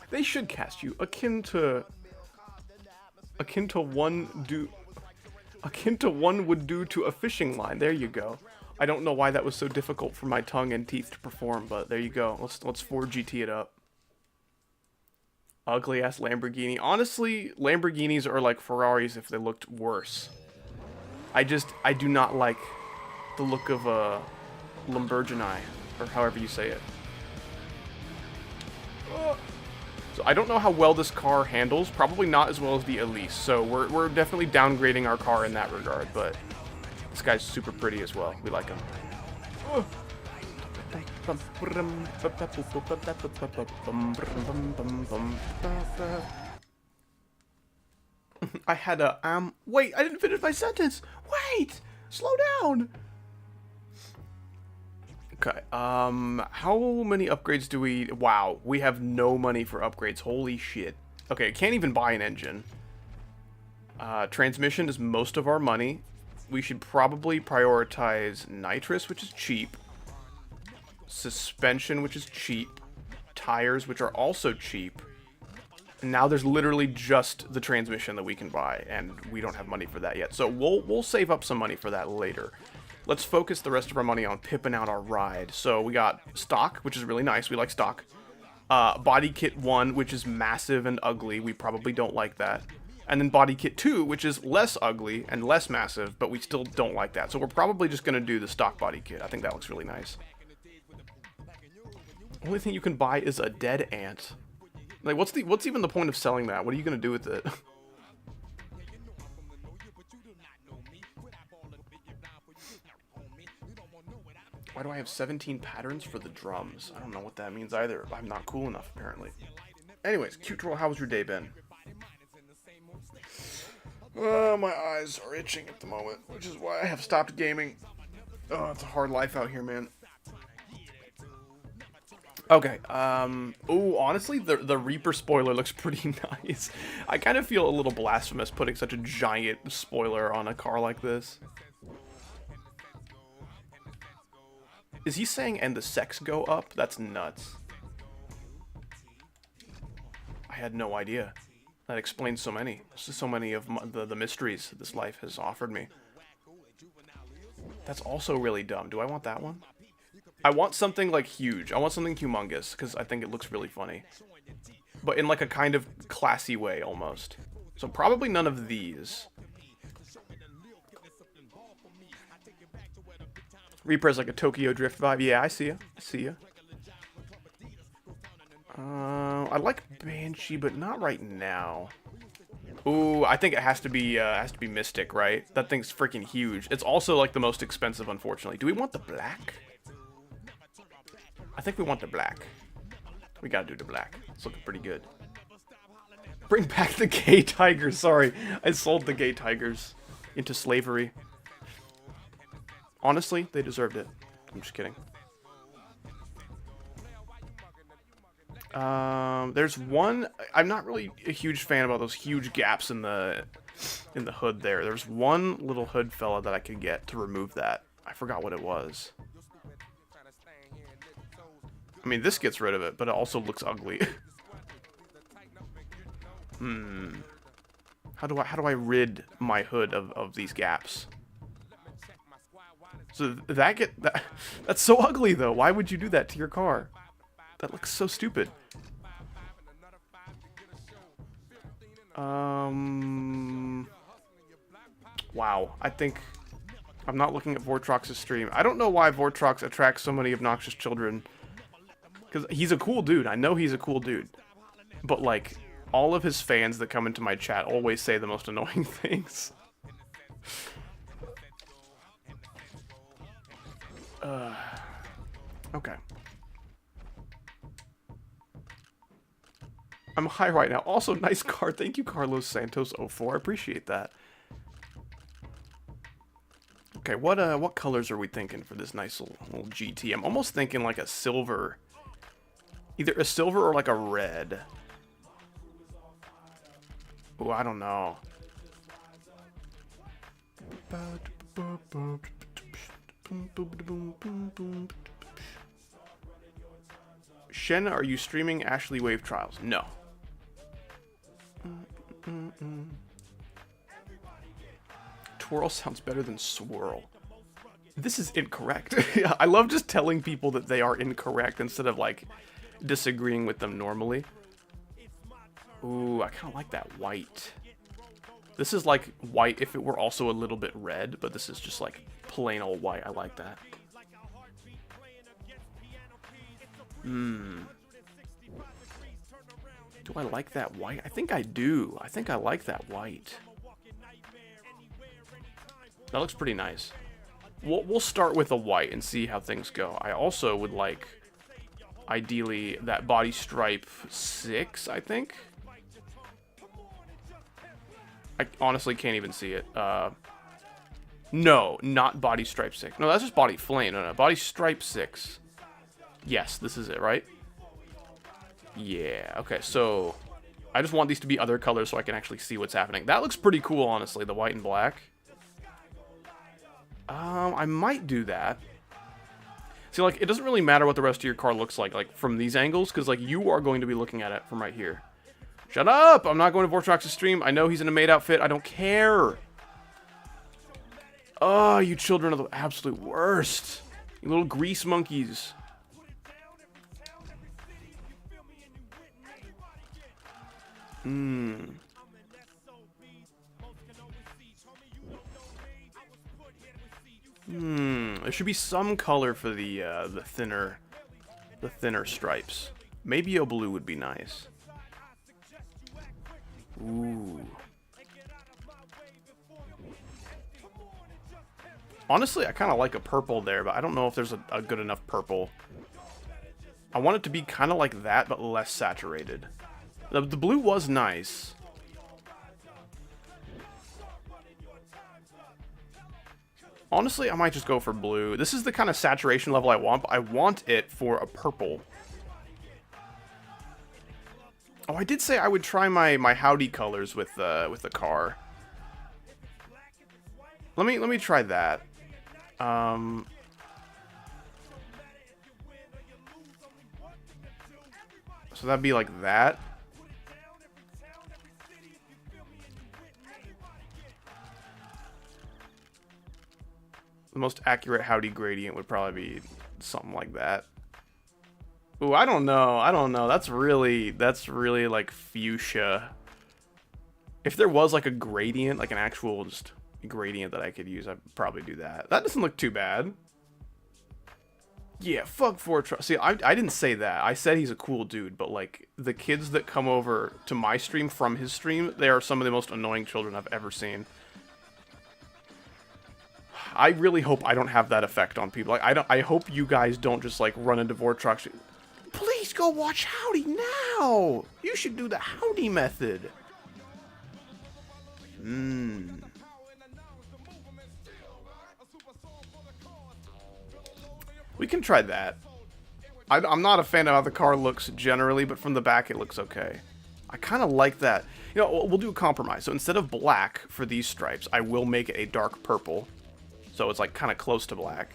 Speaker 2: They should cast you akin to one would do to a fishing line. There you go. I don't know why that was so difficult for my tongue and teeth to perform, but there you go. Let's Ford GT it up. Ugly ass Lamborghini. Honestly, Lamborghinis are like Ferraris if they looked worse. I do not like the look of a Lamborghini, or however you say it. So I don't know how well this car handles. Probably not as well as the Elise. So we're definitely downgrading our car in that regard. But this guy's super pretty as well. We like him. I had a wait, I didn't finish my sentence. Wait, slow down. Okay, how many upgrades do we... Wow, we have no money for upgrades. Holy shit. Okay, can't even buy an engine. Transmission is most of our money. We should probably prioritize nitrous, which is cheap. Suspension, which is cheap. Tires, which are also cheap. And now there's literally just the transmission that we can buy, and we don't have money for that yet. So we'll save up some money for that later. Let's focus the rest of our money on pipping out our ride. So we got stock, which is really nice. We like stock. Body kit 1, which is massive and ugly. We probably don't like that. And then body kit 2, which is less ugly and less massive, but we still don't like that. So we're probably just going to do the stock body kit. I think that looks really nice. Only thing you can buy is a dead ant. Like, what's even the point of selling that? What are you going to do with it? Why do I have 17 patterns for the drums? I don't know what that means either. I'm not cool enough, apparently. Anyways, cute troll, how was your day been? My eyes are itching at the moment, which is why I have stopped gaming. Oh, it's a hard life out here, man. Okay, ooh, honestly, the Reaper spoiler looks pretty nice. I kind of feel a little blasphemous putting such a giant spoiler on a car like this. Is he saying, and the sex go up? That's nuts. I had no idea. That explains so many of the mysteries this life has offered me. That's also really dumb. Do I want that one? I want something, like, huge. I want something humongous, because I think it looks really funny. But in, like, a kind of classy way, almost. So probably none of these. Reaper is like a Tokyo Drift vibe. Yeah, I see ya. I see ya. I like Banshee, but not right now. Ooh, I think it has to be Mystic, right? That thing's freaking huge. It's also, like, the most expensive, unfortunately. Do we want the black? I think we want the black. We gotta do the black. It's looking pretty good. Bring back the gay tigers. Sorry, I sold the gay tigers into slavery. Honestly, they deserved it. I'm just kidding. There's one. I'm not really a huge fan about those huge gaps in the hood there. There's one little hood fella that I could get to remove that. I forgot what it was. I mean, this gets rid of it, but it also looks ugly. How do I rid my hood of these gaps? So that's so ugly though. Why would you do that to your car? That looks so stupid. Wow. I think I'm not looking at Vortrox's stream. I don't know why Vortrox attracts so many obnoxious children. Because he's a cool dude. I know he's a cool dude. But, like, all of his fans that come into my chat always say the most annoying things. Okay. I'm high right now. Also, nice car. Thank you, Carlos Santos 04. I appreciate that. Okay, what colors are we thinking for this nice little GT? I'm almost thinking like a silver. Either a silver or like a red. Oh, I don't know. Shen, are you streaming Ashley Wave Trials? No. Twirl sounds better than swirl. This is incorrect. I love just telling people that they are incorrect instead of, like, disagreeing with them normally. Ooh, I kind of like that white. This is like white if it were also a little bit red, but this is just like plain old white. I like that. Do I like that white? I think I do. I think I like that white. That looks pretty nice. We'll start with a white and see how things go. I also would like, ideally, that body stripe 6, I think. I honestly can't even see it. No, not body stripe 6. No, that's just body flame. No, body stripe 6. Yes, this is it, right? Yeah, okay, so I just want these to be other colors so I can actually see what's happening. That looks pretty cool, honestly, the white and black. I might do that. See, like, it doesn't really matter what the rest of your car looks like from these angles, because, like, you are going to be looking at it from right here. Shut up! I'm not going to Vortrox's stream. I know he's in a maid outfit. I don't care. Oh, you children are the absolute worst. You little grease monkeys. There should be some color for the thinner stripes. Maybe a blue would be nice. Ooh. Honestly, I kind of like a purple there, but I don't know if there's a good enough purple. I want it to be kind of like that, but less saturated. The blue was nice. Honestly, I might just go for blue. This is the kind of saturation level I want, but I want it for a purple. Oh, I did say I would try my howdy colors with the car. Let me try that. So that'd be like that. The most accurate howdy gradient would probably be something like that. Ooh, I don't know. That's really like fuchsia. If there was like a gradient, like an actual just gradient that I could use, I'd probably do that. That doesn't look too bad. Yeah, fuck Fortron. See, I didn't say that. I said he's a cool dude, but like the kids that come over to my stream from his stream, they are some of the most annoying children I've ever seen. I really hope I don't have that effect on people. Like I hope you guys don't just like run into Vortrox. Please go watch Howdy now. You should do the Howdy method. We can try that. I'm not a fan of how the car looks generally, but from the back it looks okay. I kind of like that. You know, we'll do a compromise. So instead of black for these stripes, I will make it a dark purple. So it's like kind of close to black.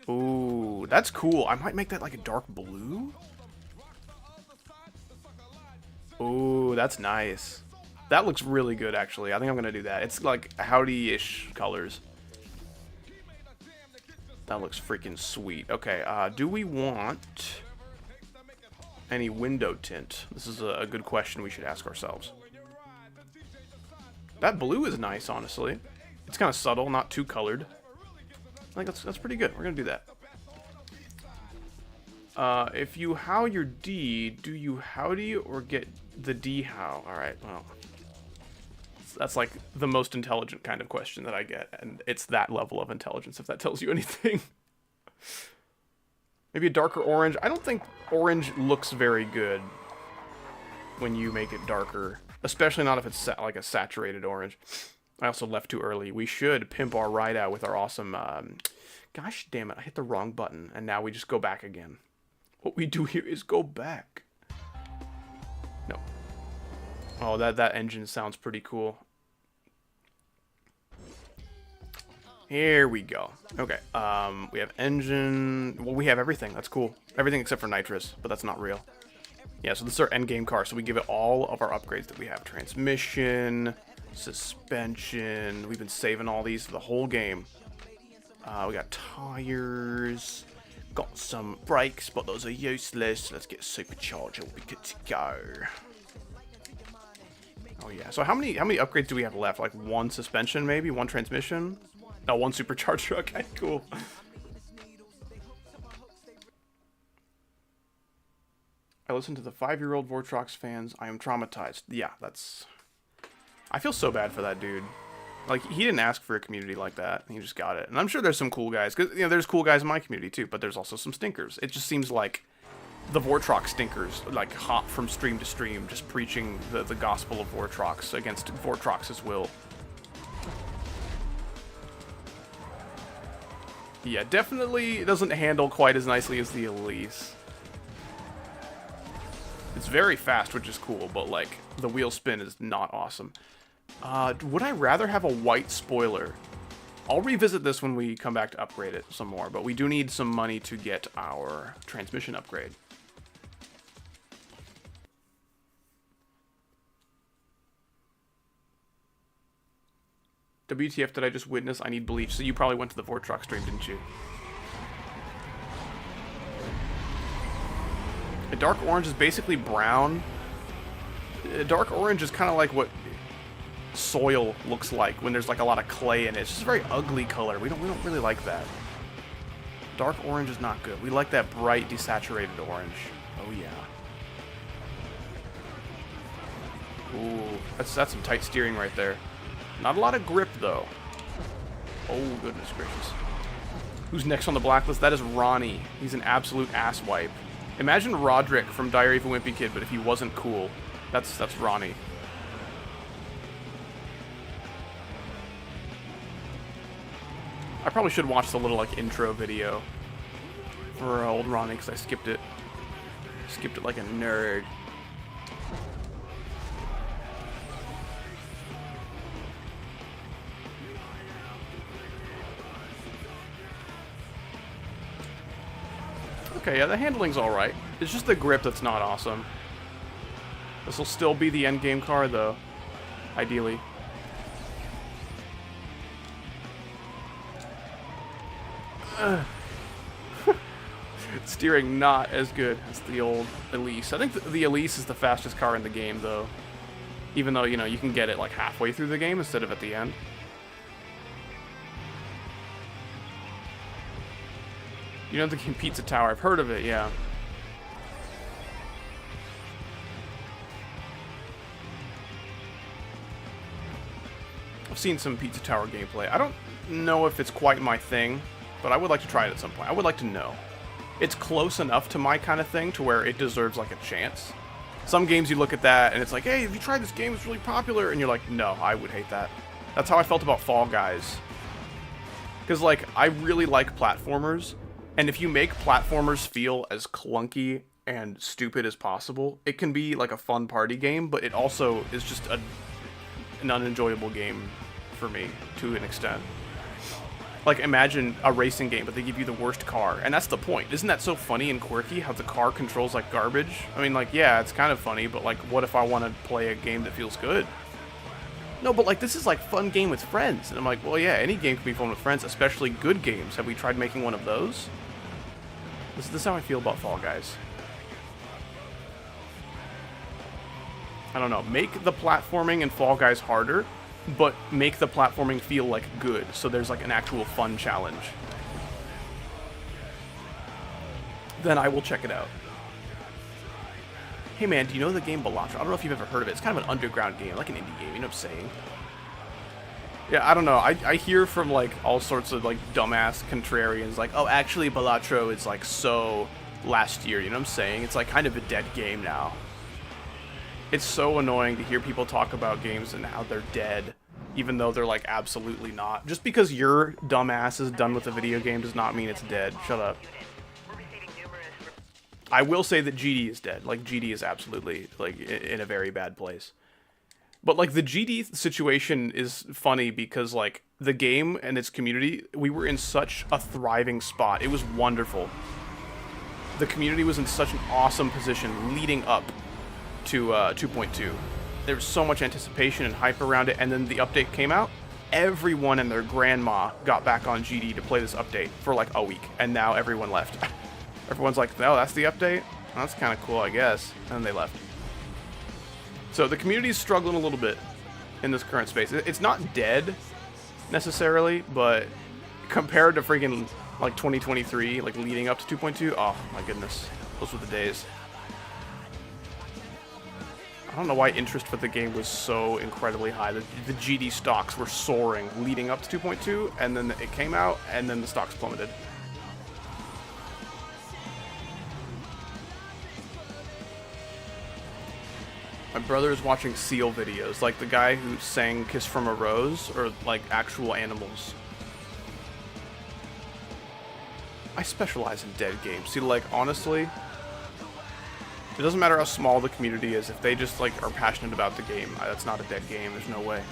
Speaker 2: Ooh, that's cool. I might make that like a dark blue. Ooh, that's nice. That looks really good, actually. I think I'm going to do that. It's like howdy-ish colors. That looks freaking sweet. Okay, do we want any window tint? This is a good question we should ask ourselves. That blue is nice, honestly. It's kind of subtle, not too colored. I think that's pretty good. We're going to do that. If you how your D, do you howdy or get the D how? Alright, well. That's like the most intelligent kind of question that I get. And it's that level of intelligence, if that tells you anything. Maybe a darker orange. I don't think orange looks very good when you make it darker. Especially not if it's like a saturated orange. I also left too early. We should pimp our ride out with our awesome... gosh damn it, I hit the wrong button. And now we just go back again. What we do here is go back. No. Oh, that engine sounds pretty cool. Here we go. Okay, we have engine... Well, we have everything. That's cool. Everything except for nitrous, but that's not real. Yeah, so this is our endgame car. So we give it all of our upgrades that we have. Transmission... suspension. We've been saving all these for the whole game. We got tires. Got some brakes, but those are useless. Let's get a supercharger. We'll be good to go. Oh yeah. So how many upgrades do we have left? Like one suspension, maybe? One transmission? No, one supercharger. Okay, cool. I listen to the 5-year-old Vortrox fans. I am traumatized. Yeah, that's... I feel so bad for that dude. Like, he didn't ask for a community like that. He just got it. And I'm sure there's some cool guys. Because, you know, there's cool guys in my community, too. But there's also some stinkers. It just seems like the Vortrox stinkers, like, hop from stream to stream, just preaching the gospel of Vortrox against Vortrox's will. Yeah, definitely doesn't handle quite as nicely as the Elise. It's very fast, which is cool, but, like, the wheel spin is not awesome. Would I rather have a white spoiler? I'll revisit this when we come back to upgrade it some more, but we do need some money to get our transmission upgrade. WTF did I just witness? I need bleach. So you probably went to the Vortrox stream, didn't you? A dark orange is basically brown. A dark orange is kind of like what soil looks like when there's like a lot of clay in it. It's just a very ugly color. We don't really like that. Dark orange is not good. We like that bright desaturated orange. Oh yeah. Ooh, that's some tight steering right there. Not a lot of grip though. Oh, goodness gracious. Who's next on the blacklist? That is Ronnie. He's an absolute asswipe. Imagine Roderick from Diary of a Wimpy Kid, but if he wasn't cool. That's Ronnie. I probably should watch the little, like, intro video for old Ronnie, because I skipped it. Skipped it like a nerd. Okay, yeah, the handling's alright. It's just the grip that's not awesome. This will still be the endgame car, though. Ideally. Steering not as good as the old Elise. I think the Elise is the fastest car in the game, though. Even though, you know, you can get it like halfway through the game instead of at the end. You know the game Pizza Tower? I've heard of it, yeah. I've seen some Pizza Tower gameplay. I don't know if it's quite my thing, but I would like to try it at some point. I would like to know. It's close enough to my kind of thing to where it deserves like a chance. Some games you look at that and it's like, hey, have you tried this game? It's really popular. And you're like, no, I would hate that. That's how I felt about Fall Guys. Because, like, I really like platformers. And if you make platformers feel as clunky and stupid as possible, it can be like a fun party game, but it also is just an unenjoyable game for me to an extent. Like, imagine a racing game, but they give you the worst car. And that's the point. Isn't that so funny and quirky, how the car controls like garbage? I mean, like, yeah, it's kind of funny, but like, what if I want to play a game that feels good? No, but like, this is like fun game with friends. And I'm like, well, yeah, any game can be fun with friends, especially good games. Have we tried making one of those? This is how I feel about Fall Guys. I don't know. Make the platforming in Fall Guys harder, but make the platforming feel like good, so there's like an actual fun challenge. Then I will check it out. Hey man, do you know the game Balatro? I don't know if you've ever heard of it. It's kind of an underground game, like an indie game, you know what I'm saying? Yeah, I don't know. I hear from like all sorts of like dumbass contrarians like, oh, actually Balatro is like so last year, you know what I'm saying? It's like kind of a dead game now. It's so annoying to hear people talk about games and how they're dead, even though they're like absolutely not. Just because your dumbass is done with a video game does not mean it's dead. Shut up. I will say that GD is dead. Like, GD is absolutely like in a very bad place. But like the GD situation is funny because like the game and its community, we were in such a thriving spot. It was wonderful. The community was in such an awesome position leading up to 2.2. There was so much anticipation and hype around it, and then the update came out. Everyone and their grandma got back on GD to play this update for like a week, and now everyone left. Everyone's like, oh, that's the update? That's kind of cool, I guess. And they left. So the community's struggling a little bit in this current space. It's not dead, necessarily, but compared to freaking, like, 2023, like, leading up to 2.2, oh, my goodness. Those were the days. I don't know why interest for the game was so incredibly high. The GD stocks were soaring leading up to 2.2, and then it came out, and then the stocks plummeted. My brother is watching seal videos, like the guy who sang Kiss from a Rose, or like actual animals. I specialize in dead games. See, like, honestly, it doesn't matter how small the community is. If they just, like, are passionate about the game, that's not a dead game. There's no way.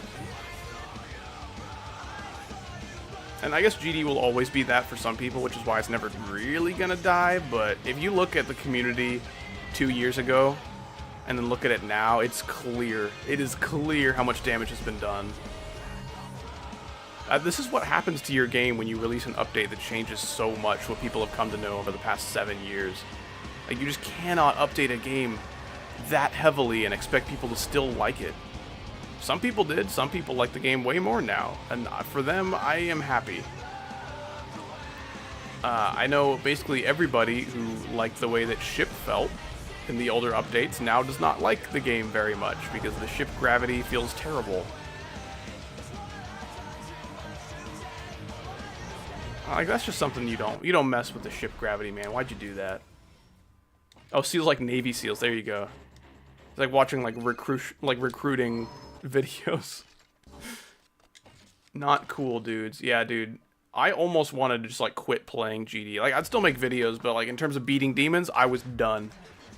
Speaker 2: And I guess GD will always be that for some people, which is why it's never really gonna die. But if you look at the community 2 years ago, and then look at it now, it's clear. It is clear how much damage has been done. This is what happens to your game when you release an update that changes so much what people have come to know over the past 7 years. Like, you just cannot update a game that heavily and expect people to still like it. Some people did. Some people like the game way more now. And for them, I am happy. I know basically everybody who liked the way that ship felt in the older updates now does not like the game very much because the ship gravity feels terrible. Like, that's just something you don't mess with the ship gravity, man. Why'd you do that? Oh, seals like Navy SEALs. There you go. It's like watching like recruiting videos. Not cool, dudes. Yeah, dude. I almost wanted to just like quit playing GD. Like, I'd still make videos, but like in terms of beating demons, I was done.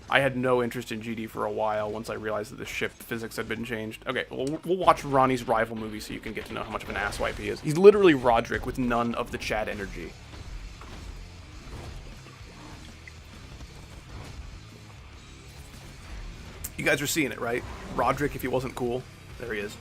Speaker 2: I had no interest in GD for a while once I realized that the ship physics had been changed. Okay, we'll watch Ronnie's rival movie so you can get to know how much of an asswipe he is. He's literally Roderick with none of the Chad energy. You guys are seeing it, right? Roderick, if he wasn't cool. There he is.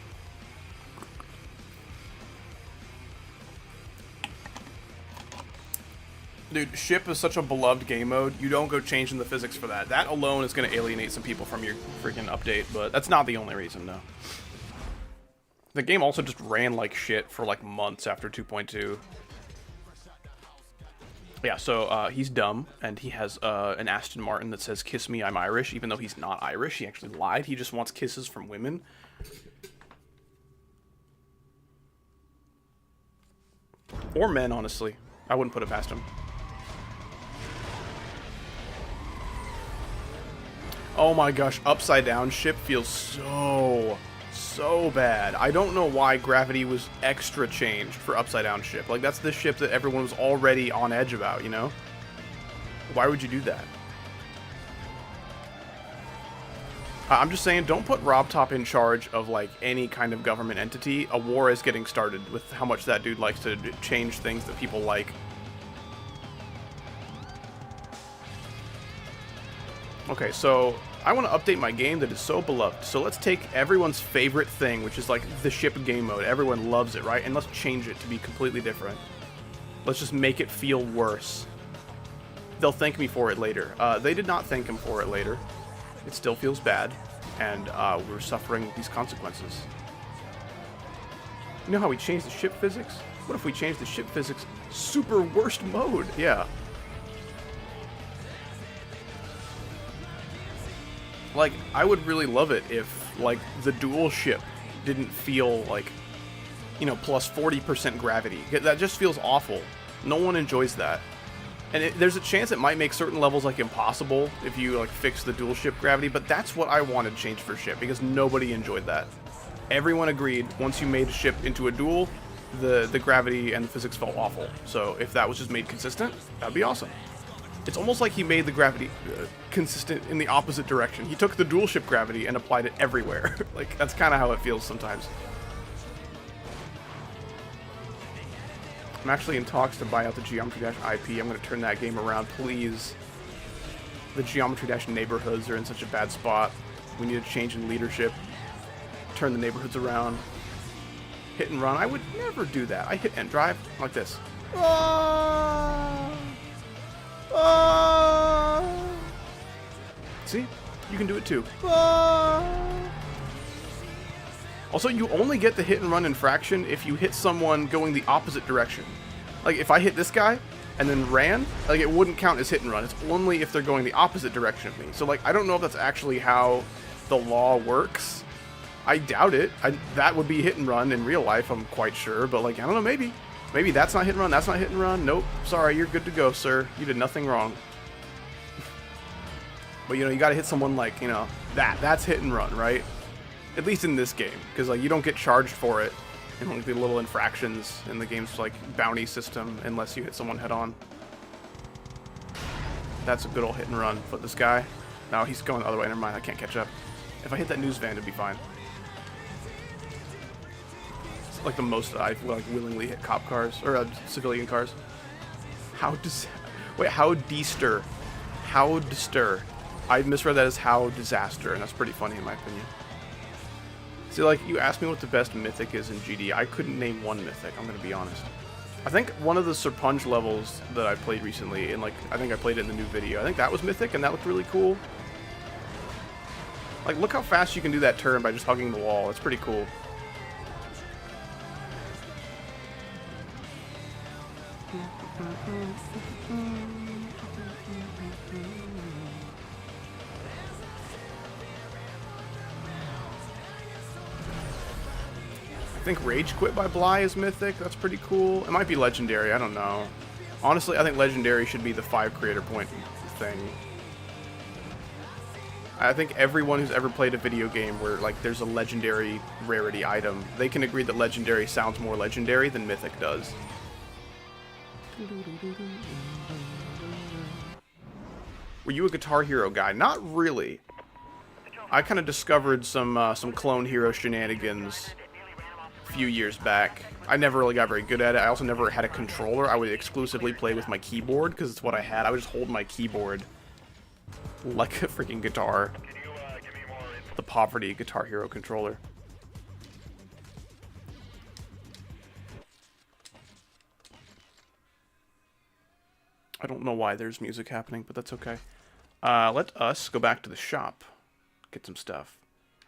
Speaker 2: Dude, ship is such a beloved game mode. You don't go changing the physics for that. That alone is going to alienate some people from your freaking update, but that's not the only reason, no. The game also just ran like shit for like months after 2.2. Yeah, so he's dumb, and he has an Aston Martin that says, "Kiss me, I'm Irish," even though he's not Irish. He actually lied. He just wants kisses from women. Or men, honestly. I wouldn't put it past him. Oh my gosh, upside down ship feels so bad. I don't know why gravity was extra changed for upside down ship. Like, that's the ship that everyone was already on edge about, you know? Why would you do that? I'm just saying, don't put Robtop in charge of, like, any kind of government entity. A war is getting started with how much that dude likes to change things that people like. Okay, so I want to update my game that is so beloved. So let's take everyone's favorite thing, which is like the ship game mode. Everyone loves it, right? And let's change it to be completely different. Let's just make it feel worse. They'll thank me for it later. They did not thank him for it later. It still feels bad, and we're suffering these consequences. You know how we changed the ship physics? What if we changed the ship physics super worst mode? Yeah. Like, I would really love it if, like, the dual ship didn't feel like, you know, plus 40% gravity. That just feels awful. No one enjoys that. And there's a chance it might make certain levels, like, impossible if you, like, fix the dual ship gravity, but that's what I wanted changed for ship, because nobody enjoyed that. Everyone agreed once you made a ship into a dual, the gravity and the physics felt awful. So if that was just made consistent, that'd be awesome. It's almost like he made the gravity consistent in the opposite direction. He took the dual ship gravity and applied it everywhere. Like, that's kind of how it feels sometimes. I'm actually in talks to buy out the Geometry Dash IP. I'm going to turn that game around, please. The Geometry Dash neighborhoods are in such a bad spot. We need a change in leadership. Turn the neighborhoods around. Hit and run. I would never do that. I hit and drive like this. See? You can do it too. Also, you only get the hit and run infraction if you hit someone going the opposite direction. Like, if I hit this guy and then ran, like, it wouldn't count as hit and run. It's only if they're going the opposite direction of me. So, like, I don't know if that's actually how the law works. I doubt it. That would be hit and run in real life, I'm quite sure. But, like, I don't know, maybe. Maybe that's not hit and run, that's not hit and run. Nope, sorry, you're good to go, sir. You did nothing wrong. But, you know, you gotta hit someone like, you know, that's hit and run, right? At least in this game, because, like, you don't get charged for it in, like, the little infractions in the game's, like, bounty system unless you hit someone head-on. That's a good old hit and run. But this guy, no, he's going the other way, never mind, I can't catch up. If I hit that news van, it'd be fine. It's like the most I've, like, willingly hit cop cars, or civilian cars. How de-stir. How de-stir. I misread that as how disaster, and that's pretty funny in my opinion. See, like, you asked me what the best mythic is in GD. I couldn't name one mythic, I'm gonna be honest. I think one of the Serpunge levels that I played recently, and, like, I think I played it in the new video, I think that was mythic, and that looked really cool. Like, look how fast you can do that turn by just hugging the wall. It's pretty cool. think Rage Quit by Bly is mythic. That's pretty cool. It might be legendary. I don't know. Honestly, I think legendary should be the 5 creator point thing. I think everyone who's ever played a video game where like there's a legendary rarity item, they can agree that legendary sounds more legendary than mythic does. Were you a Guitar Hero guy? Not really. I kind of discovered some Clone Hero shenanigans a few years back. I never really got very good at it. I also never had a controller. I would exclusively play with my keyboard because it's what I had. I would just hold my keyboard like a freaking guitar. The poverty Guitar Hero controller. I don't know why there's music happening, but that's okay. Let us go back to the shop. Get some stuff.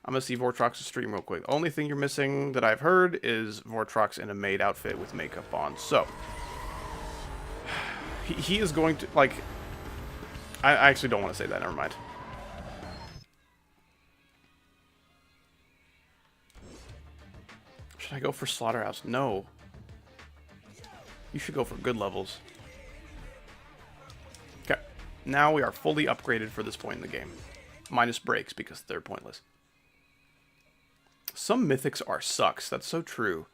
Speaker 2: I'm gonna see Vortrox's stream real quick. The only thing you're missing that I've heard is Vortrox in a maid outfit with makeup on. So, he is going to, like... I actually don't want to say that, never mind. Should I go for Slaughterhouse? No. You should go for good levels. Okay. Now we are fully upgraded for this point in the game. Minus breaks, because they're pointless. Some mythics are sucks. That's so true.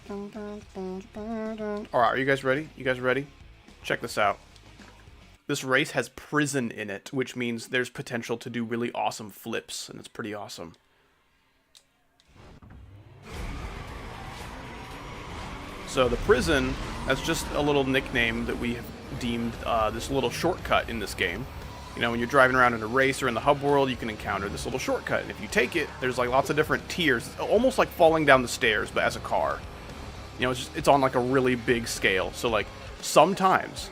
Speaker 2: Alright, are you guys ready? You guys ready? Check this out. This race has prison in it, which means there's potential to do really awesome flips, and it's pretty awesome. So the prison, that's just a little nickname that we have deemed this little shortcut in this game. You know, when you're driving around in a race or in the hub world, you can encounter this little shortcut. And if you take it, there's like lots of different tiers. It's almost like falling down the stairs, but as a car. You know, it's on like a really big scale. So like sometimes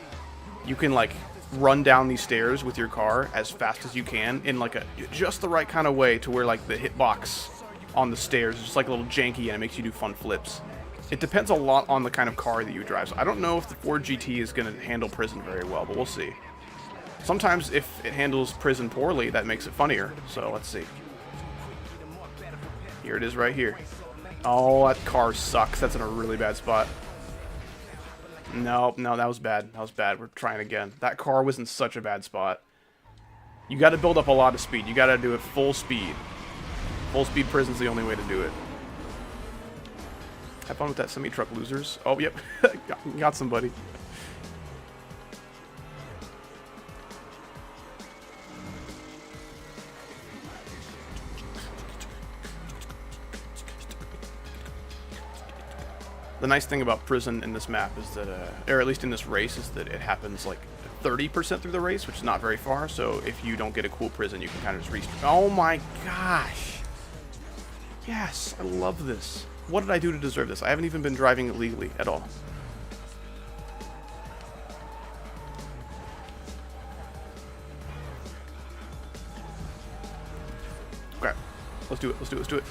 Speaker 2: you can like run down these stairs with your car as fast as you can in like just the right kind of way to where like the hitbox on the stairs is just like a little janky and it makes you do fun flips. It depends a lot on the kind of car that you drive. So I don't know if the Ford GT is going to handle prison very well, but we'll see. Sometimes if it handles prison poorly, that makes it funnier. So let's see. Here it is right here. Oh, that car sucks. That's in a really bad spot. No, that was bad. That was bad. We're trying again. That car was in such a bad spot. You got to build up a lot of speed. You got to do it full speed. Full speed prison's the only way to do it. Have fun with that semi-truck, losers. Oh, yep. got somebody. The nice thing about prison in this map is that, or at least in this race, is that it happens like 30% through the race, which is not very far. So if you don't get a cool prison, you can kind of just restart. Oh my gosh. Yes, I love this. What did I do to deserve this? I haven't even been driving illegally at all. Okay, let's do it, let's do it, let's do it.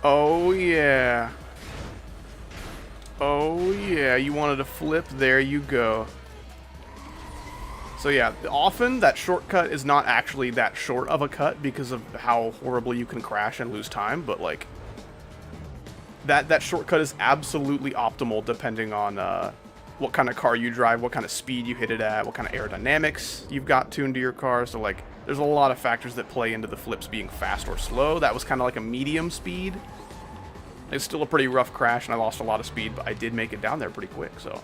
Speaker 2: Oh yeah. Oh yeah, you wanted to flip, there you go. So yeah, often that shortcut is not actually that short of a cut because of how horribly you can crash and lose time, but like that shortcut is absolutely optimal depending on what kind of car you drive, what kind of speed you hit it at, what kind of aerodynamics you've got tuned to your car. So like there's a lot of factors that play into the flips being fast or slow. That was kind of like a medium speed. It's still a pretty rough crash and I lost a lot of speed, but I did make it down there pretty quick, so.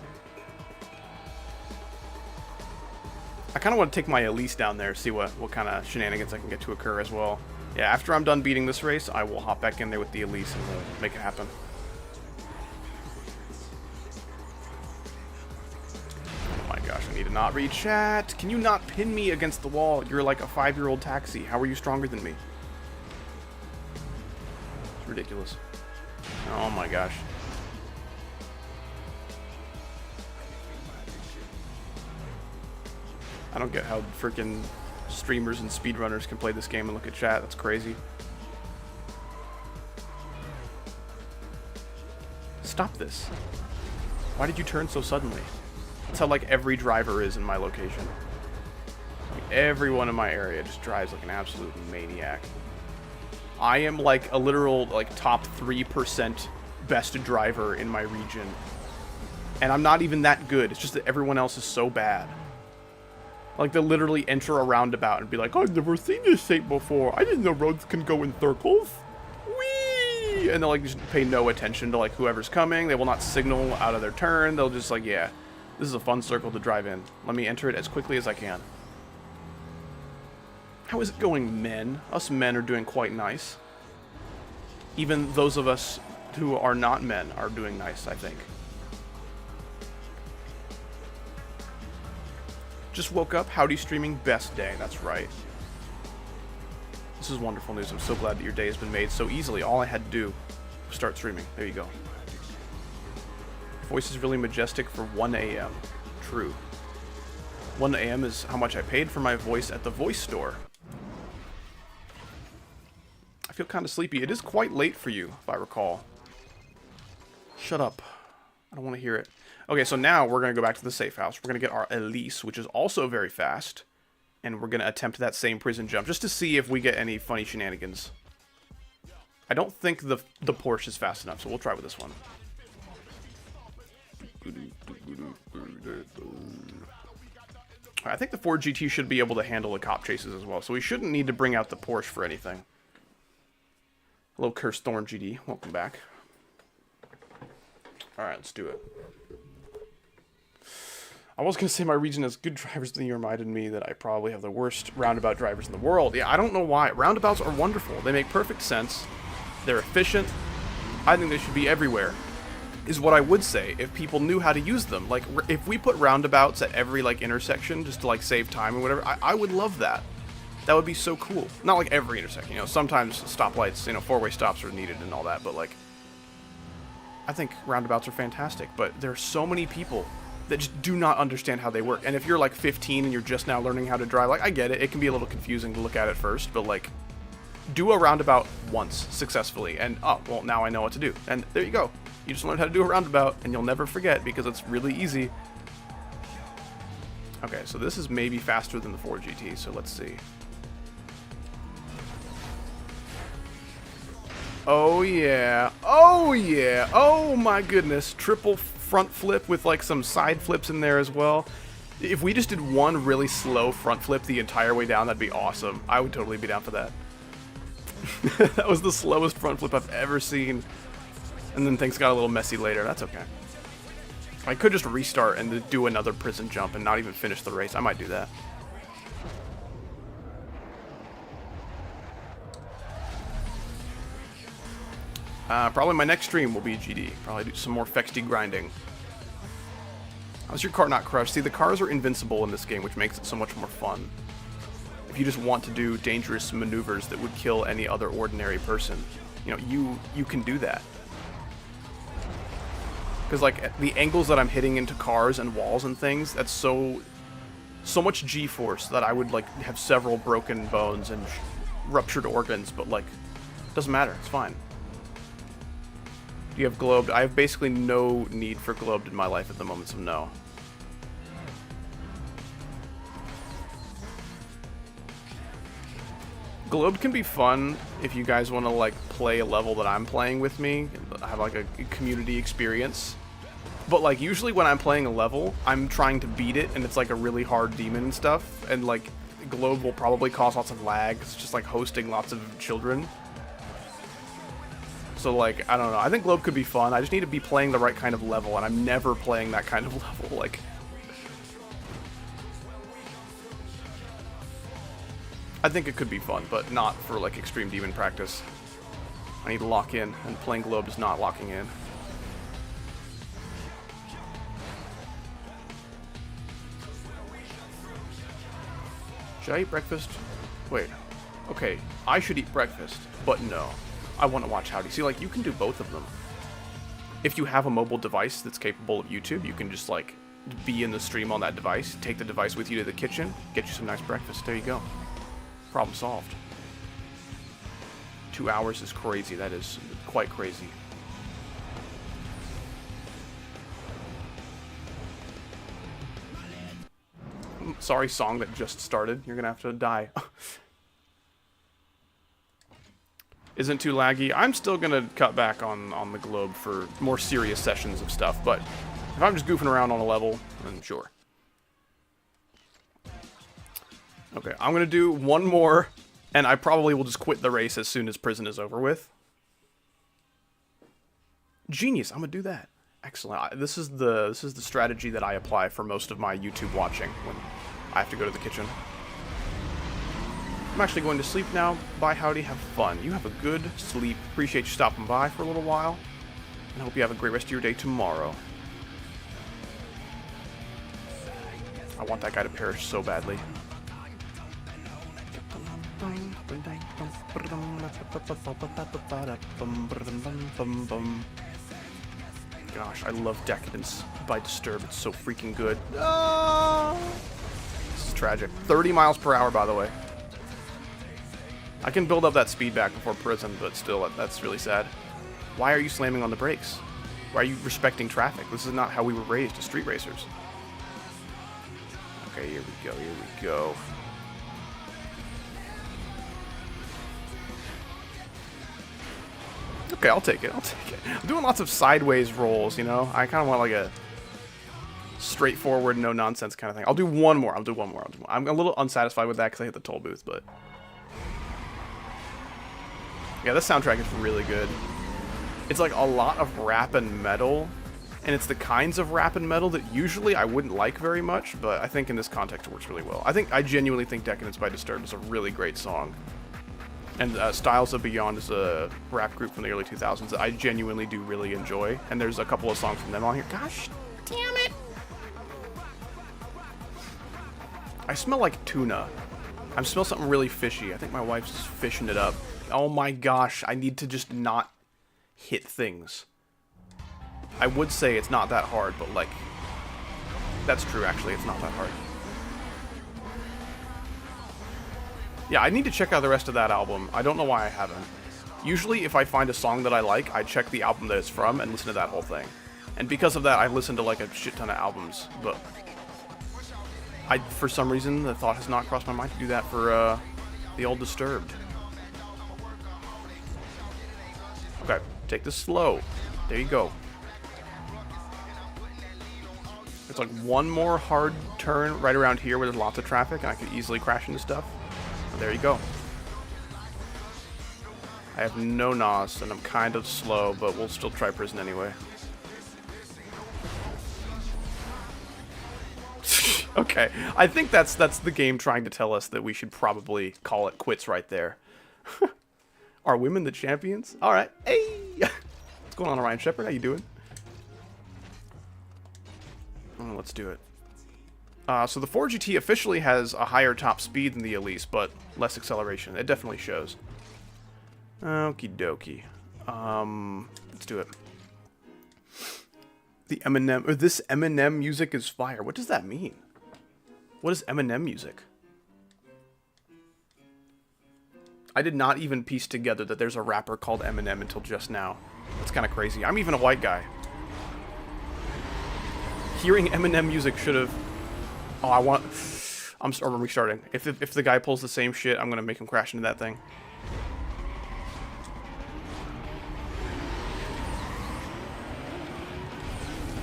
Speaker 2: I kind of want to take my Elise down there, see what kind of shenanigans I can get to occur as well. Yeah, after I'm done beating this race, I will hop back in there with the Elise and make it happen. Oh my gosh, I need to not read chat. Can you not pin me against the wall? You're like a 5-year-old taxi. How are you stronger than me? It's ridiculous. Oh my gosh. I don't get how freaking streamers and speedrunners can play this game and look at chat. That's crazy. Stop this. Why did you turn so suddenly? That's how like every driver is in my location. Like, Everyone in my area just drives like an absolute maniac. I am like a literal like top 3% best driver in my region. And I'm not even that good. It's just that everyone else is so bad. Like, they'll literally enter a roundabout and be like, I've never seen this shape before. I didn't know roads can go in circles. Whee! And they'll, like, just pay no attention to, like, whoever's coming. They will not signal out of their turn. They'll just, like, yeah, this is a fun circle to drive in. Let me enter it as quickly as I can. How is it going, men? Us men are doing quite nice. Even those of us who are not men are doing nice, I think. Just woke up. Howdy streaming. Best day. That's right. This is wonderful news. I'm so glad that your day has been made so easily. All I had to do was start streaming. There you go. Voice is really majestic for 1 a.m. True. 1 a.m. is how much I paid for my voice at the voice store. I feel kind of sleepy. It is quite late for you, if I recall. Shut up. I don't want to hear it. Okay, so now we're going to go back to the safe house. We're going to get our Elise, which is also very fast. And we're going to attempt that same prison jump, just to see if we get any funny shenanigans. I don't think the Porsche is fast enough, so we'll try with this one. I think the Ford GT should be able to handle the cop chases as well, so we shouldn't need to bring out the Porsche for anything. Hello, Cursed Thorn GD. Welcome back. Alright, let's do it. I was going to say my region has good drivers, then you reminded me that I probably have the worst roundabout drivers in the world. Yeah, I don't know why. Roundabouts are wonderful. They make perfect sense. They're efficient. I think they should be everywhere, is what I would say if people knew how to use them. Like, if we put roundabouts at every, like, intersection just to, like, save time or whatever, I would love that. That would be so cool. Not like every intersection, you know, sometimes stoplights, you know, four-way stops are needed and all that, but, like, I think roundabouts are fantastic, but there are so many people that just do not understand how they work. And if you're like 15 and you're just now learning how to drive, like, I get it. It can be a little confusing to look at first, but like, do a roundabout once successfully, and oh, well, now I know what to do. And there you go. You just learned how to do a roundabout, and you'll never forget because it's really easy. Okay, so this is maybe faster than the Ford GT, so let's see. Oh yeah. Oh yeah. Oh my goodness. Triple front flip with like some side flips in there as well. If we just did one really slow front flip the entire way down, that'd be awesome. I would totally be down for that. That was the slowest front flip I've ever seen. And then things got a little messy later. That's okay. I could just restart and do another prison jump and not even finish the race. I might do that. Probably my next stream will be GD. Probably do some more Fexty grinding. How's your car not crushed? See, the cars are invincible in this game, which makes it so much more fun. If you just want to do dangerous maneuvers that would kill any other ordinary person, you know, you can do that. Because, like, the angles that I'm hitting into cars and walls and things, that's so much G-force that I would, like, have several broken bones and ruptured organs, but, like, doesn't matter. It's fine. Do you have globed? I have basically no need for globed in my life at the moment, so no. Globed can be fun if you guys want to, like, play a level that I'm playing with me, have, like, a community experience. But, like, usually when I'm playing a level, I'm trying to beat it, and it's, like, a really hard demon and stuff, and, like, Globe will probably cause lots of lag. It's just, like, hosting lots of children. So, like, I don't know. I think Globe could be fun. I just need to be playing the right kind of level, and I'm never playing that kind of level. Like, I think it could be fun, but not for, like, extreme demon practice. I need to lock in, and playing Globe is not locking in. Should I eat breakfast? Wait. Okay, I should eat breakfast, but no. I want to watch Howdy. See, like, you can do both of them. If you have a mobile device that's capable of YouTube, you can just, like, be in the stream on that device, take the device with you to the kitchen, get you some nice breakfast. There you go. Problem solved. 2 hours is crazy. That is quite crazy. Sorry, song that just started. You're gonna have to die. Isn't too laggy. I'm still gonna cut back on the globe for more serious sessions of stuff, but if I'm just goofing around on a level, then sure. Okay, I'm gonna do one more, and I probably will just quit the race as soon as prison is over with. Genius, I'm gonna do that. Excellent. This is the strategy that I apply for most of my YouTube watching when I have to go to the kitchen. I'm actually going to sleep now. Bye, howdy, have fun. You have a good sleep. Appreciate you stopping by for a little while. And I hope you have a great rest of your day tomorrow. I want that guy to perish so badly. Gosh, I love Decadence by Disturb. It's so freaking good. Oh! This is tragic. 30 miles per hour, by the way. I can build up that speed back before prison, but still, that's really sad. Why are you slamming on the brakes? Why are you respecting traffic? This is not how we were raised as street racers. Okay, here we go, here we go. Okay, I'll take it, I'll take it. I'm doing lots of sideways rolls, you know? I kind of want like a straightforward, no-nonsense kind of thing. I'll do one more, I'll do one more. I'm a little unsatisfied with that because I hit the toll booth, but... yeah, this soundtrack is really good. It's like a lot of rap and metal, and it's the kinds of rap and metal that usually I wouldn't like very much, but I think in this context it works really well. I genuinely think Decadence by Disturbed is a really great song. And Styles of Beyond is a rap group from the early 2000s that I genuinely do really enjoy, and there's a couple of songs from them on here. Gosh, damn it! I smell like tuna. I smell something really fishy. I think my wife's just fishing it up. Oh my gosh, I need to just not hit things. I would say it's not that hard, but like, that's true actually, it's not that hard. Yeah, I need to check out the rest of that album. I don't know why I haven't. Usually if I find a song that I like, I check the album that it's from and listen to that whole thing. And because of that, I listen to like a shit ton of albums, but for some reason, the thought has not crossed my mind to do that for the old Disturbed. Okay, take this slow. There you go. It's like one more hard turn right around here where there's lots of traffic and I could easily crash into stuff. And there you go. I have no NOS and I'm kind of slow, but we'll still try prison anyway. Okay, I think that's the game trying to tell us that we should probably call it quits right there. Are women the champions? All right. Hey, what's going on, Ryan Shepard? How you doing? Let's do it. So the 4GT officially has a higher top speed than the Elise, but less acceleration. It definitely shows. Okie dokie. Let's do it. The Eminem, or this Eminem music is fire. What does that mean? What is Eminem music? I did not even piece together that there's a rapper called Eminem until just now. That's kind of crazy. I'm even a white guy. Hearing Eminem music should have... oh, I'm restarting. If the guy pulls the same shit, I'm gonna make him crash into that thing.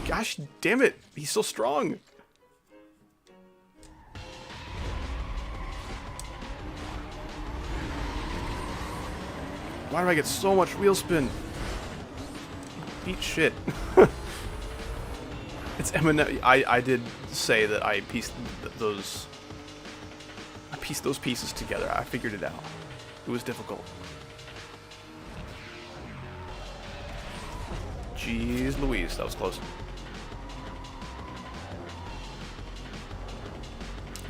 Speaker 2: Gosh damn it, he's so strong. Why do I get so much wheel spin? Eat shit. It's Eminem. I did say that I pieced those pieces together. I figured it out. It was difficult. Jeez Louise, that was close.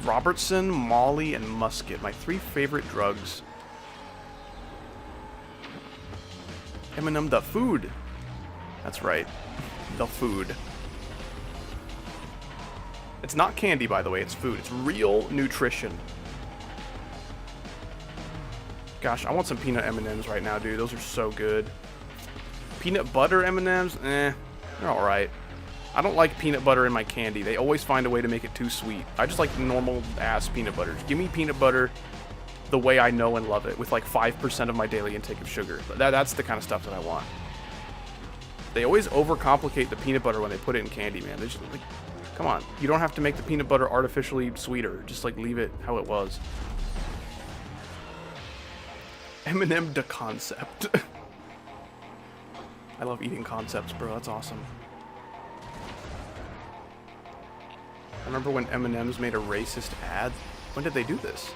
Speaker 2: Robertson, Molly, and Musket. My 3 favorite drugs. Eminem, the food. That's right. The food. It's not candy, by the way. It's food. It's real nutrition. Gosh, I want some peanut M&Ms right now, dude. Those are so good. Peanut butter M&Ms? Eh. They're alright. I don't like peanut butter in my candy. They always find a way to make it too sweet. I just like normal ass peanut butter. Give me peanut butter the way I know and love it, with like 5% of my daily intake of sugar. That's the kind of stuff that I want. They always overcomplicate the peanut butter when they put it in candy, man. They just like, come on. You don't have to make the peanut butter artificially sweeter. Just like leave it how it was. M&M de concept. I love eating concepts, bro. That's awesome. I remember when M&M's made a racist ad. When did they do this?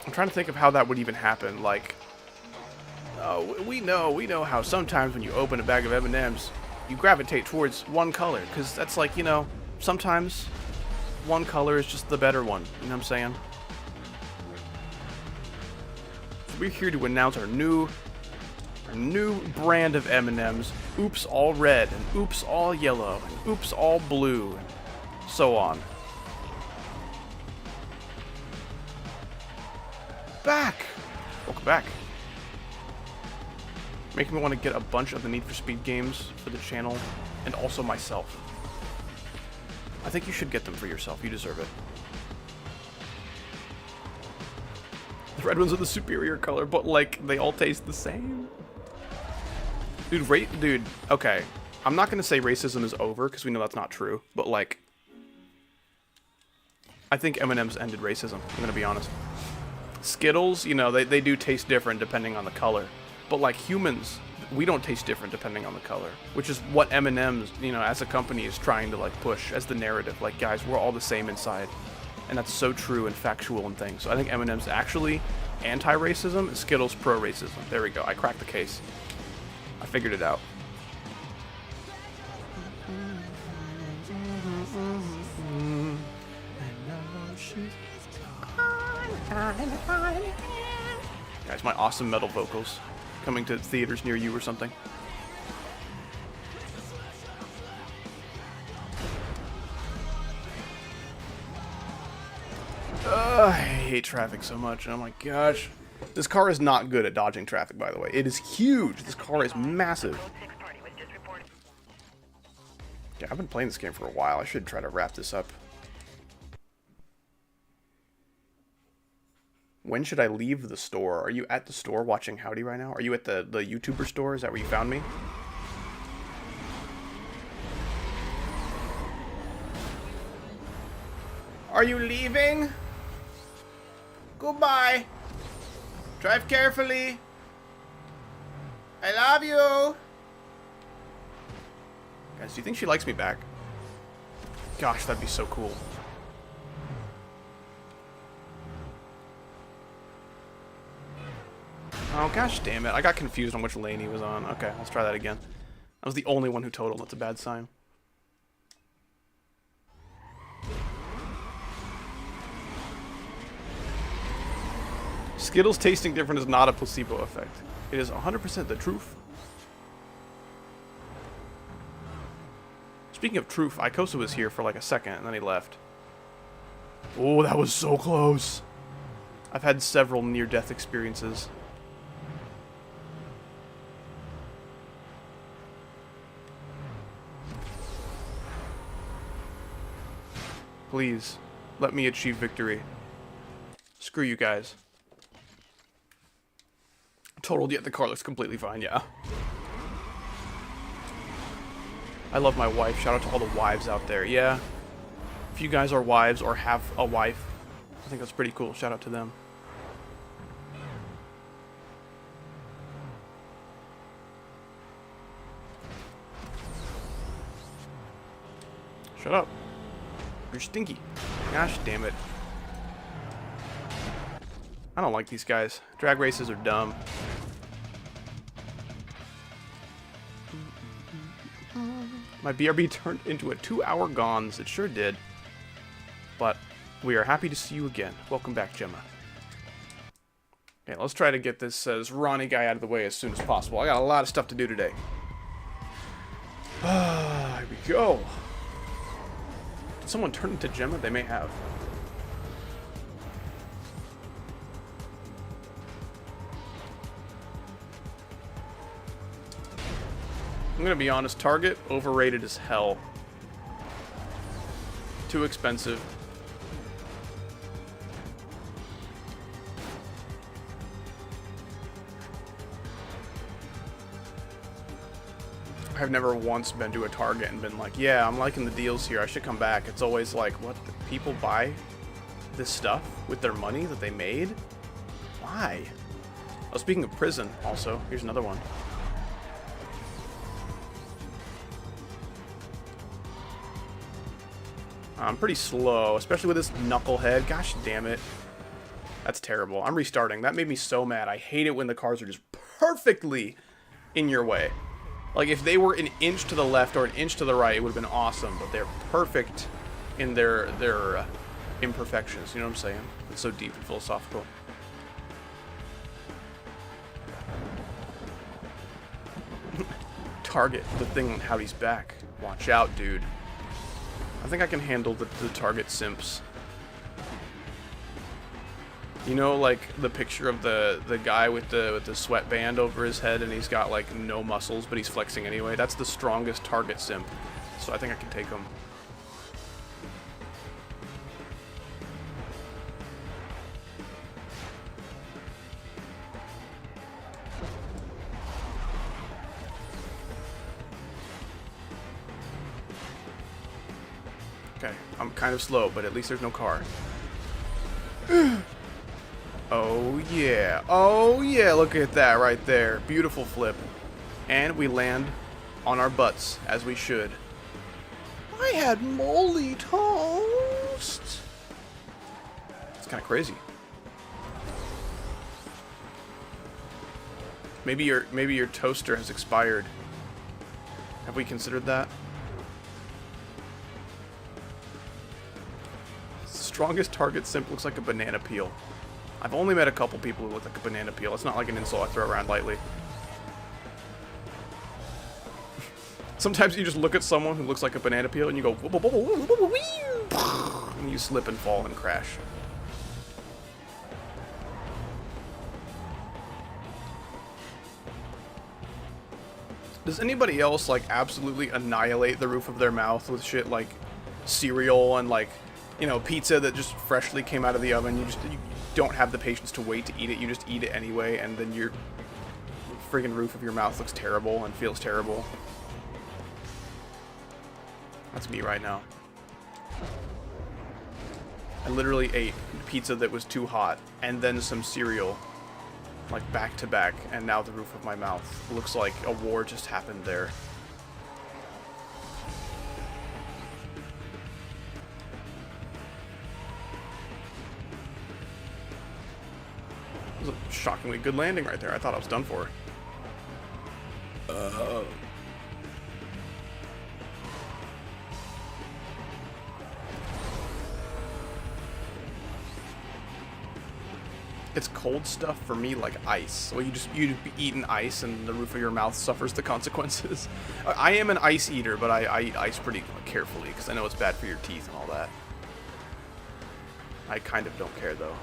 Speaker 2: I'm trying to think of how that would even happen. Like, we know how sometimes when you open a bag of M&M's, you gravitate towards one color, because that's like, you know, sometimes one color is just the better one. You know what I'm saying? We're here to announce our new brand of M&M's. Oops all red, and oops all yellow, and oops all blue, and so on. Back! Welcome back. Making me want to get a bunch of the Need for Speed games for the channel, and also myself. I think you should get them for yourself. You deserve it. The red ones are the superior color, but like, they all taste the same. Dude, okay. I'm not gonna say racism is over, because we know that's not true, but like, I think M&M's ended racism, I'm gonna be honest. Skittles, you know, they do taste different depending on the color. But like humans, we don't taste different depending on the color. Which is what M&M's, you know, as a company is trying to like push as the narrative. Like, guys, we're all the same inside. And that's so true and factual and things. So I think M&M's actually anti-racism and Skittles pro-racism. There we go, I cracked the case. I figured it out. Guys, my awesome metal vocals coming to theaters near you or something. I hate traffic so much. Oh my gosh. This car is not good at dodging traffic, by the way. It is huge. This car is massive. Yeah, I've been playing this game for a while. I should try to wrap this up. When should I leave the store? Are you at the store watching Howdy right now? Are you at the YouTuber store? Is that where you found me? Are you leaving? Goodbye. Drive carefully. I love you. Guys, do you think she likes me back? Gosh, that'd be so cool. Oh, gosh damn it. I got confused on which lane he was on. Okay, let's try that again. I was the only one who totaled. That's a bad sign. Skittles tasting different is not a placebo effect. It is 100% the truth. Speaking of truth, Ikosa was here for like a second and then he left. Oh, that was so close. I've had several near-death experiences. Please, let me achieve victory. Screw you guys. Totaled, yet the car looks completely fine, yeah. I love my wife. Shout out to all the wives out there. Yeah. If you guys are wives or have a wife, I think that's pretty cool. Shout out to them. Shut up. You're stinky. Gosh damn it. I don't like these guys. Drag races are dumb. My BRB turned into a 2-hour Gons. It sure did. But we are happy to see you again. Welcome back, Gemma. Okay, let's try to get this Ronnie guy out of the way as soon as possible. I got a lot of stuff to do today. Here we go. Did someone turn into Gemma? They may have. I'm gonna be honest, Target, overrated as hell. Too expensive. I've never once been to a Target and been like, yeah, I'm liking the deals here, I should come back. It's always like, what, the people buy this stuff with their money that they made? Why? Oh, speaking of prison, also, here's another one. I'm pretty slow, especially with this knucklehead. Gosh damn it. That's terrible. I'm restarting. That made me so mad. I hate it when the cars are just perfectly in your way. Like, if they were an inch to the left or an inch to the right, it would have been awesome. But they're perfect in their imperfections. You know what I'm saying? It's so deep and philosophical. Target, the thing on Howdy's back. Watch out, dude. I think I can handle the Target simps. You know, like the picture of the guy with the sweatband over his head, and he's got like no muscles, but he's flexing anyway. That's the strongest Target simp. So I think I can take him. Okay, I'm kind of slow, but at least there's no car. Oh yeah, look at that right there. Beautiful flip. And we land on our butts, as we should. I had moly toast. It's kind of crazy. Maybe your toaster has expired. Have we considered that? Strongest Target simp looks like a banana peel. I've only met a couple people who look like a banana peel. It's not like an insult I throw around lightly. Sometimes you just look at someone who looks like a banana peel and you go, and you slip and fall and crash. Does anybody else like absolutely annihilate the roof of their mouth with shit like cereal and like, you know, pizza that just freshly came out of the oven? You don't have the patience to wait to eat it. You just eat it anyway, and then your friggin' roof of your mouth looks terrible and feels terrible. That's me right now. I literally ate pizza that was too hot, and then some cereal, like back to back, and now the roof of my mouth looks like a war just happened there. That was a shockingly good landing right there. I thought I was done for. It's cold stuff for me, like ice. Well, you be eating ice, and the roof of your mouth suffers the consequences. I am an ice eater, but I eat ice pretty carefully because I know it's bad for your teeth and all that. I kind of don't care though.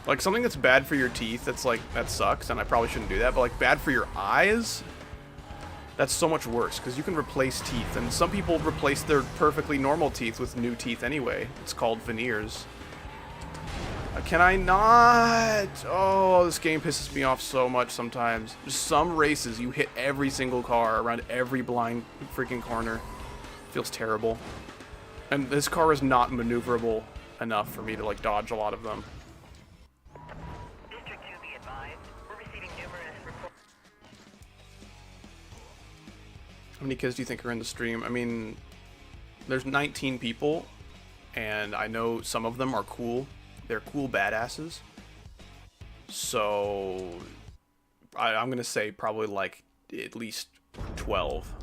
Speaker 2: Like something that's bad for your teeth, that's like that sucks, and I probably shouldn't do that. But like bad for your eyes, that's so much worse because you can replace teeth, and some people replace their perfectly normal teeth with new teeth anyway. It's called veneers. Can I not? Oh, this game pisses me off so much sometimes. Just some races, you hit every single car around every blind freaking corner. Feels terrible. And this car is not maneuverable enough for me to like dodge a lot of them.
Speaker 5: District 2 be advised. We're receiving numerous reports.
Speaker 2: How many kids do you think are in the stream? I mean, there's 19 people, and I know some of them are cool. They're cool badasses. So I'm gonna say probably like at least 12.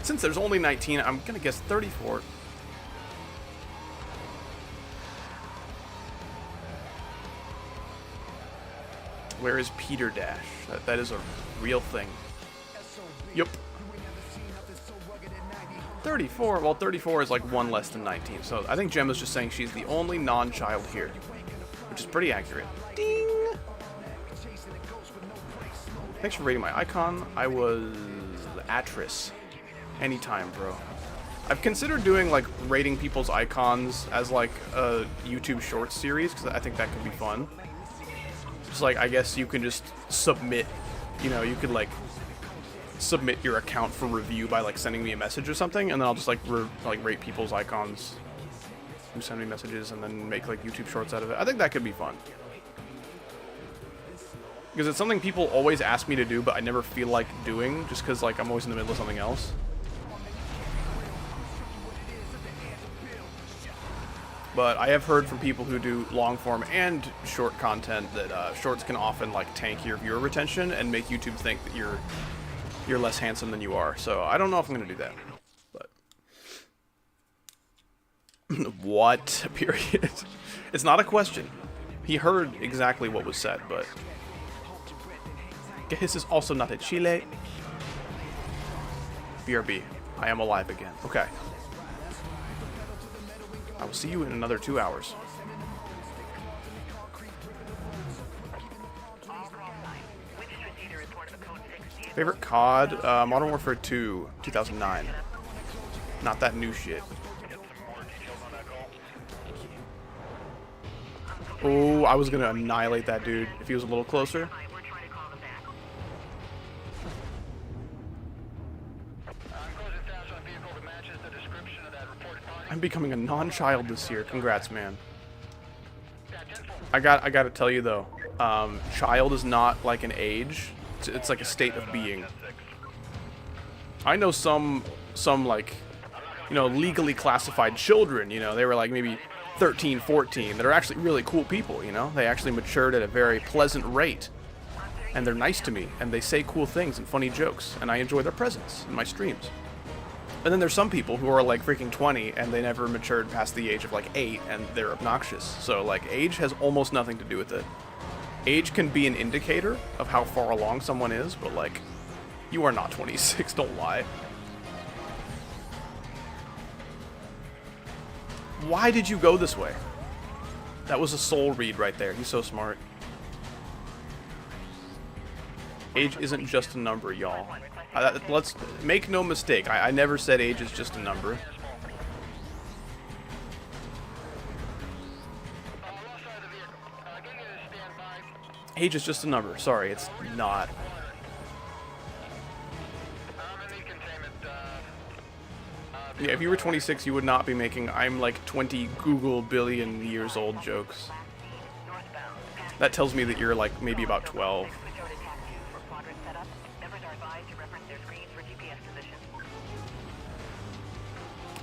Speaker 2: Since there's only 19, I'm gonna guess 34. Where is Peter Dash? That is a real thing. Yup. 34. Well, 34 is like one less than 19. So I think Gemma's just saying she's the only non-child here, which is pretty accurate. Ding! Thanks for rating my icon. I was Atris. Anytime, bro. I've considered doing like rating people's icons as like a YouTube Shorts series because I think that could be fun. Just like I guess you can just submit, you know, you could like submit your account for review by like sending me a message or something, and then I'll just like rate people's icons who send me messages and then make like YouTube Shorts out of it. I think that could be fun. Because it's something people always ask me to do, but I never feel like doing, just because like I'm always in the middle of something else. But I have heard from people who do long form and short content that shorts can often like tank your viewer retention and make YouTube think that you're less handsome than you are. So I don't know if I'm gonna do that. But what? Period. It's not a question. He heard exactly what was said, but. This is also not a Chile. BRB. I am alive again. Okay. I will see you in another 2 hours. Favorite COD? Modern Warfare 2, 2009. Not that new shit. Oh, I was gonna annihilate that dude if he was a little closer. I'm becoming a non-child this year. Congrats, man. I gotta tell you though, child is not like an age. It's like a state of being. I know some like, you know, legally classified children. You know, they were like maybe 13, 14 that are actually really cool people. You know, they actually matured at a very pleasant rate, and they're nice to me, and they say cool things and funny jokes, and I enjoy their presence in my streams. And then there's some people who are like freaking 20 and they never matured past the age of like 8 and they're obnoxious. So like age has almost nothing to do with it. Age can be an indicator of how far along someone is, but like you are not 26, don't lie. Why did you go this way? That was a soul read right there. He's so smart. Age isn't just a number, y'all. Let's make no mistake. I never said age is just a number. Age is just a number. Sorry, it's not. Yeah, if you were 26, you would not be making "I'm like 20 Google billion years old" jokes. That tells me that you're like maybe about 12.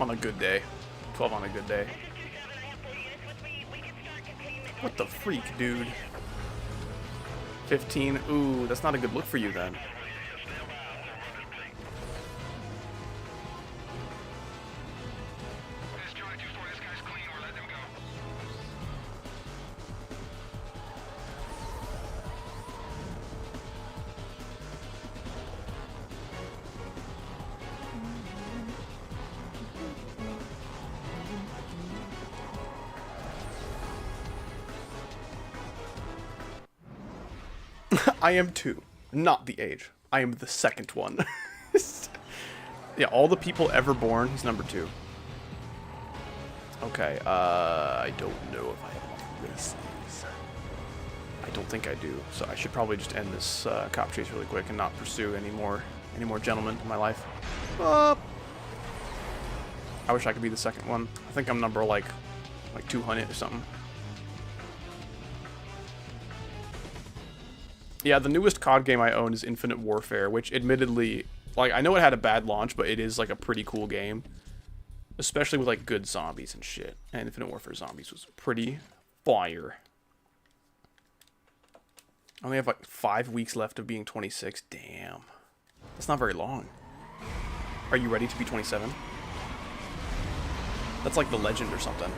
Speaker 2: On a good day. 12 on a good day. What the freak, dude? 15? Ooh, that's not a good look for you then. I am 2, not the age. I am the second one. Yeah, all the people ever born, he's number 2. Okay, I don't know if I have races. I don't think I do, so I should probably just end this cop chase really quick and not pursue any more gentlemen in my life. I wish I could be the second one. I think I'm number like 200 or something. Yeah, the newest COD game I own is Infinite Warfare, which admittedly, like, I know it had a bad launch, but it is, like, a pretty cool game. Especially with, like, good zombies and shit. And Infinite Warfare Zombies was pretty fire. I only have, like, 5 weeks left of being 26. Damn. That's not very long. Are you ready to be 27? That's like The Legend or something.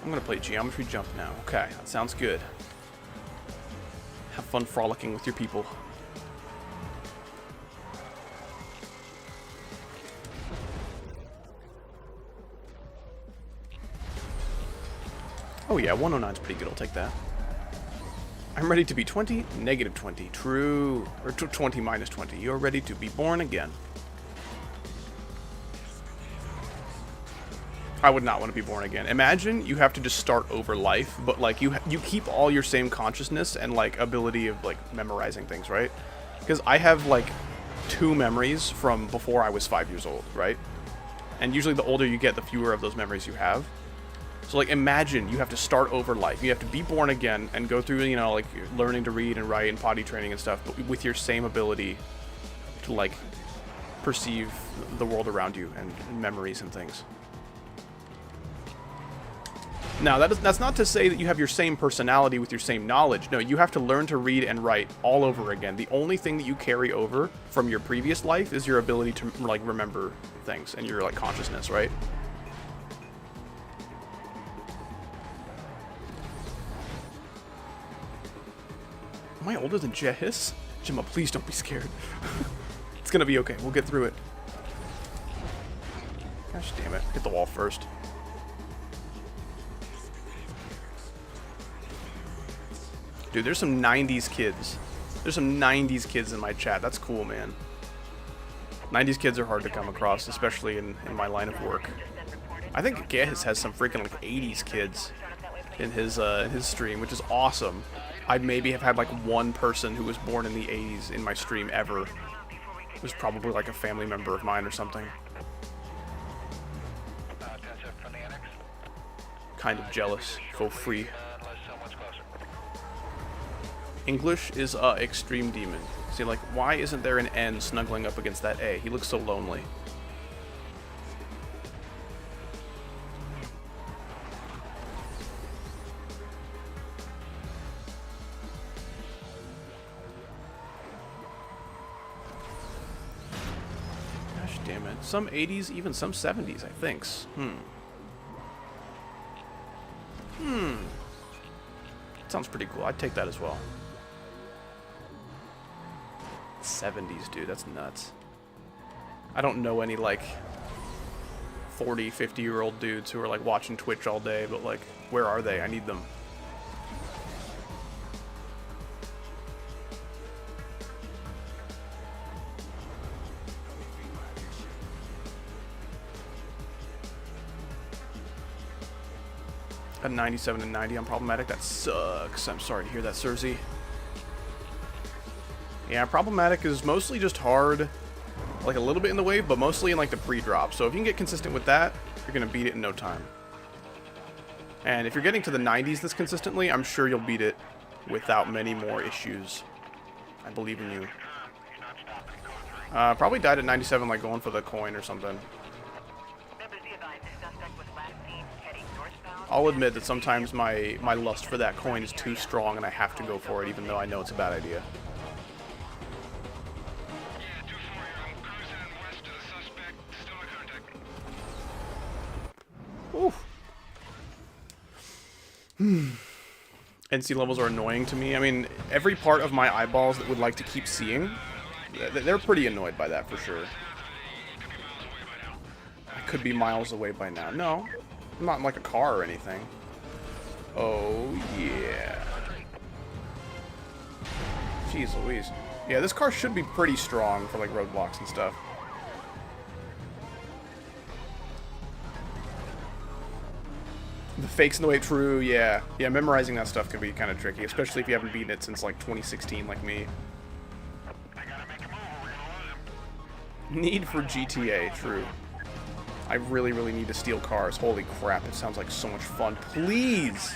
Speaker 2: I'm gonna play Geometry Jump now. Okay, that sounds good. Have fun frolicking with your people. Oh yeah, 109's pretty good. I'll take that. I'm ready to be 20, negative 20. True. Or 20 minus 20. You're ready to be born again. I would not want to be born again. Imagine you have to just start over life, but like you keep all your same consciousness and like ability of like memorizing things, right? Because I have like 2 memories from before I was 5 years old, right? And usually the older you get, the fewer of those memories you have. So like imagine you have to start over life. You have to be born again and go through, you know, like learning to read and write and potty training and stuff, but with your same ability to like perceive the world around you and memories and things. Now, that's not to say that you have your same personality with your same knowledge. No, you have to learn to read and write all over again. The only thing that you carry over from your previous life is your ability to, like, remember things and your, like, consciousness, right? Am I older than Jehis? Gemma, please don't be scared. It's gonna be okay. We'll get through it. Gosh damn it. Hit the wall first. Dude, there's some 90s kids. There's some 90s kids in my chat. That's cool, man. 90s kids are hard to come across, especially in my line of work. I think Gehis has some freaking like 80s kids in his stream, which is awesome. I'd maybe have had like one person who was born in the 80s in my stream ever. It was probably like a family member of mine or something. Kind of jealous. Go free. English is extreme demon. See, like, why isn't there an N snuggling up against that A? He looks so lonely. Gosh damn it. Some 80s, even some 70s, I think. Sounds pretty cool. I'd take that as well. 70s, dude, that's nuts. I don't know any like 40, 50-year-old dudes who are like watching Twitch all day, but like, where are they? I need them. At 97 and 90, I'm problematic. That sucks. I'm sorry to hear that, Cersei. Yeah, problematic is mostly just hard, like a little bit in the wave, but mostly in like the pre-drop. So if you can get consistent with that, you're gonna beat it in no time. And if you're getting to the 90s this consistently, I'm sure you'll beat it without many more issues. I believe in you. Probably died at 97, like going for the coin or something. I'll admit that sometimes my lust for that coin is too strong and I have to go for it, even though I know it's a bad idea. Oof. NC levels are annoying to me. I mean, every part of my eyeballs that would like to keep seeing, they're pretty annoyed by that for sure. I could be miles away by now. No, I'm not in like a car or anything. Oh, yeah. Jeez Louise. Yeah, this car should be pretty strong for like roadblocks and stuff. The fakes in the way, true, yeah. Yeah, memorizing that stuff can be kind of tricky, especially if you haven't beaten it since like 2016 like me. Need for GTA, true. I really, really need to steal cars. Holy crap, it sounds like so much fun. Please!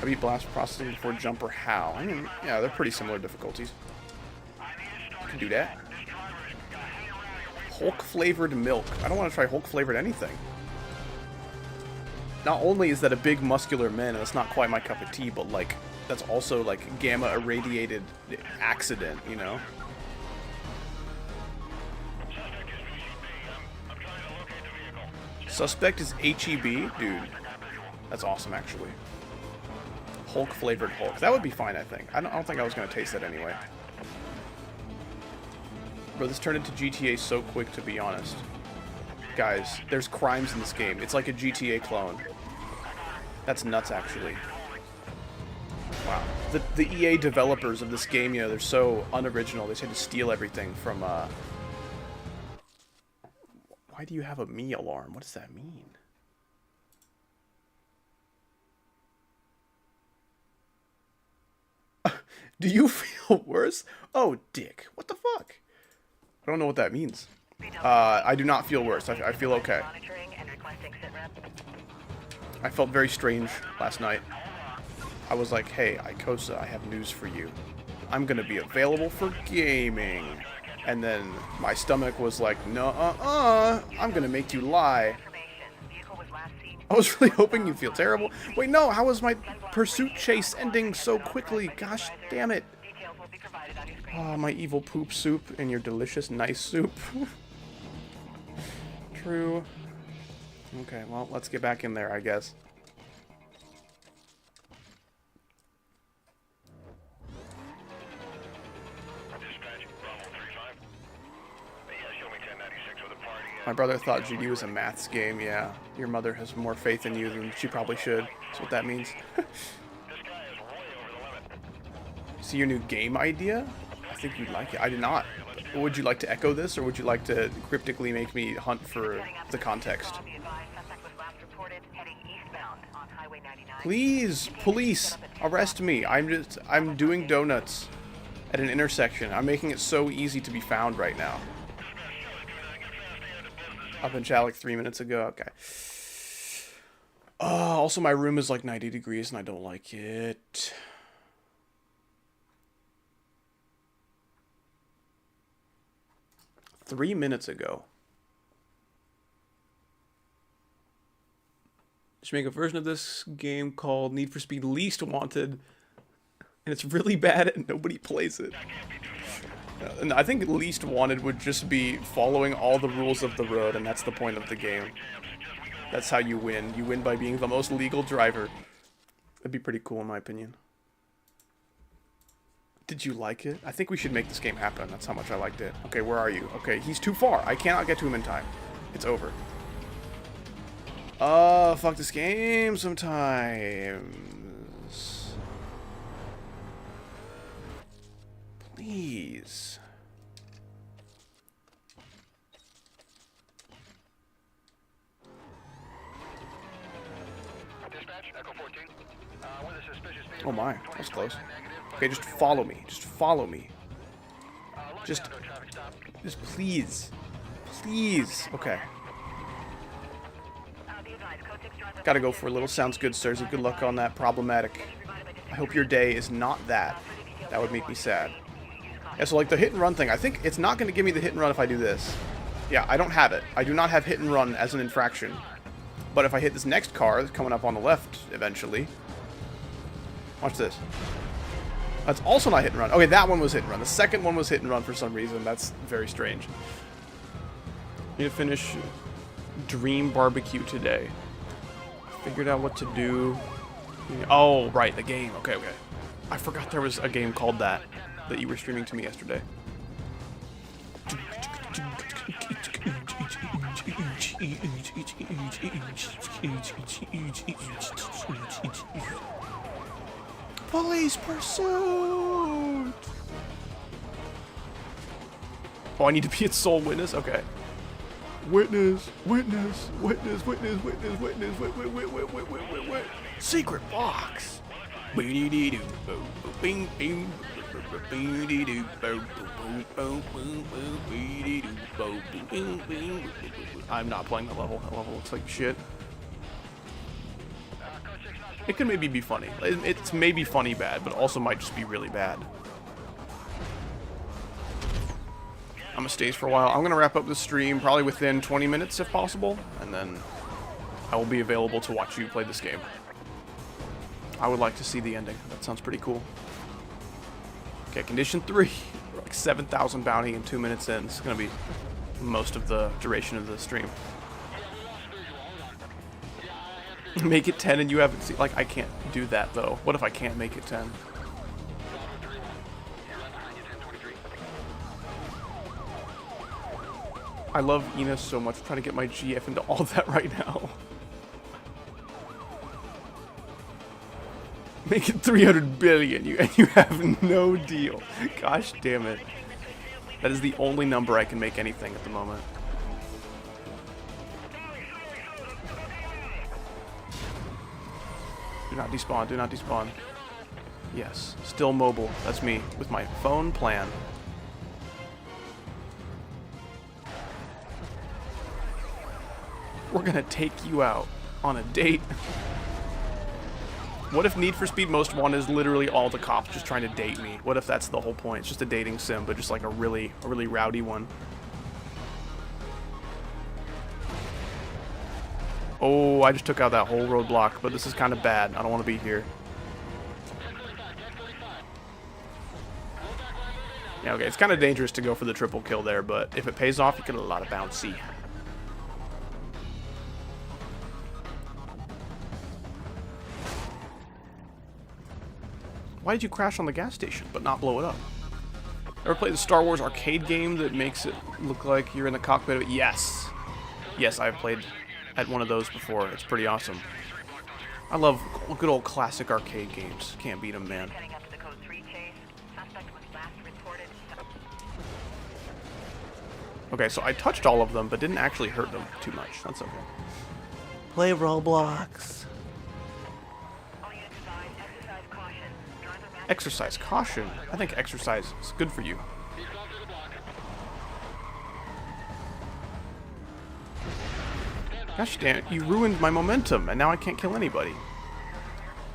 Speaker 2: I beat blast processing before jumper. How? I mean, yeah, they're pretty similar difficulties. Can do that. Hulk flavored milk. I don't want to try Hulk flavored anything. Not only is that a big muscular man, and it's not quite my cup of tea, but like that's also like gamma irradiated accident, you know? Suspect is HEB? Dude, that's awesome actually. Hulk flavored Hulk. That would be fine, I think. I don't think I was gonna taste that anyway. Bro, this turned into GTA so quick, to be honest. Guys, there's crimes in this game. It's like a GTA clone. That's nuts, actually. Wow. The EA developers of this game, you know, they're so unoriginal. They tend to steal everything from, Why do you have a me alarm? What does that mean? Do you feel worse? Oh, dick. What the fuck? I don't know what that means. I do not feel worse. I feel okay. I felt very strange last night. I was like, hey, Ikosa, I have news for you. I'm gonna be available for gaming. And then my stomach was like, no, I'm gonna make you lie. I was really hoping you'd feel terrible. Wait, no, how was my pursuit chase ending so quickly? Gosh damn it. Ah, my evil poop soup and your delicious nice soup. True. Okay, well, let's get back in there, I guess. My brother thought GD was a maths game. Yeah, your mother has more faith in you than she probably should. That's what that means. See your new game idea? I think you'd like it. I did not. Would you like to echo this, or would you like to cryptically make me hunt for the context? Please, police, arrest me. I'm doing donuts at an intersection. I'm making it so easy to be found right now. Up in chat like 3 minutes ago. Okay. Also, my room is like 90 degrees and I don't like it. Three minutes ago. Should make a version of this game called Need for Speed Least Wanted. And it's really bad and nobody plays it. And I think Least Wanted would just be following all the rules of the road, and that's the point of the game. That's how you win. You win by being the most legal driver. That'd be pretty cool in my opinion. Did you like it? I think we should make this game happen. That's how much I liked it. Okay, where are you? Okay, he's too far. I cannot get to him in time. It's over. Fuck this game sometimes. Please. Oh my, that was close. Okay, just follow me. Just follow me. Just please. Please. Okay. Gotta go for a little. Sounds good, sirs. Good luck on that. Problematic. I hope your day is not that. That would make me sad. Yeah, so like the hit and run thing, I think it's not going to give me the hit and run if I do this. Yeah, I don't have it. I do not have hit and run as an infraction. But if I hit this next car that's coming up on the left eventually. Watch this. That's also not hit and run. Okay, that one was hit and run. The second one was hit and run for some reason. That's very strange. Need to finish Dream Barbecue today. Figured out what to do. Oh, right, the game. Okay, okay. I forgot there was a game called that you were streaming to me yesterday. Police pursuit! Oh, I need to be its sole witness? Okay. Witness, witness, witness, witness, witness, witness, wait. Secret box! I'm not playing the level. That level looks like shit. It could maybe be funny. It's maybe funny bad, but also might just be really bad. I'm gonna stay for a while. I'm gonna wrap up the stream probably within 20 minutes if possible, and then I will be available to watch you play this game. I would like to see the ending. That sounds pretty cool. Okay, condition 3. We're like 7,000 bounty in 2 minutes in. It's gonna be most of the duration of the stream. Make it 10 and you haven't seen. Like, I can't do that though. What if I can't make it 10? I love Ina so much. I'm trying to get my GF into all that right now. Make it 300 billion, and you have no deal. Gosh damn it. That is the only number I can make anything at the moment. Do not despawn, do not despawn. Yes, still mobile. That's me, with my phone plan. We're gonna take you out on a date. What if Need for Speed Most Wanted is literally all the cops just trying to date me? What if that's the whole point? It's just a dating sim, but just like a really rowdy one. Oh, I just took out that whole roadblock, but this is kind of bad. I don't want to be here. Yeah, okay, it's kind of dangerous to go for the triple kill there, but if it pays off, you get a lot of bouncy. Why did you crash on the gas station, but not blow it up? Ever played the Star Wars arcade game that makes it look like you're in the cockpit of it? Yes. Yes, I've played at one of those before. It's pretty awesome. I love good old classic arcade games. Can't beat them, man. Okay, so I touched all of them, but didn't actually hurt them too much. That's okay.
Speaker 1: Play Roblox.
Speaker 2: Exercise caution. I think exercise is good for you. Gosh damn it, you ruined my momentum, and now I can't kill anybody.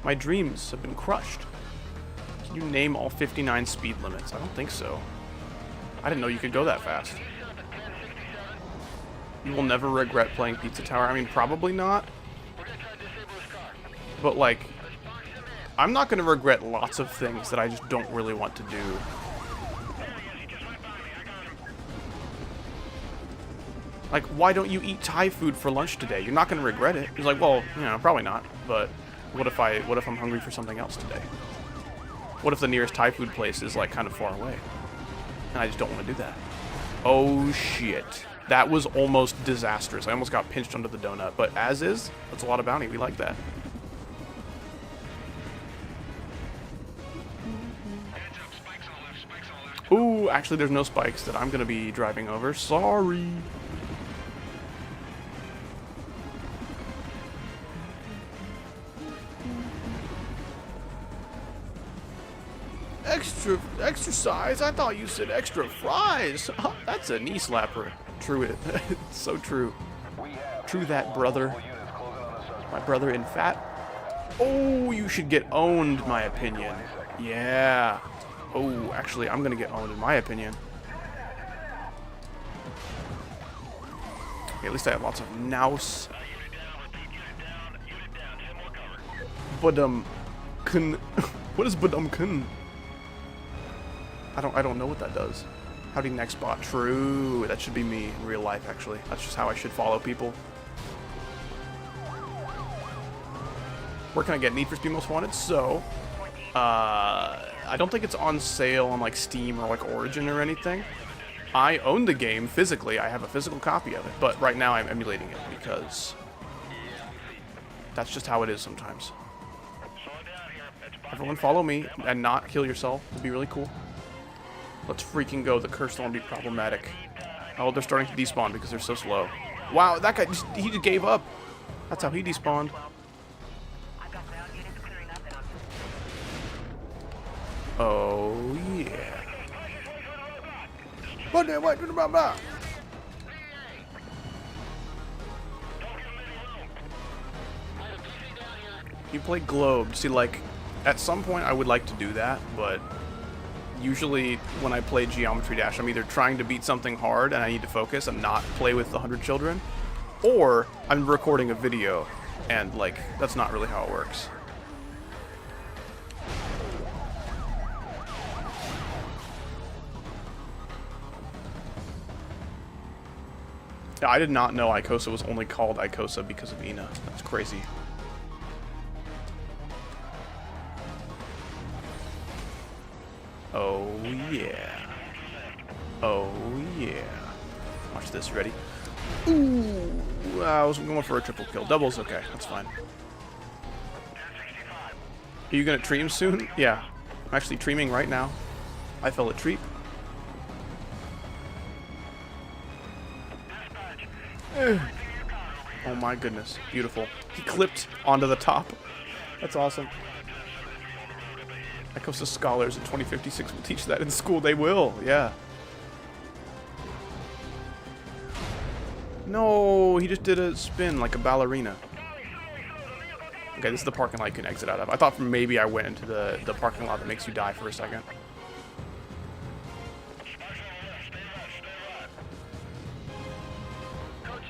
Speaker 2: My dreams have been crushed. Can you name all 59 speed limits? I don't think so. I didn't know you could go that fast. You will never regret playing Pizza Tower. I mean, probably not. But, like, I'm not going to regret lots of things that I just don't really want to do. Like, why don't you eat Thai food for lunch today? You're not going to regret it. He's like, well, you know, probably not. But what if I'm hungry for something else today? What if the nearest Thai food place is, like, kind of far away? And I just don't want to do that. Oh, shit. That was almost disastrous. I almost got pinched under the donut. But as is, that's a lot of bounty. We like that. Ooh, actually there's no spikes that I'm going to be driving over. Sorry. Exercise? I thought you said extra fries. That's a knee slapper. True it. It's so true. True that, brother. My brother in fat. Oh, you should get owned, my opinion. Yeah. Oh, actually, I'm gonna get owned in my opinion. Okay, at least I have lots of nous. Badum-kun. What is badum-kun? I don't know what that does. Howdy next bot. True. That should be me in real life, actually. That's just how I should follow people. Where can I get Need for Speed Most Wanted? So, I don't think it's on sale on like Steam or like Origin or anything. I own the game physically. I have a physical copy of it, but right now I'm emulating it because that's just how it is sometimes. Everyone follow me and not kill yourself. It'd be really cool. Let's freaking go. The curse storm be problematic. Oh, they're starting to despawn because they're so slow. Wow, that guy he just gave up. That's how he despawned. Oh yeah. What? You play Globe. See, like, at some point I would like to do that, but usually when I play Geometry Dash, I'm either trying to beat something hard and I need to focus and not play with the 100 children, or I'm recording a video and, like, that's not really how it works. Yeah, I did not know Icosa was only called Icosa because of Ina. That's crazy. Oh yeah. Oh yeah. Watch this. Ready? Ooh, I was going for a triple kill. Double's okay. That's fine. Are you gonna tream soon? Yeah. I'm actually treaming right now. I fell a treat. Oh my goodness. Beautiful. He clipped onto the top. That's awesome. That goes to scholars in 2056 will teach that in school. They will, yeah. No, he just did a spin like a ballerina. Okay, this is the parking lot you can exit out of. I thought maybe I went into the parking lot that makes you die for a second.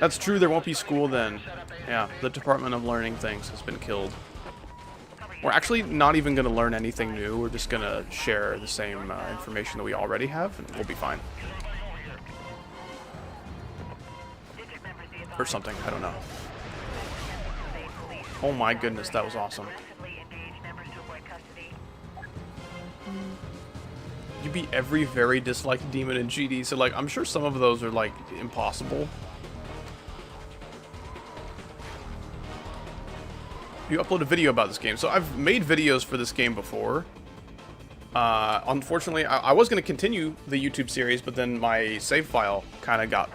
Speaker 2: That's true, there won't be school then. Yeah, the Department of Learning Things has been killed. We're actually not even going to learn anything new. We're just going to share the same information that we already have, and we'll be fine. Or something, I don't know. Oh my goodness, that was awesome. You beat every very disliked demon in GD, so like, I'm sure some of those are like impossible. You upload a video about this game. So I've made videos for this game before. Unfortunately, I was going to continue the YouTube series, but then my save file kind of got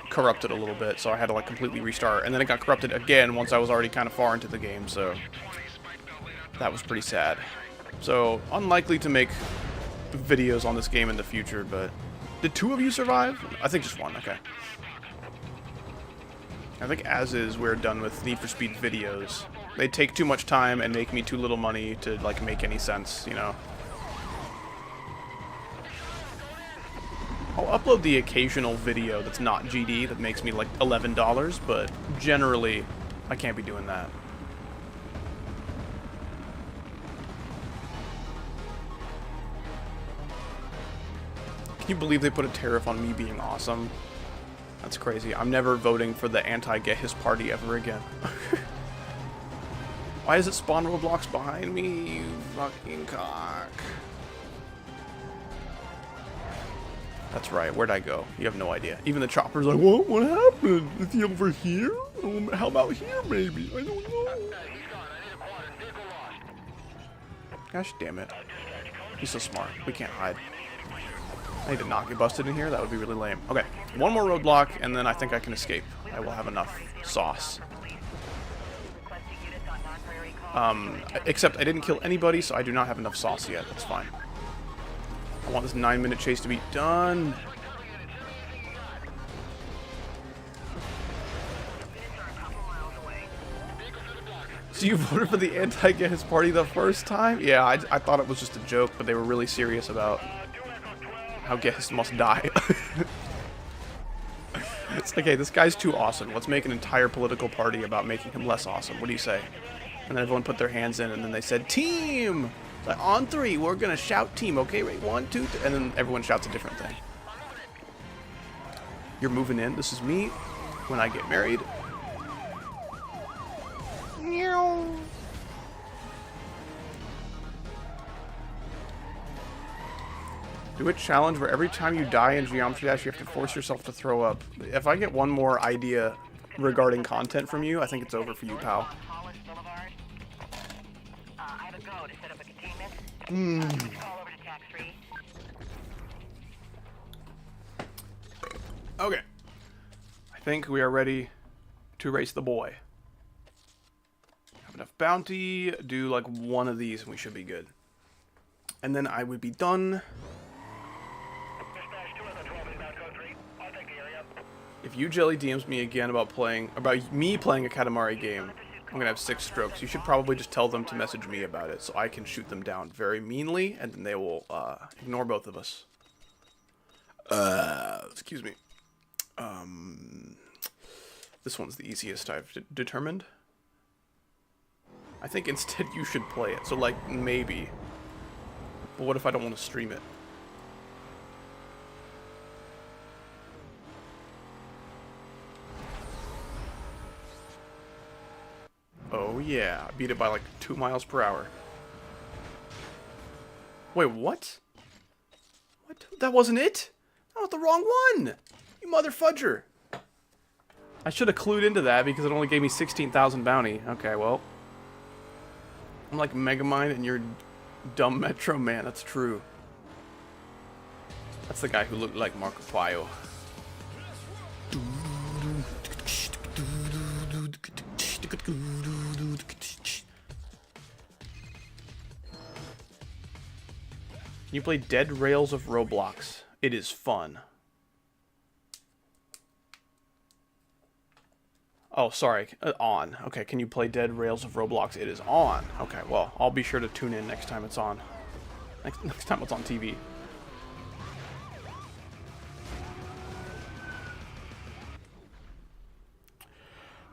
Speaker 2: corrupted a little bit, so I had to like completely restart. And then it got corrupted again once I was already kind of far into the game, so that was pretty sad. So unlikely to make videos on this game in the future, but did 2 of you survive? I think just 1, okay. I think as is, we're done with Need for Speed videos. They take too much time and make me too little money to like make any sense, you know. I'll upload the occasional video that's not GD that makes me like $11, but generally I can't be doing that. Can you believe they put a tariff on me being awesome? That's crazy. I'm never voting for the anti-get his party ever again. Why does it spawn roadblocks behind me, you fucking cock? That's right. Where'd I go? You have no idea. Even the chopper's like, what happened? Is he over here? How about here, maybe? I don't know. Gosh damn it. He's so smart. We can't hide. I need to not get busted in here. That would be really lame. Okay, 1 more roadblock, and then I think I can escape. I will have enough sauce. Except I didn't kill anybody, so I do not have enough sauce yet. That's fine. I want this 9-minute chase to be done. So you voted for the anti-get his party the first time? Yeah, I thought it was just a joke, but they were really serious about how Gehis must die. It's like, hey, this guy's too awesome. Let's make an entire political party about making him less awesome. What do you say? And then everyone put their hands in, and then they said, team! Like, on 3, we're gonna shout team, okay? Right, 1, 2, 3. And then everyone shouts a different thing. You're moving in. This is me when I get married. Do a challenge where every time you die in Geometry Dash, you have to force yourself to throw up. If I get one more idea regarding content from you, I think it's over for you, pal. Okay. I think we are ready to race the boy. Have enough bounty, do like 1 of these and we should be good. And then I would be done. If you Jelly DMs me again about me playing a Katamari game, I'm gonna have 6 strokes. You should probably just tell them to message me about it so I can shoot them down very meanly, and then they will ignore both of us. Excuse me. This one's the easiest I've determined. I think instead you should play it. So like maybe. But what if I don't want to stream it? Oh yeah, I beat it by like 2 miles per hour. Wait, what? What? That wasn't it? That was the wrong one! You mother fudger! I should have clued into that because it only gave me 16,000 bounty. Okay, well. I'm like Megamind and you're dumb Metro Man. That's true. That's the guy who looked like Markiplier. Can you play Dead Rails of Roblox? It is fun. Oh, sorry. On. Okay, can you play Dead Rails of Roblox? It is on. Okay, well, I'll be sure to tune in next time it's on. Next time it's on TV.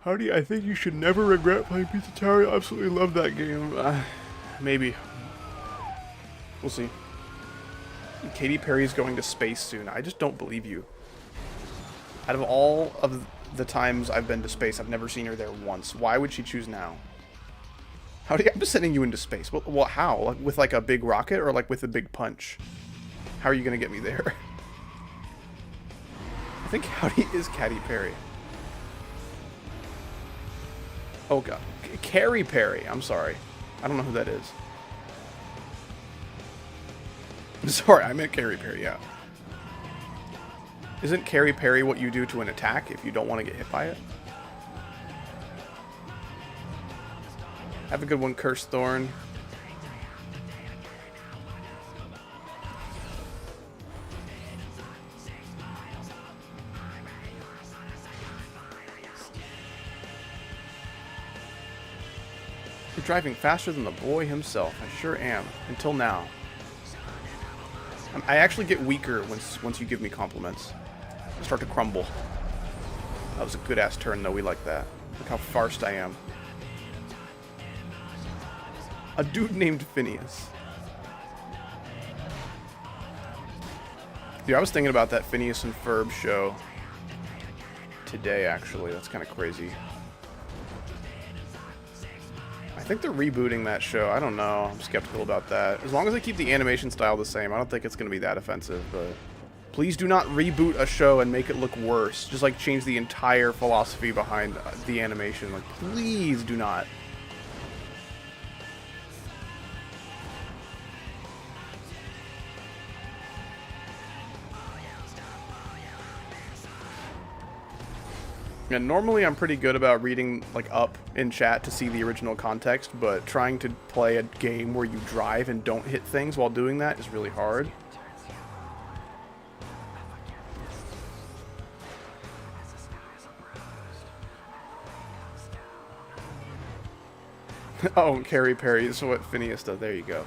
Speaker 2: Howdy, I think you should never regret playing Pizza Tower. I absolutely love that game. Maybe. We'll see. Katy Perry's going to space soon. I just don't believe you. Out of all of the times I've been to space, I've never seen her there once. Why would she choose now? Howdy, I'm just sending you into space. Well, how? Like, with like a big rocket or like with a big punch? How are you going to get me there? I think Howdy is Katy Perry. Oh god. Carrie Perry. I'm sorry. I don't know who that is. Sorry, I meant Carrie Perry, yeah. Isn't Carrie Perry what you do to an attack if you don't want to get hit by it? Have a good one, Cursed Thorn. You're driving faster than the boy himself. I sure am. Until now. I actually get weaker once you give me compliments. I start to crumble. That was a good-ass turn, though. We like that. Look how fast I am. A dude named Phineas. Dude, I was thinking about that Phineas and Ferb show today, actually. That's kind of crazy. I think they're rebooting that show. I don't know. I'm skeptical about that. As long as they keep the animation style the same, I don't think it's going to be that offensive, but please do not reboot a show and make it look worse. Just like change the entire philosophy behind the animation. Like, please do not. And normally I'm pretty good about reading like up in chat to see the original context, but trying to play a game where you drive and don't hit things while doing that is really hard. Oh, Carrie Perry is what Phineas does. There you go.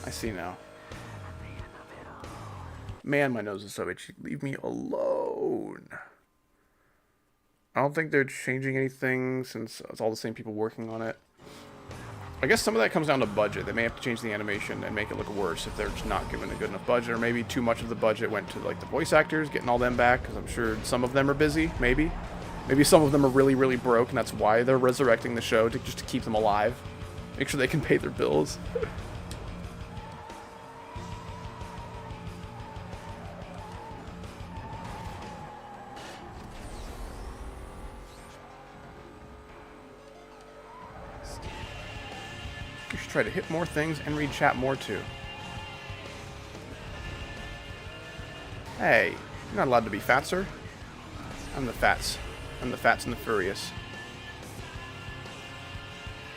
Speaker 2: I see now. Man, my nose is so itchy. Leave me alone. I don't think they're changing anything since it's all the same people working on it. I guess some of that comes down to budget. They may have to change the animation and make it look worse if they're just not given a good enough budget, or maybe too much of the budget went to like the voice actors, getting all them back, because I'm sure some of them are busy, maybe. Maybe some of them are really, really broke, and that's why they're resurrecting the show, just to keep them alive. Make sure they can pay their bills. You should try to hit more things and read chat more too. Hey, you're not allowed to be fat, sir. I'm the fats. I'm the fats and the furious.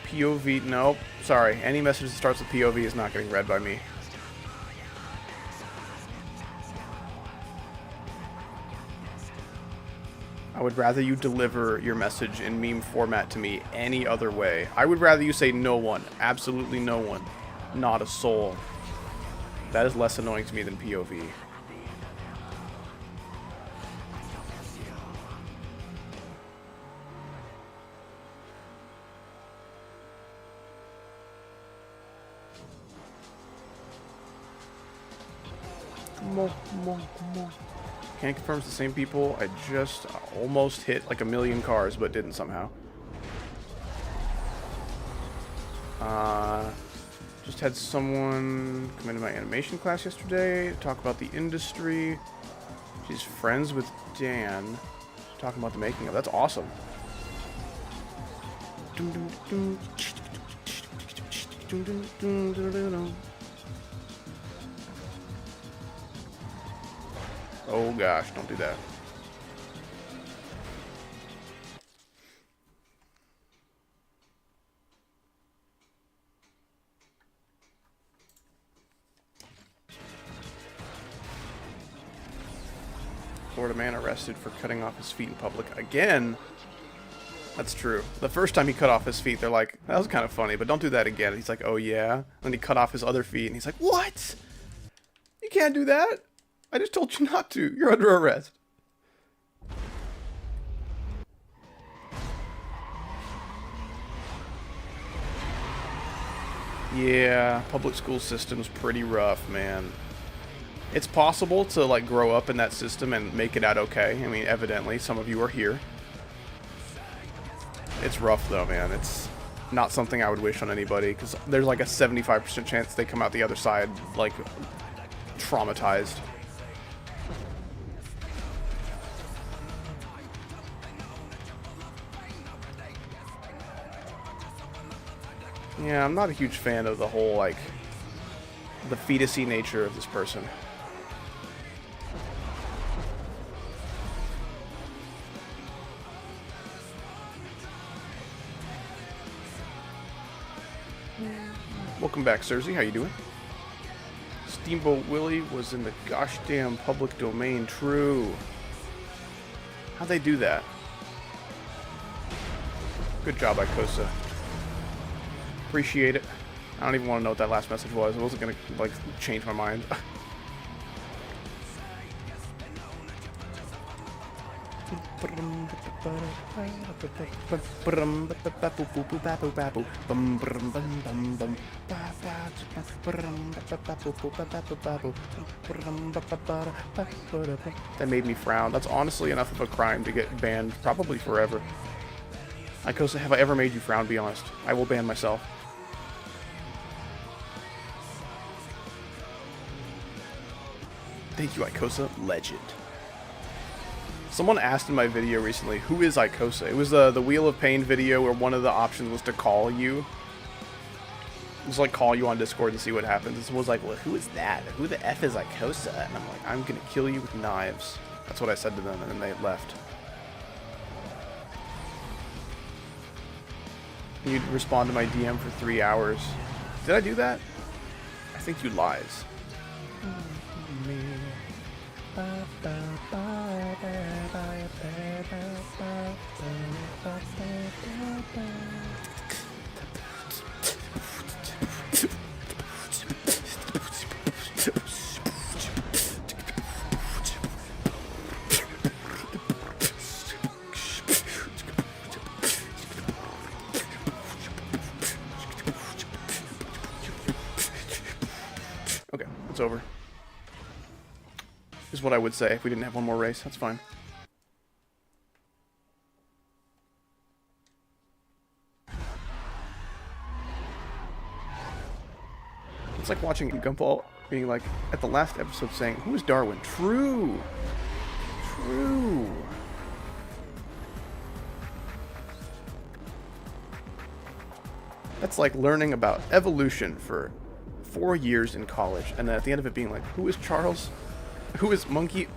Speaker 2: POV, nope. Sorry, any message that starts with POV is not getting read by me. I would rather you deliver your message in meme format to me any other way. I would rather you say no one. Absolutely no one. Not a soul. That is less annoying to me than POV. Can't confirm it's the same people. I just almost hit like 1,000,000 cars, but didn't somehow. Just had someone come into my animation class yesterday to talk about the industry. She's friends with Dan. Talking about the making of. That's awesome. Oh gosh, don't do that. Florida man arrested for cutting off his feet in public again. That's true. The first time he cut off his feet, they're like, that was kind of funny, but don't do that again. He's like, oh yeah. Then he cut off his other feet, and he's like, what? You can't do that. I just told you not to. You're under arrest. Yeah, public school system's pretty rough, man. It's possible to, like, grow up in that system and make it out okay. I mean, evidently, some of you are here. It's rough, though, man. It's not something I would wish on anybody, because there's, like, a 75% chance they come out the other side, like, traumatized. Yeah, I'm not a huge fan of the whole, like, the fetusy nature of this person. Welcome back, Cersei. How you doing? Steamboat Willie was in the gosh damn public domain. True. How'd they do that? Good job, Icosa. Appreciate it. I don't even want to know what that last message was. I wasn't gonna, like, change my mind. That made me frown. That's honestly enough of a crime to get banned, probably forever. Icosa, have I ever made you frown? Be honest. I will ban myself. Thank you, Icosa. Legend. Someone asked in my video recently, who is Icosa? It was the Wheel of Pain video where one of the options was to call you. Just like call you on Discord and see what happens. And someone was like, well, who is that? Who the F is Icosa? And I'm like, I'm gonna kill you with knives. That's what I said to them, and then they left. You'd respond to my DM for 3 hours. Did I do that? I think you lies. Okay, it's over. Is what I would say if we didn't have one more race. That's fine. It's like watching Gumball being like, at the last episode saying, who is Darwin? True! True! That's like learning about evolution for 4 years in college, and then at the end of it being like, who is Charles? Who is Monkey?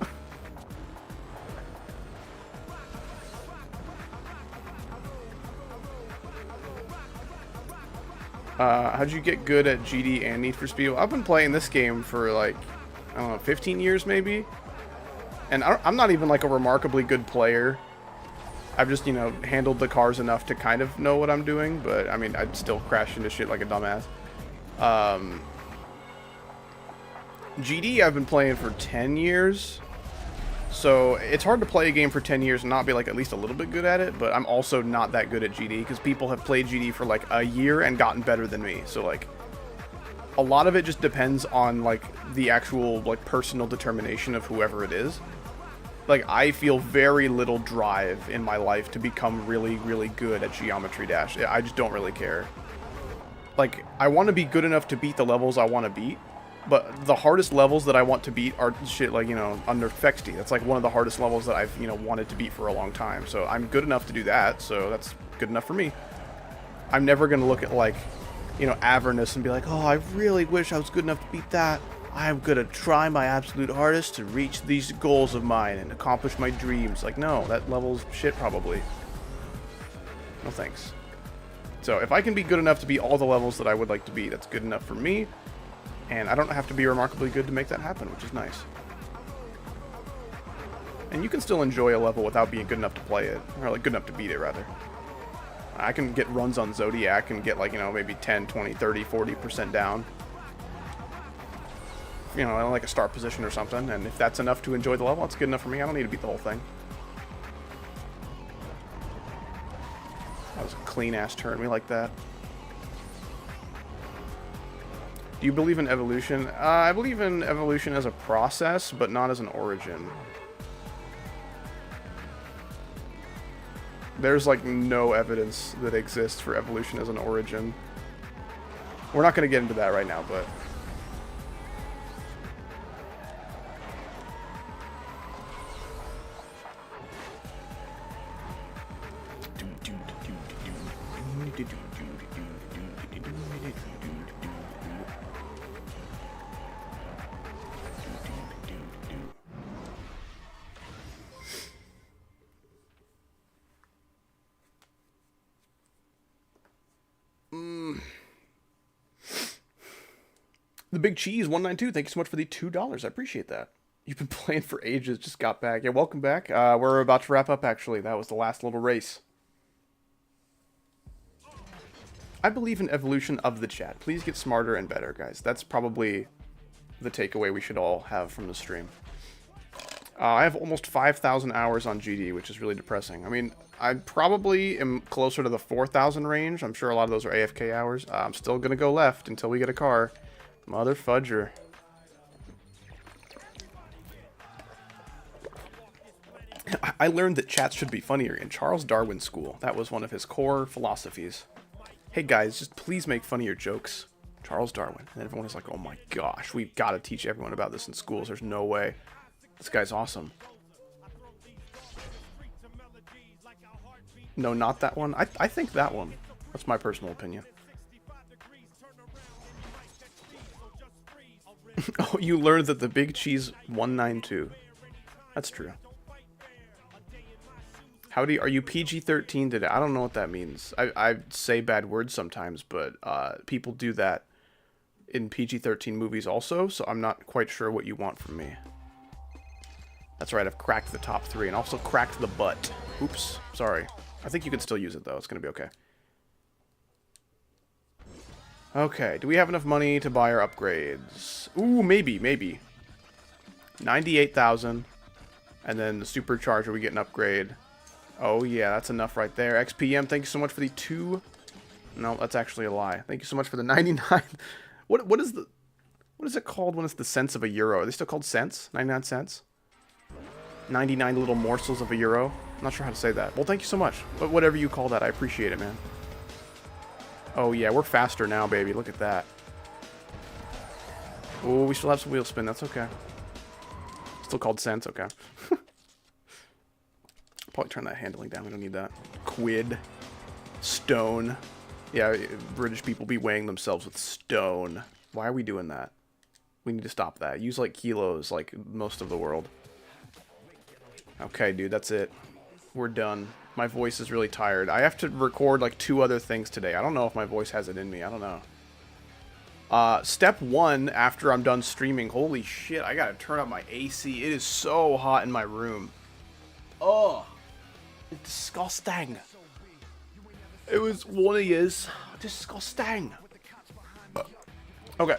Speaker 2: How'd you get good at GD and Need for Speed? Well, I've been playing this game for like, I don't know, 15 years maybe? And I'm not even like a remarkably good player. I've just, you know, handled the cars enough to kind of know what I'm doing, but I mean, I'd still crash into shit like a dumbass. GD I've been playing for 10 years, so it's hard to play a game for 10 years and not be like at least a little bit good at it, but I'm also not that good at GD because people have played GD for like a year and gotten better than me, so like a lot of it just depends on like the actual like personal determination of whoever it is. Like I feel very little drive in my life to become really, really good at Geometry Dash. I just don't really care. Like I want to be good enough to beat the levels I want to beat, But the hardest levels that I want to beat are shit like, you know, under Fexty. That's like one of the hardest levels that I've, you know, wanted to beat for a long time. So I'm good enough to do that, so that's good enough for me. I'm never going to look at, like, you know, Avernus and be like, oh, I really wish I was good enough to beat that. I'm going to try my absolute hardest to reach these goals of mine and accomplish my dreams. Like, no, that level's shit probably. No thanks. So if I can be good enough to beat all the levels that I would like to beat, that's good enough for me. And I don't have to be remarkably good to make that happen, which is nice. And you can still enjoy a level without being good enough to play it. Or, like, good enough to beat it, rather. I can get runs on Zodiac and get, like, you know, maybe 10, 20, 30, 40% down. You know, like a start position or something. And if that's enough to enjoy the level, that's good enough for me. I don't need to beat the whole thing. That was a clean-ass turn. We like that. Do you believe in evolution? I believe in evolution as a process, but not as an origin. There's, like, no evidence that exists for evolution as an origin. We're not going to get into that right now, but... The Big Cheese 192, thank you so much for the $2. I appreciate that. You've been playing for ages, just got back. Yeah, welcome back. We're about to wrap up, actually. That was the last little race. I believe in evolution of the chat. Please get smarter and better, guys. That's probably the takeaway we should all have from the stream. I have almost 5,000 hours on GD, which is really depressing. I mean, I probably am closer to the 4,000 range. I'm sure a lot of those are AFK hours. I'm still going to go left until we get a car. Mother fudger. I learned that chats should be funnier in Charles Darwin's school. That was one of his core philosophies. Hey guys, just please make funnier jokes. Charles Darwin. And everyone is like, oh my gosh, we've got to teach everyone about this in schools. There's no way. This guy's awesome. No, not that one. I think that one. That's my personal opinion. Oh, you learned that the Big Cheese 192. That's true. Howdy, are you PG-13 today? I don't know what that means. I say bad words sometimes, but people do that in PG-13 movies also, so I'm not quite sure what you want from me. That's right, I've cracked the top 3 and also cracked the butt. Oops, sorry. I think you can still use it, though. It's going to be okay. Okay, do we have enough money to buy our upgrades? Ooh, maybe. 98,000. And then the supercharger, we get an upgrade. Oh, yeah, that's enough right there. XPM, thank you so much for the 2... No, that's actually a lie. Thank you so much for the 99... What is it called when it's the cents of a euro? Are they still called cents? 99 cents? 99 little morsels of a euro? I'm not sure how to say that. Well, thank you so much. But whatever you call that, I appreciate it, man. Oh, yeah, we're faster now, baby. Look at that. Oh, we still have some wheel spin. That's okay. Still called cents. Okay. Probably turn that handling down. We don't need that. Quid. Stone. Yeah, British people be weighing themselves with stone. Why are we doing that? We need to stop that. Use, like, kilos, like most of the world. Okay, dude, that's it. We're done. My voice is really tired. I have to record, like, 2 other things today. I don't know if my voice has it in me. I don't know. Step 1, after I'm done streaming. Holy shit, I gotta turn up my AC. It is so hot in my room. Oh, it's disgusting. It was one of yours. Disgusting. Okay.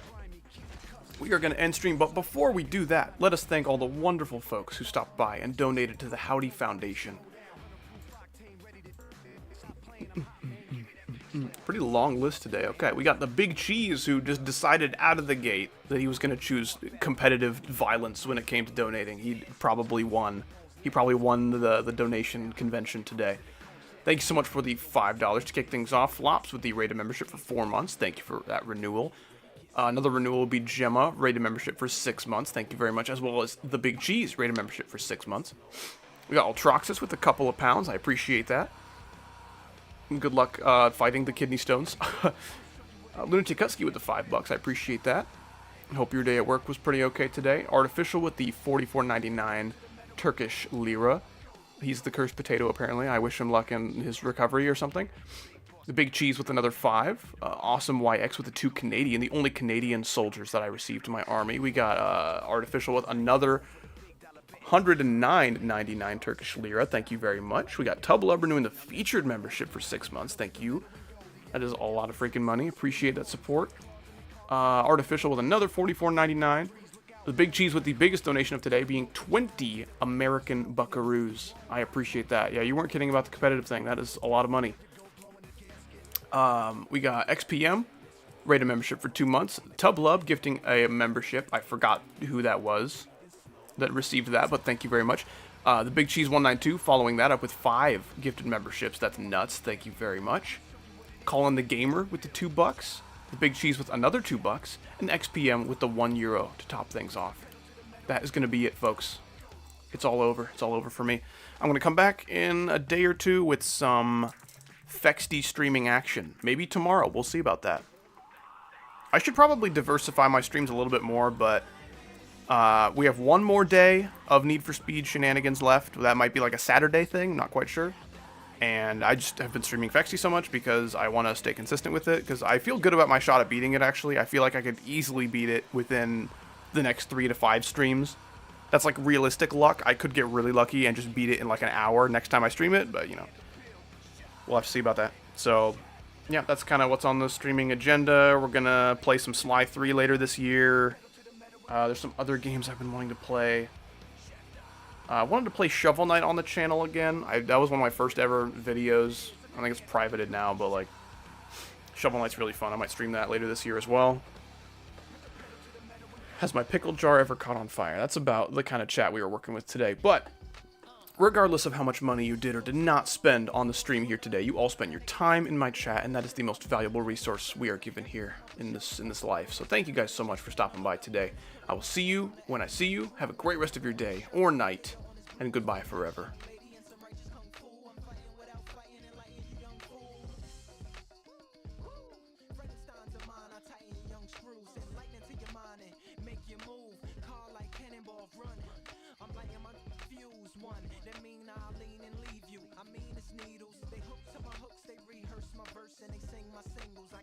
Speaker 2: We are going to end stream, but before we do that, let us thank all the wonderful folks who stopped by and donated to the Howdy Foundation. Pretty long list today. Okay, we got the Big Cheese, who just decided out of the gate that he was going to choose competitive violence when it came to donating. He probably won. He probably won the donation convention today. Thank you so much for the $5 to kick things off. Flops with the rated membership for 4 months. Thank you for that renewal. Another renewal will be Gemma, rated membership for 6 months. Thank you very much. As well as the Big Cheese, rated membership for 6 months. We got Ultraxis with a couple of pounds. I appreciate that. Good luck fighting the kidney stones. Lunatic Husky with the $5. I appreciate that. Hope your day at work was pretty okay today. Artificial with the $44.99 Turkish lira. He's the cursed potato, apparently. I wish him luck in his recovery or something. The Big Cheese with another 5. Awesome YX with the 2 Canadian. The only Canadian soldiers that I received to my army. We got Artificial with another $109.99 Turkish lira. Thank you very much. We got Tublub renewing the featured membership for 6 months. Thank you. That is a lot of freaking money. Appreciate that support. Artificial with another $44.99. The Big Cheese with the biggest donation of today being 20 American buckaroos. I appreciate that. Yeah, you weren't kidding about the competitive thing. That is a lot of money. We got XPM, rated membership for 2 months. Tublub gifting a membership. I forgot who that was that received that, but thank you very much. The Big Cheese 192 following that up with 5 gifted memberships. That's nuts. Thank you very much. Colin the Gamer with the $2. The Big Cheese with another $2, and XPM with the €1 to top things off. That is going to be it, folks. It's all over. It's all over for me. I'm going to come back in a day or two with some Fexty streaming action. Maybe tomorrow. We'll see about that. I should probably diversify my streams a little bit more, but we have one more day of Need for Speed shenanigans left. That might be like a Saturday thing. Not quite sure. And I just have been streaming Fexty so much because I want to stay consistent with it, because I feel good about my shot at beating it, actually. I feel like I could easily beat it within the next 3 to 5 streams. That's like realistic luck. I could get really lucky and just beat it in like an hour next time I stream it, but you know, we'll have to see about that. So yeah, that's kind of what's on the streaming agenda. We're going to play some Sly 3 later this year. There's some other games I've been wanting to play. I wanted to play Shovel Knight on the channel again. That was one of my first ever videos. I think it's privated now, but like, Shovel Knight's really fun. I might stream that later this year as well. Has my pickle jar ever caught on fire? That's about the kind of chat we were working with today. But regardless of how much money you did or did not spend on the stream here today, you all spent your time in my chat, and that is the most valuable resource we are given here in this life. So thank you guys so much for stopping by today. I will see you when I see you. Have a great rest of your day or night, and goodbye forever.
Speaker 6: Needles, they hook to my hooks, they rehearse my verse and they sing my singles. I